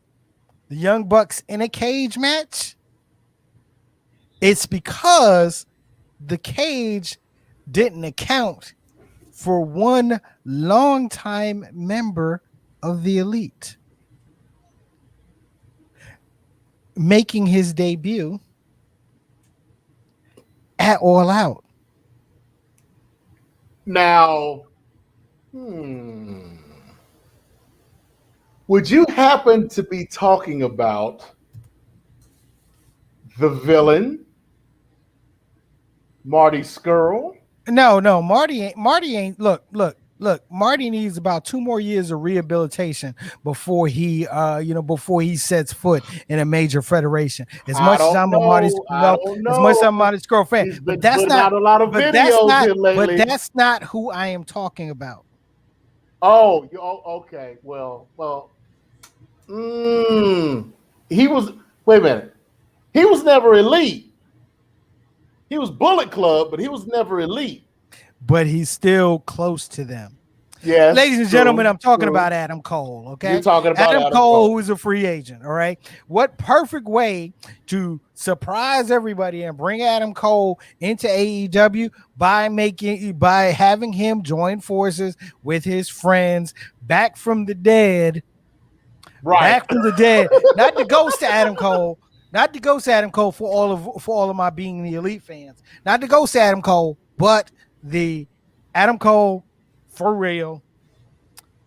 the Young Bucks in a cage match, it's because the cage didn't account for one longtime member of the elite making his debut at All Out. Now, would you happen to be talking about the villain, Marty Scurll? No, Marty ain't. Look. Marty needs about 2 more years of rehabilitation before he sets foot in a major federation. As much as I'm a Marty Scurll fan, but that's not a lot of videos lately. But that's not who I am talking about. Okay. Well. He was. Wait a minute. He was never elite. He was Bullet Club, but he was never elite. But he's still close to them. Yes, ladies and gentlemen, I'm talking about Adam Cole. Okay, you're talking about Adam Cole, who is a free agent. All right, what perfect way to surprise everybody and bring Adam Cole into AEW by having him join forces with his friends back from the dead. Right, back from the dead. Not the ghost Adam Cole. Not the ghost Adam Cole for all of my Being the Elite fans. Not the ghost Adam Cole, but the Adam Cole for real,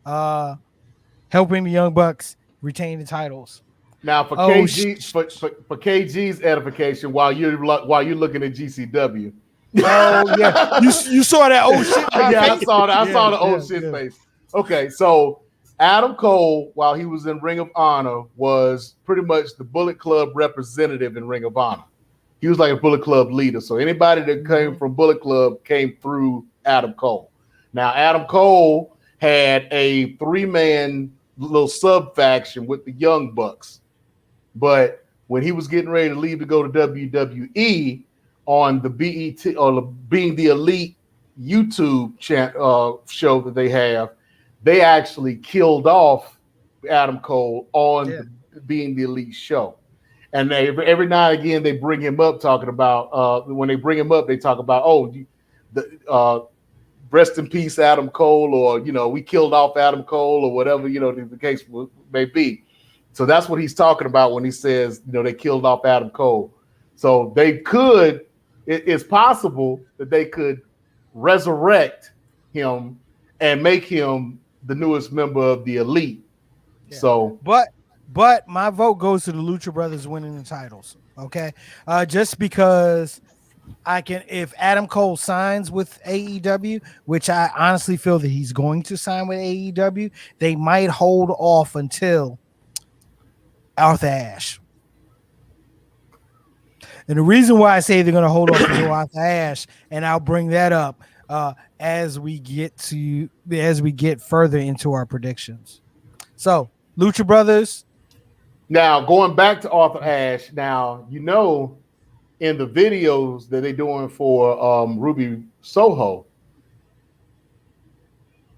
helping the Young Bucks retain the titles. Now for KG's edification, while you're looking at GCW. Oh yeah, you saw that old shit. Yeah, I saw the old shit face. Okay, so Adam Cole, while he was in Ring of Honor, was pretty much the Bullet Club representative in Ring of Honor. He was like a Bullet Club leader. So anybody that came from Bullet Club came through Adam Cole. Now, Adam Cole had a 3-man little sub-faction with the Young Bucks. But when he was getting ready to leave to go to WWE on the BET or the Being the Elite YouTube show that they have, they actually killed off Adam Cole on the Being the Elite show. And every now and again, they bring him up talking about, when they bring him up, they talk about, rest in peace, Adam Cole, or, we killed off Adam Cole, or whatever, the case may be. So that's what he's talking about when he says, they killed off Adam Cole. So it's possible that they could resurrect him and make him the newest member of the Elite. Yeah. So, but my vote goes to the Lucha Brothers winning the titles. Okay, just because if Adam Cole signs with AEW, which I honestly feel that he's going to sign with AEW, they might hold off until Arthur Ashe. And the reason why I say they're going to hold off until Arthur Ashe, and I'll bring that up as we get further into our predictions. So, Lucha Brothers. Now, going back to Arthur Ashe, now, in the videos that they're doing for Ruby Soho,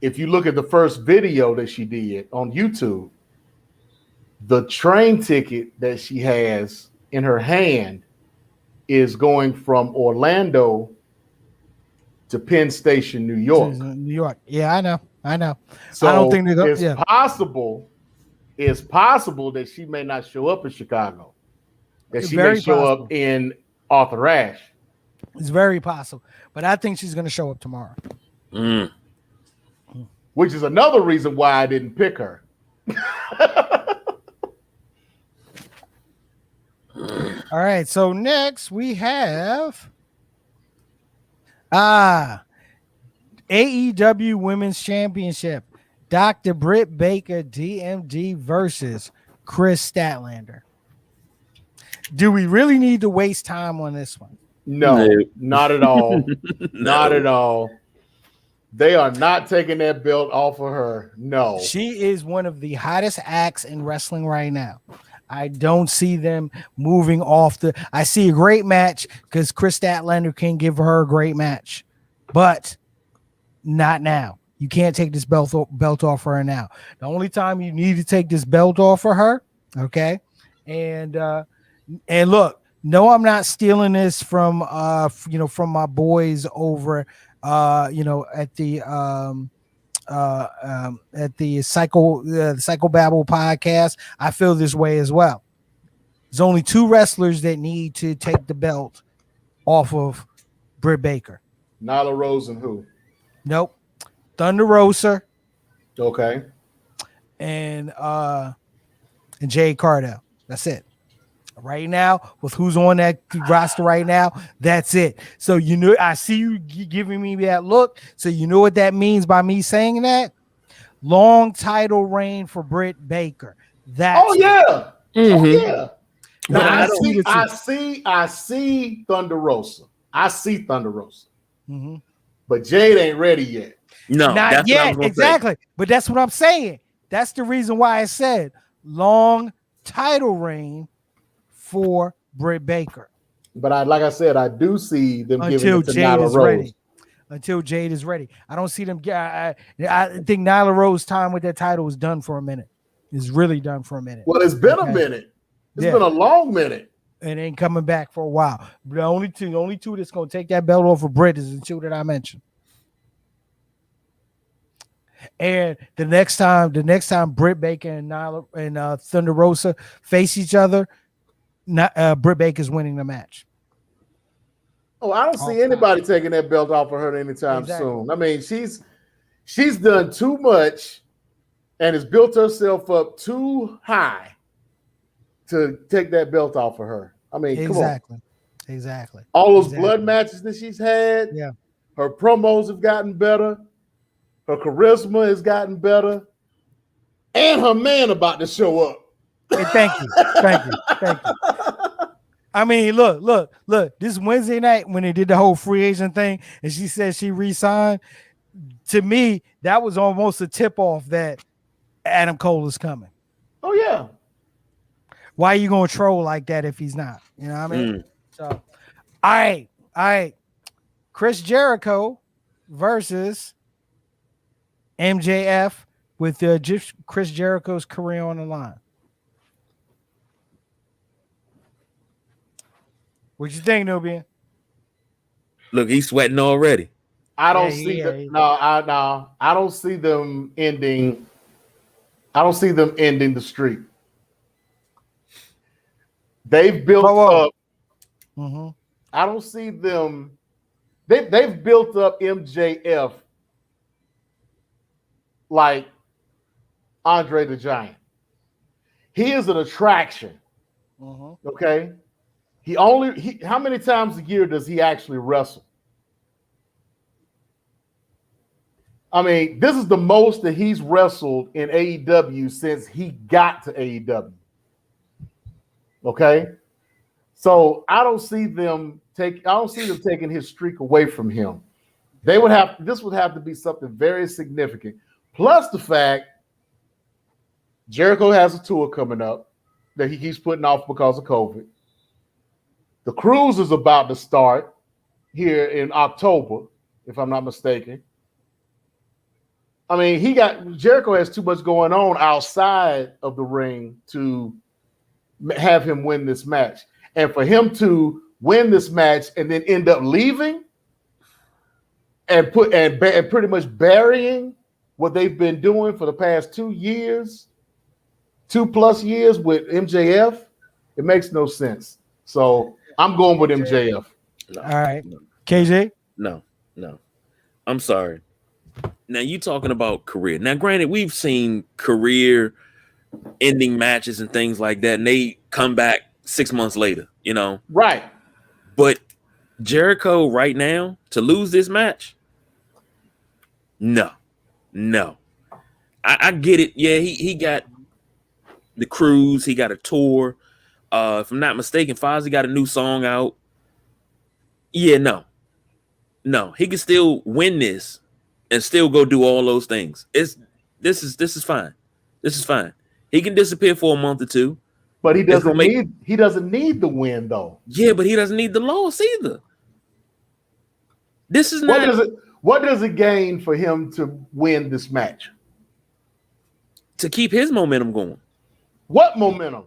if you look at the first video that she did on YouTube, the train ticket that she has in her hand is going from Orlando to Penn Station, New York. New York. Yeah, I know. So I don't think they're going to. It's possible that she may not show up in Chicago. That she may show up in Arthur Ashe. It's very possible. But I think she's going to show up tomorrow. Which is another reason why I didn't pick her. All right. So next we have AEW Women's Championship. Dr. Britt Baker, DMD versus Chris Statlander. Do we really need to waste time on this one? No, not at all. Not at all. They are not taking that belt off of her. No. She is one of the hottest acts in wrestling right now. I don't see them moving off I see a great match because Chris Statlander can give her a great match, but not now. You can't take this belt off her now. The only time you need to take this belt off of her, okay? And look, no, I'm not stealing this from from my boys over at the Psychobabble podcast. I feel this way as well. There's only 2 wrestlers that need to take the belt off of Britt Baker. Nyla Rose and who? Nope. Thunder Rosa. Okay. And Jade Cargill. That's it. Right now, with who's on that roster right now, that's it. So I see you giving me that look. So you know what that means by me saying that? Long title reign for Britt Baker. Oh yeah. Now, I see Thunder Rosa. I see Thunder Rosa. Mm-hmm. But Jade ain't ready yet. No, Not that's yet, what I was gonna exactly. say. But that's what I'm saying. That's the reason why I said long title reign for Britt Baker. But like I said, I do see them giving Until it to Jade Nyla is Rose. ready. Until Jade is ready. I don't see them. I think Nyla Rose's time with that title is done for a minute. It's really done for a minute. Well, it's been a minute. It's been a long minute. And ain't coming back for a while. The only two that's going to take that belt off of Britt is the two that I mentioned. And the next time Britt Baker and Nyla and Thunder Rosa face each other, Britt Baker's winning the match. Oh, I don't see anybody taking that belt off of her anytime soon. I mean, she's done too much and has built herself up too high to take that belt off of her. I mean, come on. Exactly. All those blood matches that she's had. Yeah. Her promos have gotten better. Her charisma has gotten better. And her man about to show up. Hey, thank you. I mean, look. This Wednesday night when they did the whole free agent thing and she said she re-signed, to me, that was almost a tip-off that Adam Cole is coming. Oh, yeah. Why are you going to troll like that if he's not? You know what I mean? So, all right. Chris Jericho versus MJF with Chris Jericho's career on the line. What you think, Nubian? Look, he's sweating already. I don't see I don't see them ending. I don't see them ending the streak. They've built up. Mm-hmm. I don't see them. They've built up MJF like Andre the Giant. He is an attraction. Mm-hmm. Okay. How many times a year does he actually wrestle? I mean, this is the most that he's wrestled in AEW since he got to AEW. Okay. So I don't see them taking his streak away from him. This would have to be something very significant. Plus the fact Jericho has a tour coming up that he keeps putting off because of COVID. The cruise is about to start here in October, if I'm not mistaken. I mean, Jericho has too much going on outside of the ring to have him win this match. And for him to win this match and then end up leaving and pretty much burying what they've been doing for the past 2 years, 2+ years with MJF, it makes no sense. So I'm going with MJF. No, all right. No. KJ? No. I'm sorry. Now you talking about career. Now, granted, we've seen career-ending matches and things like that, and they come back 6 months later, you know? Right. But Jericho right now, to lose this match, no. I get it. Yeah, he got the cruise. He got a tour. If I'm not mistaken, Fozzy got a new song out. Yeah, no. He can still win this and still go do all those things. This is fine. This is fine. He can disappear for a month or two. But he doesn't need the win though. Yeah, but he doesn't need the loss either. This is not. What does it gain for him to win this match? To keep his momentum going. What momentum?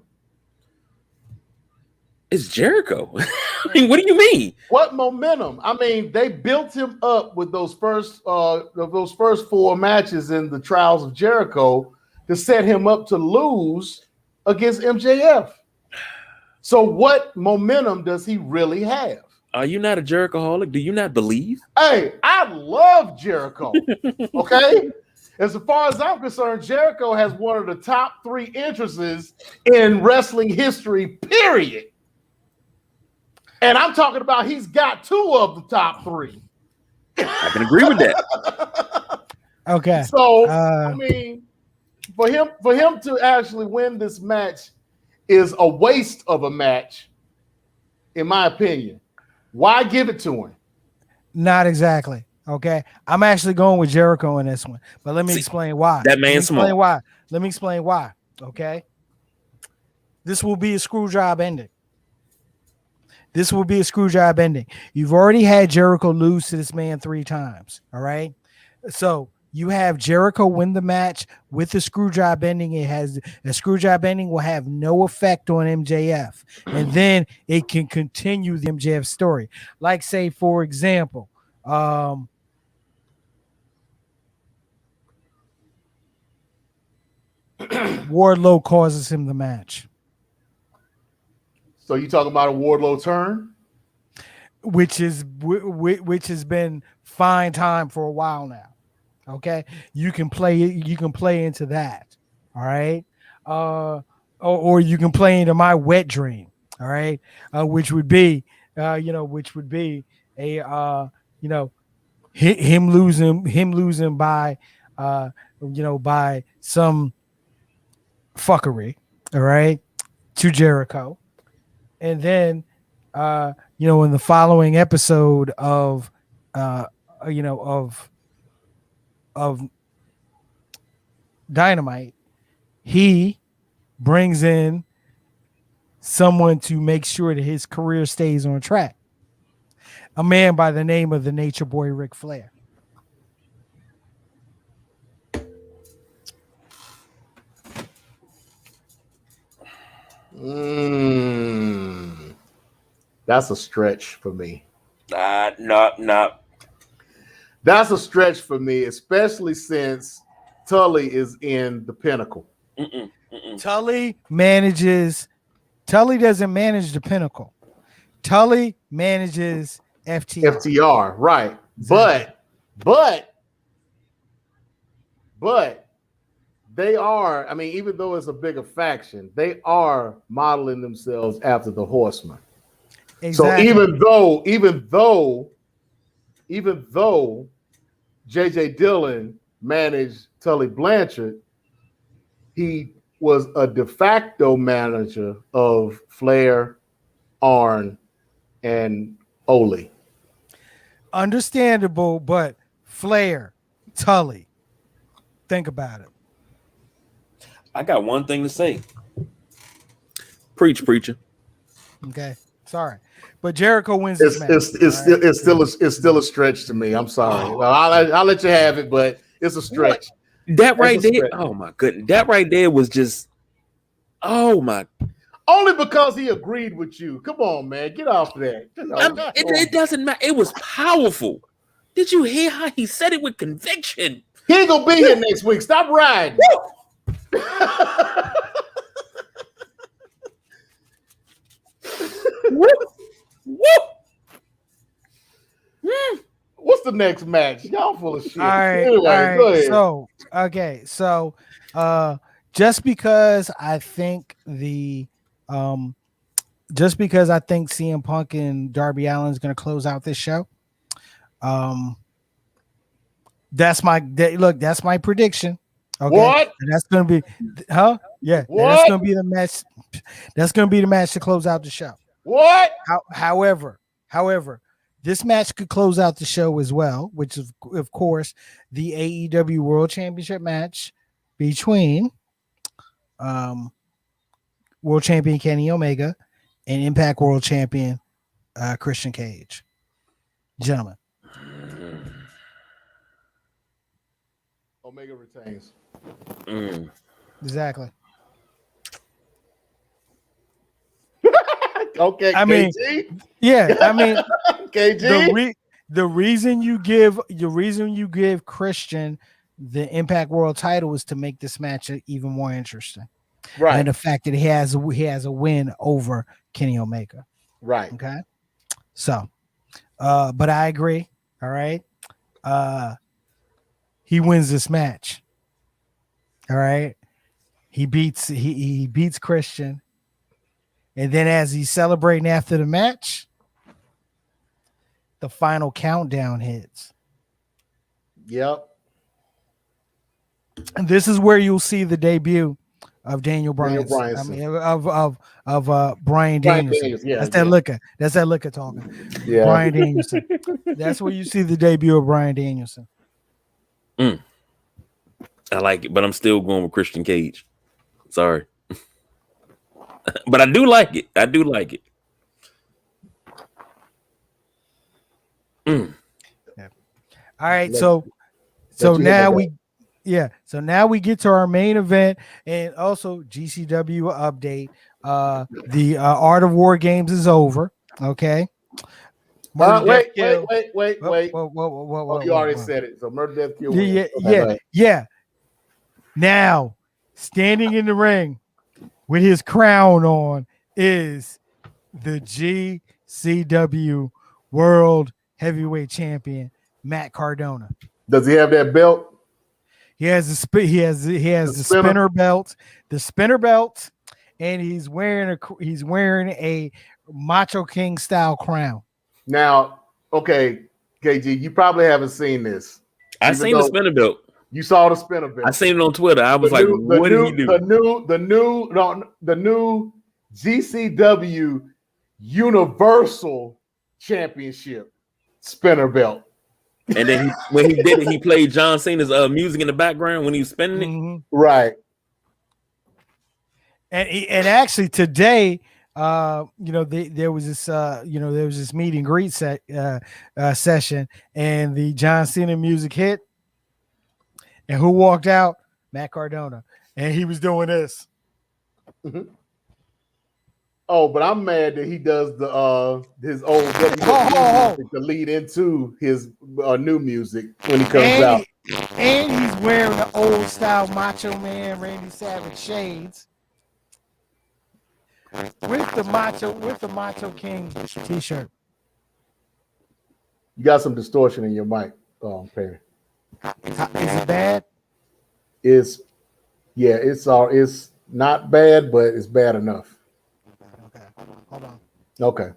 It's Jericho. I mean, what do you mean? What momentum? I mean, they built him up with those first 4 matches in the Trials of Jericho to set him up to lose against MJF. So what momentum does he really have? Are you not a Jerichoholic? Do you not believe? Hey, I love Jericho. Okay? As far as I'm concerned, Jericho has one of the top 3 entrances in wrestling history, period. And I'm talking about he's got 2 of the top 3. I can agree with that. Okay. So, I mean, for him to actually win this match is a waste of a match, in my opinion. Why give it to him? Not exactly. Okay, I'm actually going with Jericho in this one, but let me explain why. That man's smart. Let me explain why. Okay, this will be a screw job ending. This will be a screw job ending. You've already had Jericho lose to this man 3 times. All right, so you have Jericho win the match with the screw job ending. It has a screw job ending will have no effect on MJF, and then it can continue the MJF story. Like, say, for example, Wardlow causes him the match, So you talking about a Wardlow turn? which has been fine time for a while now. Okay, you can play into that. All right, or you can play into my wet dream. All right, which would be a him losing by by some fuckery. All right, to Jericho, and then in the following episode of of Dynamite, he brings in someone to make sure that his career stays on track. A man by the name of the Nature Boy Ric Flair. That's a stretch for me. No. That's a stretch for me, especially since Tully is in the Pinnacle. Tully doesn't manage the Pinnacle. Tully manages FTR. FTR, right. Exactly. But they are, I mean, even though it's a bigger faction, they are modeling themselves after the Horsemen. Exactly. So even though JJ Dillon managed Tully Blanchard, he was a de facto manager of Flair, Arn, and Ole. Understandable, but Flair, Tully, think about it. I got one thing to say. Preach, preacher. Okay, sorry, but Jericho wins It's this match. It's still a stretch to me. I'm sorry. Oh. I'll let you have it, but it's a stretch. That right there. Oh my goodness. That right there was just. Oh my. Only because he agreed with you. Come on, man. Get off that. It doesn't matter. It was powerful. Did you hear how he said it with conviction? He ain't gonna be here next week. Stop riding. What's the next match? Y'all full of shit. All right. Go ahead. So just because I think CM Punk and Darby Allin is going to close out this show, that's my prediction. Okay. What? And that's going to be, huh? Yeah. That's going to be the match. That's going to be the match to close out the show. What? However, this match could close out the show as well, which is, of course, the AEW World Championship match between World Champion Kenny Omega and Impact World Champion Christian Cage. Gentlemen. Omega retains. Exactly. Okay, I mean, KG? yeah, I mean, KG? The reason you give Christian the Impact World title is to make this match even more interesting, right? And the fact that he has a win over Kenny Omega, right? Okay, so, but I agree. All right, he wins this match. All right, he beats Christian. And then as he's celebrating after the match, the final countdown hits. Yep. And this is where you'll see the debut Daniel Bryanson. Bryanson. I mean, of Bryan Danielson. Yeah, that's that liquor. That's that liquor talking. Yeah. Bryan Danielson. That's where you see the debut of Bryan Danielson. I like it, but I'm still going with Christian Cage. Sorry. But I do like it. I do like it. Yeah. All right, so now we get to our main event, and also GCW update. The Art of War Games is over. Okay. Wait. Whoa, You already said it. So Murder, Death, Kill. Yeah. Now, standing in the ring with his crown on is the GCW World Heavyweight Champion Matt Cardona. Does he have that belt? He has the spinner belt, and he's wearing a Macho King style crown. Now, okay, KG, you probably haven't seen this. I seen the spinner belt. You saw the spinner belt. I seen it on Twitter. I was what did he do? The new GCW Universal Championship spinner belt. And then when he did it, he played John Cena's music in the background when he was spinning it. Mm-hmm. Right. And actually today, there was this meet and greet session, and the John Cena music hit. And who walked out? Matt Cardona. And he was doing this. Mm-hmm. Oh, but I'm mad that he does his old music to lead into his new music when he comes out. And he's wearing the old style Macho Man Randy Savage shades with the Macho King t-shirt. You got some distortion in your mic, Perry. Is it bad? It's not bad, but it's bad enough. Okay, hold on. Okay.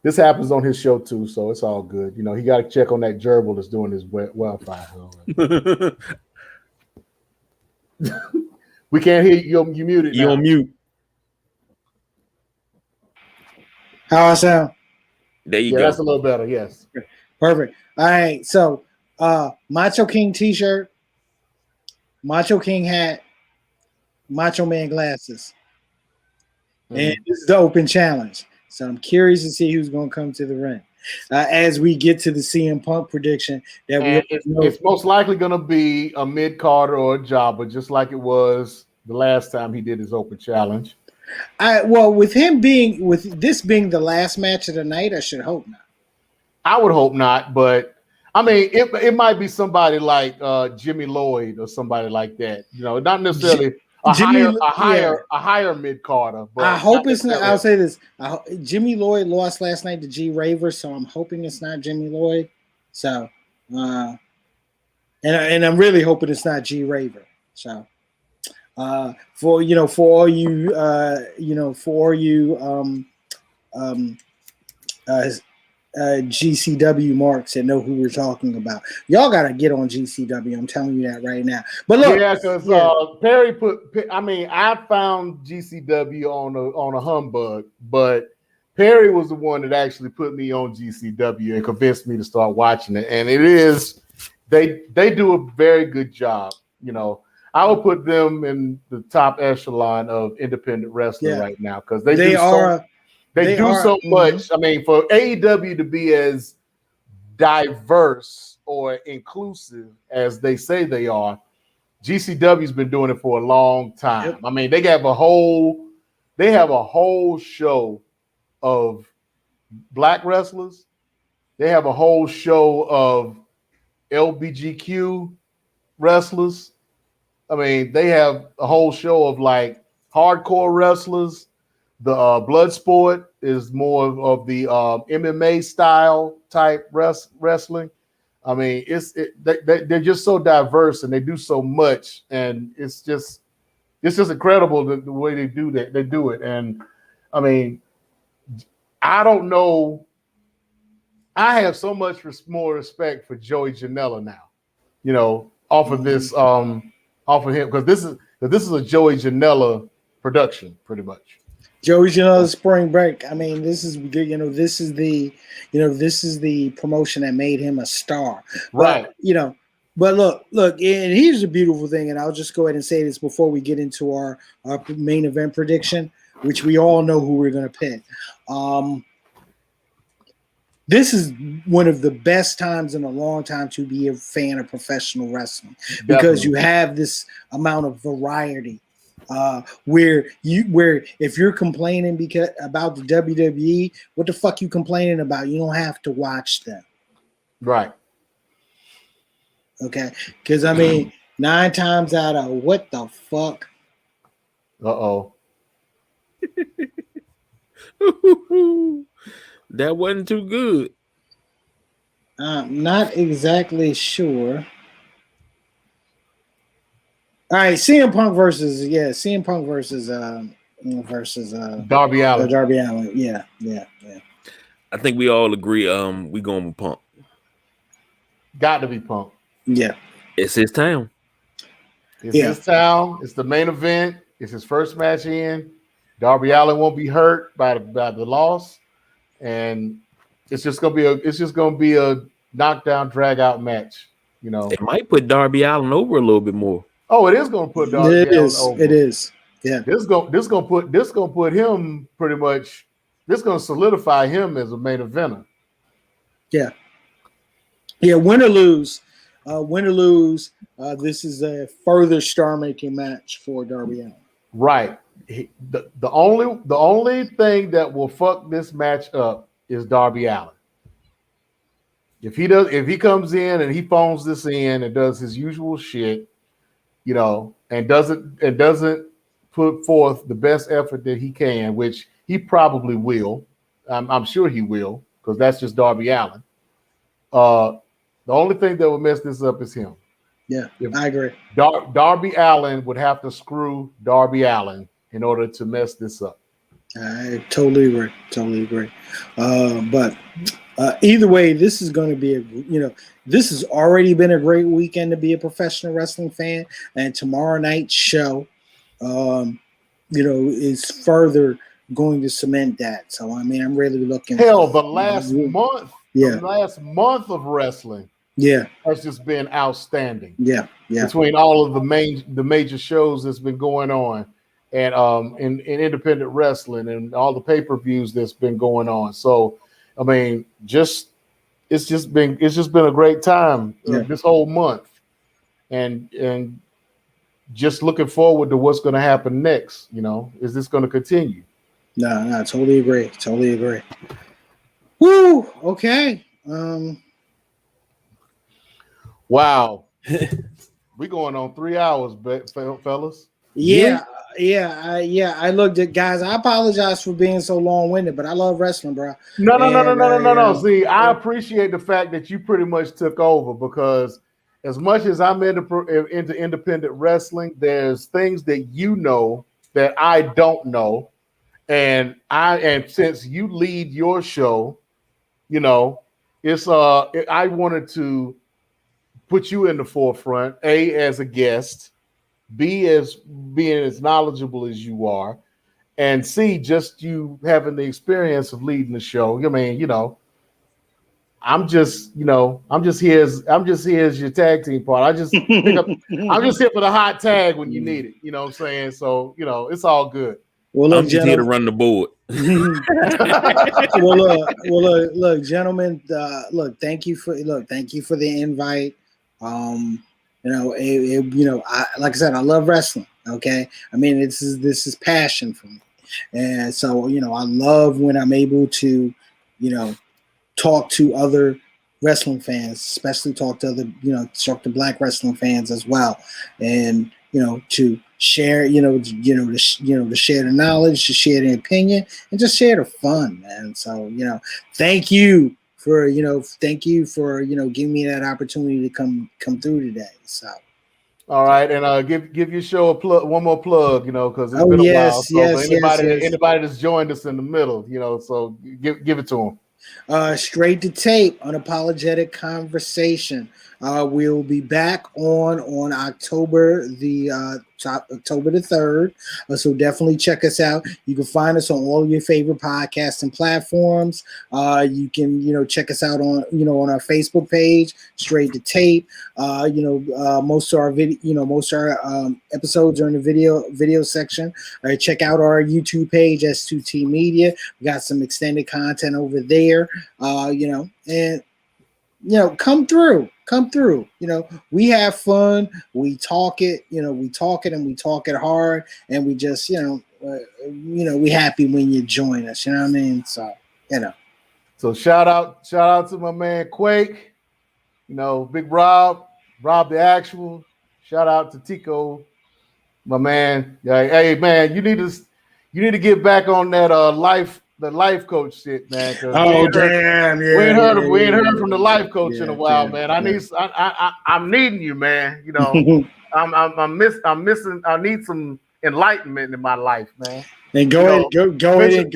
This happens on his show too, so it's all good. You know, he got to check on that gerbil that's doing his wildfire. We can't hear you. You muted. You on mute. How I sound? There you go. That's a little better. Yes. Perfect. All right. So, Macho King t-shirt, Macho King hat, Macho Man glasses. And this is the open challenge. So I'm curious to see who's going to come to the ring. As we get to the CM Punk prediction, that it's most likely going to be a mid-carder or a jobber, just like it was the last time he did his open challenge. With this being the last match of the night, I should hope not. I would hope not, but I mean, it might be somebody like Jimmy Lloyd or somebody like that. You know, not necessarily a higher mid carder. But I hope it's not. I'll say this: Jimmy Lloyd lost last night to G Raver, so I'm hoping it's not Jimmy Lloyd. So, and I'm really hoping it's not G Raver. So, for all you GCW marks that know who we're talking about. Y'all got to get on GCW. I'm telling you that right now. But look, because Perry I found GCW on a humbug, but Perry was the one that actually put me on GCW and convinced me to start watching it. And it is they do a very good job. You know, I would put them in the top echelon of independent wrestling right now because they do so much. I mean, for AEW to be as diverse or inclusive as they say they are, GCW's been doing it for a long time. Yep. I mean, they have a whole show of black wrestlers. They have a whole show of LBGQ wrestlers. I mean, they have a whole show of like hardcore wrestlers. The Bloodsport is more of the MMA style type wrestling. I mean, they're just so diverse and they do so much, and it's just incredible the way they do that. They do it, and I mean, I don't know. I have so much more respect for Joey Janela now. You know, off of this off of him because this is a Joey Janela production, pretty much. Joey Janela's Spring Break. I mean, this is the promotion that made him a star, right? But look, and here's the beautiful thing, and I'll just go ahead and say this before we get into our main event prediction, which we all know who we're going to pick. This is one of the best times in a long time to be a fan of professional wrestling because you have this amount of variety. Where if you're complaining about the WWE, what the fuck you complaining about? You don't have to watch them, right? Okay, because I mean, 9 times out of what the fuck? That wasn't too good. I'm not exactly sure. All right, CM Punk versus Darby Allin. Darby Allin. Yeah. I think we all agree. We going with Punk. Got to be Punk. Yeah, it's his town. It's his town. It's the main event. It's his first match in. Darby Allin won't be hurt by the loss, and it's just gonna be a knockdown, drag out match. It might put Darby Allin over a little bit more. Oh, it is gonna put Darby Allin over. It is. Yeah. This gonna put him pretty much. This gonna solidify him as a main eventer. Yeah. Yeah. Win or lose. This is a further star-making match for Darby Allin. Right. The only thing that will fuck this match up is Darby Allin. If he comes in and he phones this in and does his usual shit, and doesn't put forth the best effort that he can, which he probably will. I'm sure he will, because that's just Darby Allin. The only thing that would mess this up is him. Yeah, I agree. Darby Allin would have to screw Darby Allin in order to mess this up. I totally agree. But either way, this is going to be this has already been a great weekend to be a professional wrestling fan, and tomorrow night's show, is further going to cement that. So I mean, I'm really looking. Hell, the last month, the last month of wrestling. Yeah, has just been outstanding. Yeah. Between all of the major shows that's been going on, and in independent wrestling and all the pay-per-views that's been going on. So, I mean, it's just been a great time this whole month, and just looking forward to what's going to happen next. Is this going to continue? No, totally agree. Woo. Okay. Wow. We going on 3 hours, fellas. Yeah. I looked at guys. I apologize for being so long-winded, but I love wrestling, bro. No. See, I appreciate the fact that you pretty much took over, because as much as I'm into independent wrestling, there's things that that I don't know, and since you lead your show, it's I wanted to put you in the forefront, A, as a guest, B, as being as knowledgeable as you are, and C, just you having the experience of leading the show. I mean, I'm just here as your tag team part. I'm just here for the hot tag when you need it. You know what I'm saying? So, it's all good. Well, I'm just here to run the board. Look, gentlemen. Thank you for the invite. Like I said, I love wrestling. Okay, I mean, this is passion for me, and so I love when I'm able to, talk to other wrestling fans, especially talk to Black wrestling fans as well, and to share, to share the knowledge, to share the opinion, and just share the fun, man. So thank you for giving me that opportunity to come through today. So. All right, and give your show a plug, one more plug, because it's been a while. So anybody that's joined us in the middle, so give it to them. Straight to tape, unapologetic conversation. We'll be back on October the 3rd. So definitely check us out. You can find us on all your favorite podcasting platforms. You can, check us out on, on our Facebook page, Straight to Tape. Most of our episodes are in the video section. Check out our YouTube page, S2T Media. We got some extended content over there. Come through. We have fun. We talk it. We talk it and we talk it hard. And we just, we happy when you join us. You know what I mean? So, So shout out to my man Quake. Big Rob the Actual. Shout out to Tico, my man. Hey man, you need to get back on that the life coach shit, man. Oh damn! We ain't heard from the life coach in a while, man. I'm needing you, man. I'm missing. I need some enlightenment in my life, man. And go ahead.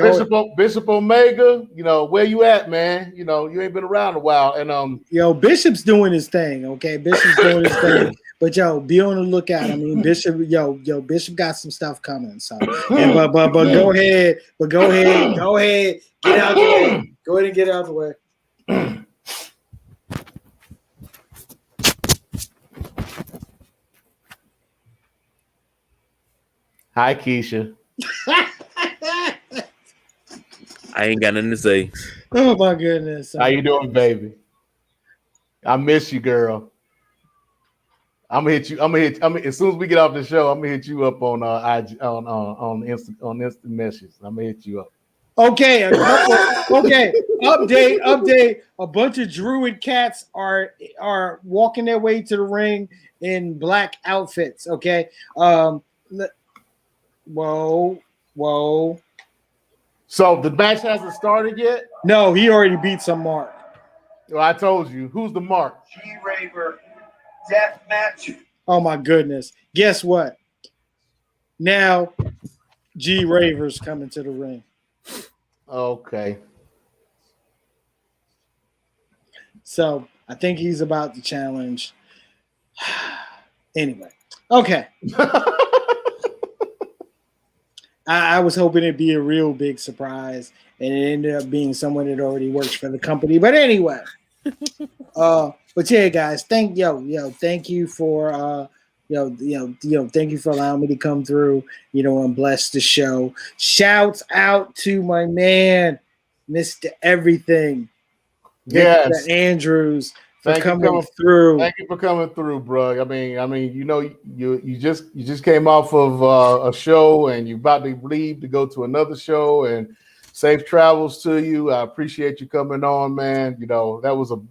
Bishop Omega, where you at, man? You ain't been around a while, and Bishop's doing his thing, okay? Bishop's doing his thing, but be on the lookout. I mean, Bishop, Bishop got some stuff coming. So, but go ahead, get out the way. Go ahead and get out the way. Hi, Keisha. I ain't got nothing to say. Oh my goodness! How you doing, baby? I miss you, girl. I'm gonna hit you. As soon as we get off the show, I'm gonna hit you up on IG on instant message. I'm gonna hit you up. Okay. Update. A bunch of Druid cats are walking their way to the ring in black outfits. Okay. Whoa. So the match hasn't started yet? No, he already beat some mark. Well, I told you. Who's the mark? G-Raver death match. Oh my goodness. Guess what? Now G-Raver's coming to the ring. Okay. So I think he's about to challenge. Anyway. Okay. I was hoping it'd be a real big surprise, and it ended up being someone that already works for the company. But anyway, but yeah, guys, thank you for thank you for allowing me to come through, and bless the show. Shouts out to my man, Mr. Everything, yes, Mr. Andrews. Coming through. Thank you for coming through, bro. I mean, you just came off of a show and you're about to leave to go to another show, and safe travels to you. I appreciate you coming on, man. That was a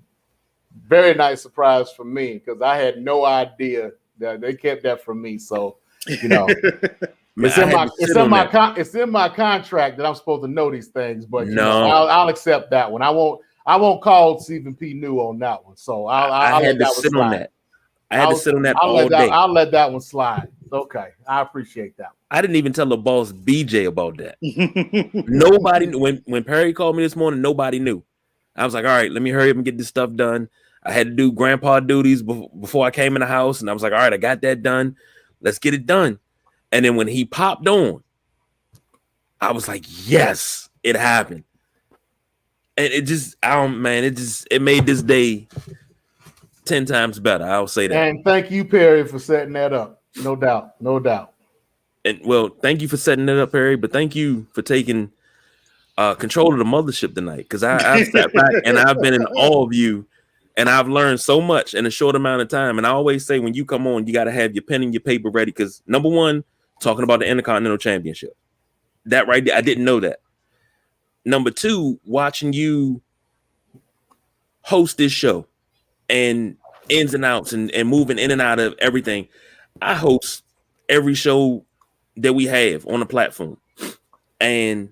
very nice surprise for me because I had no idea that they kept that from me. So, it's in my contract that I'm supposed to know these things, but I'll accept that one. I won't call Stephen P. New on that one, so I'll had to sit on that. I had to sit on that all day. I'll let that one slide. Okay, I appreciate that. I didn't even tell the boss BJ about that. Nobody knew. When Perry called me this morning, nobody knew. I was like, all right, let me hurry up and get this stuff done. I had to do grandpa duties before I came in the house, and I was like, all right, I got that done. Let's get it done. And then when he popped on, I was like, yes, it happened. And it made this day 10 times better. I'll say that. And thank you, Perry, for setting that up. No doubt. And well, thank you for setting it up, Perry. But thank you for taking control of the mothership tonight. Because I've sat back and I've been in awe of you, and I've learned so much in a short amount of time. And I always say, when you come on, you got to have your pen and your paper ready. Because number one, talking about the Intercontinental Championship, that right there, I didn't know that. Number two, watching you host this show and ins and outs and moving in and out of everything. I host every show that we have on the platform. And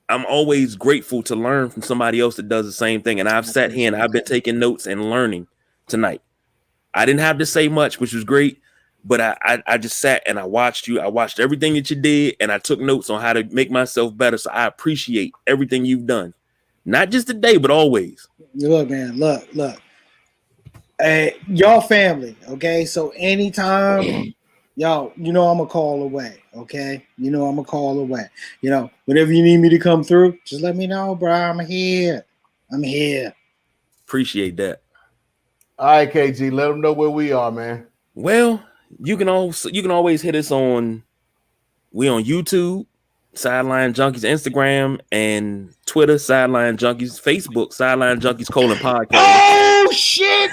I'm always grateful to learn from somebody else that does the same thing. And I've sat here and I've been taking notes and learning tonight. I didn't have to say much, which was great. But I just sat and I watched you. I watched everything that you did, and I took notes on how to make myself better. So I appreciate everything you've done. Not just today, but always. Look, man, look. y'all family, okay? So anytime, y'all, I'm a call away, okay? I'm a call away. Whenever you need me to come through, just let me know, bro. I'm here. Appreciate that. All right, KG, let them know where we are, man. Well, you can always hit us on. We on YouTube, Sideline Junkies, Instagram and Twitter, Sideline Junkies, Facebook, Sideline Junkies _podcast. Oh shit!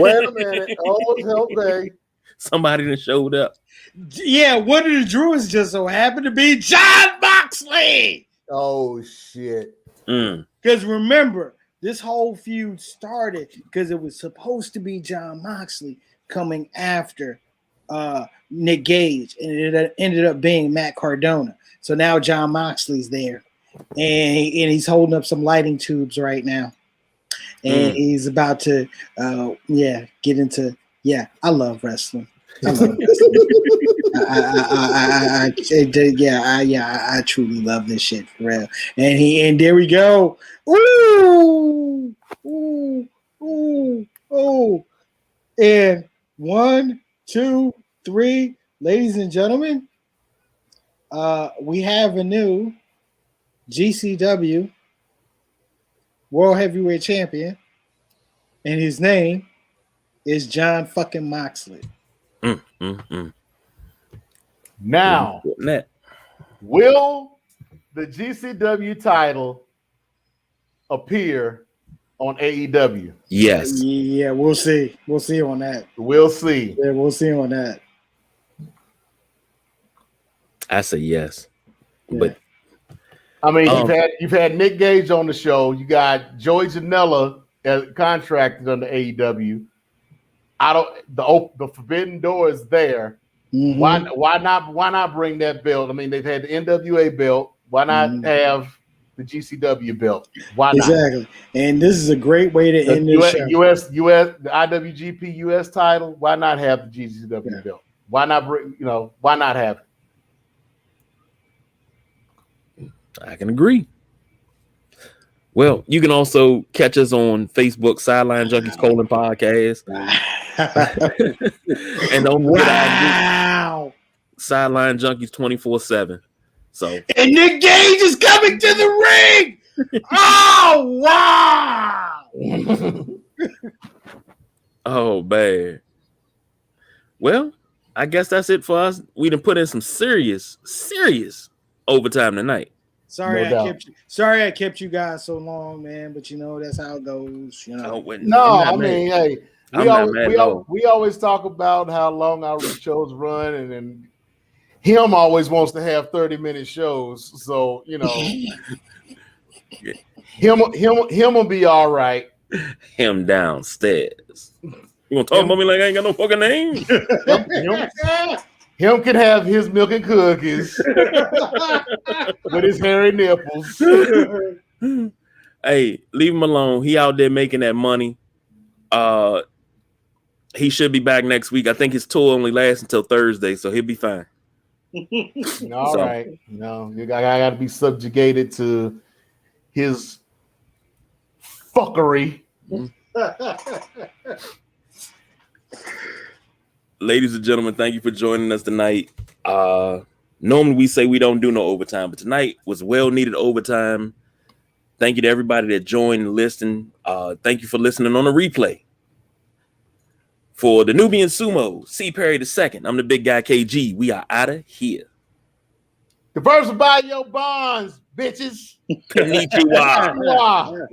Wait a minute. Oh, okay. Somebody that showed up. Yeah, one of the Druids just so happened to be John Moxley. Oh shit! Because remember, this whole feud started because it was supposed to be John Moxley coming after Nick Gage, and it ended up being Matt Cardona. So now John Moxley's there, and he's holding up some lighting tubes right now, and he's about to get into I love wrestling. I love wrestling. I truly love this shit for real. And there we go. Ooh. And 1, 2, 3, ladies and gentlemen, we have a new GCW World Heavyweight Champion, and his name is John fucking Moxley. Now, will the GCW title appear on AEW? Yes. Yeah, we'll see. We'll see on that. We'll see. Yeah, we'll see on that. I say yes. Yeah. But I mean, you've had Nick Gage on the show. You got Joey Janela contracted under AEW. The forbidden door is there. Mm-hmm. Why not bring that belt? I mean, they've had the NWA belt. Why not have the GCW belt? Why not? Exactly. And this is a great way to end this show. the IWGP US title. Why not have the GCW belt? Why not why not have it? I can agree. Well, you can also catch us on Facebook, Sideline Junkies _podcast. And don't forget our Sideline Junkies 24/7. So and Nick Gage is coming to the ring. Oh wow! Oh man. Well, I guess that's it for us. We done put in some serious overtime tonight. Sorry, I kept you guys so long, man. But that's how it goes. We always talk about how long our shows run, and then him always wants to have 30-minute shows. So him will be all right. Him downstairs. You gonna talk about me like I ain't got no fucking name? Him can have his milk and cookies with his hairy nipples. Hey, leave him alone. He out there making that money. He should be back next week. I think his tour only lasts until Thursday, so he'll be fine. All right. No, I got to be subjugated to his fuckery. Ladies and gentlemen, thank you for joining us tonight. Normally we say we don't do no overtime, but tonight was well-needed overtime. Thank you to everybody that joined and listened. Thank you for listening on the replay. For the Nubian Sumo, C. Perry II, I'm the big guy KG. We are out of here. Diversify your bonds, bitches. Konnichiwa.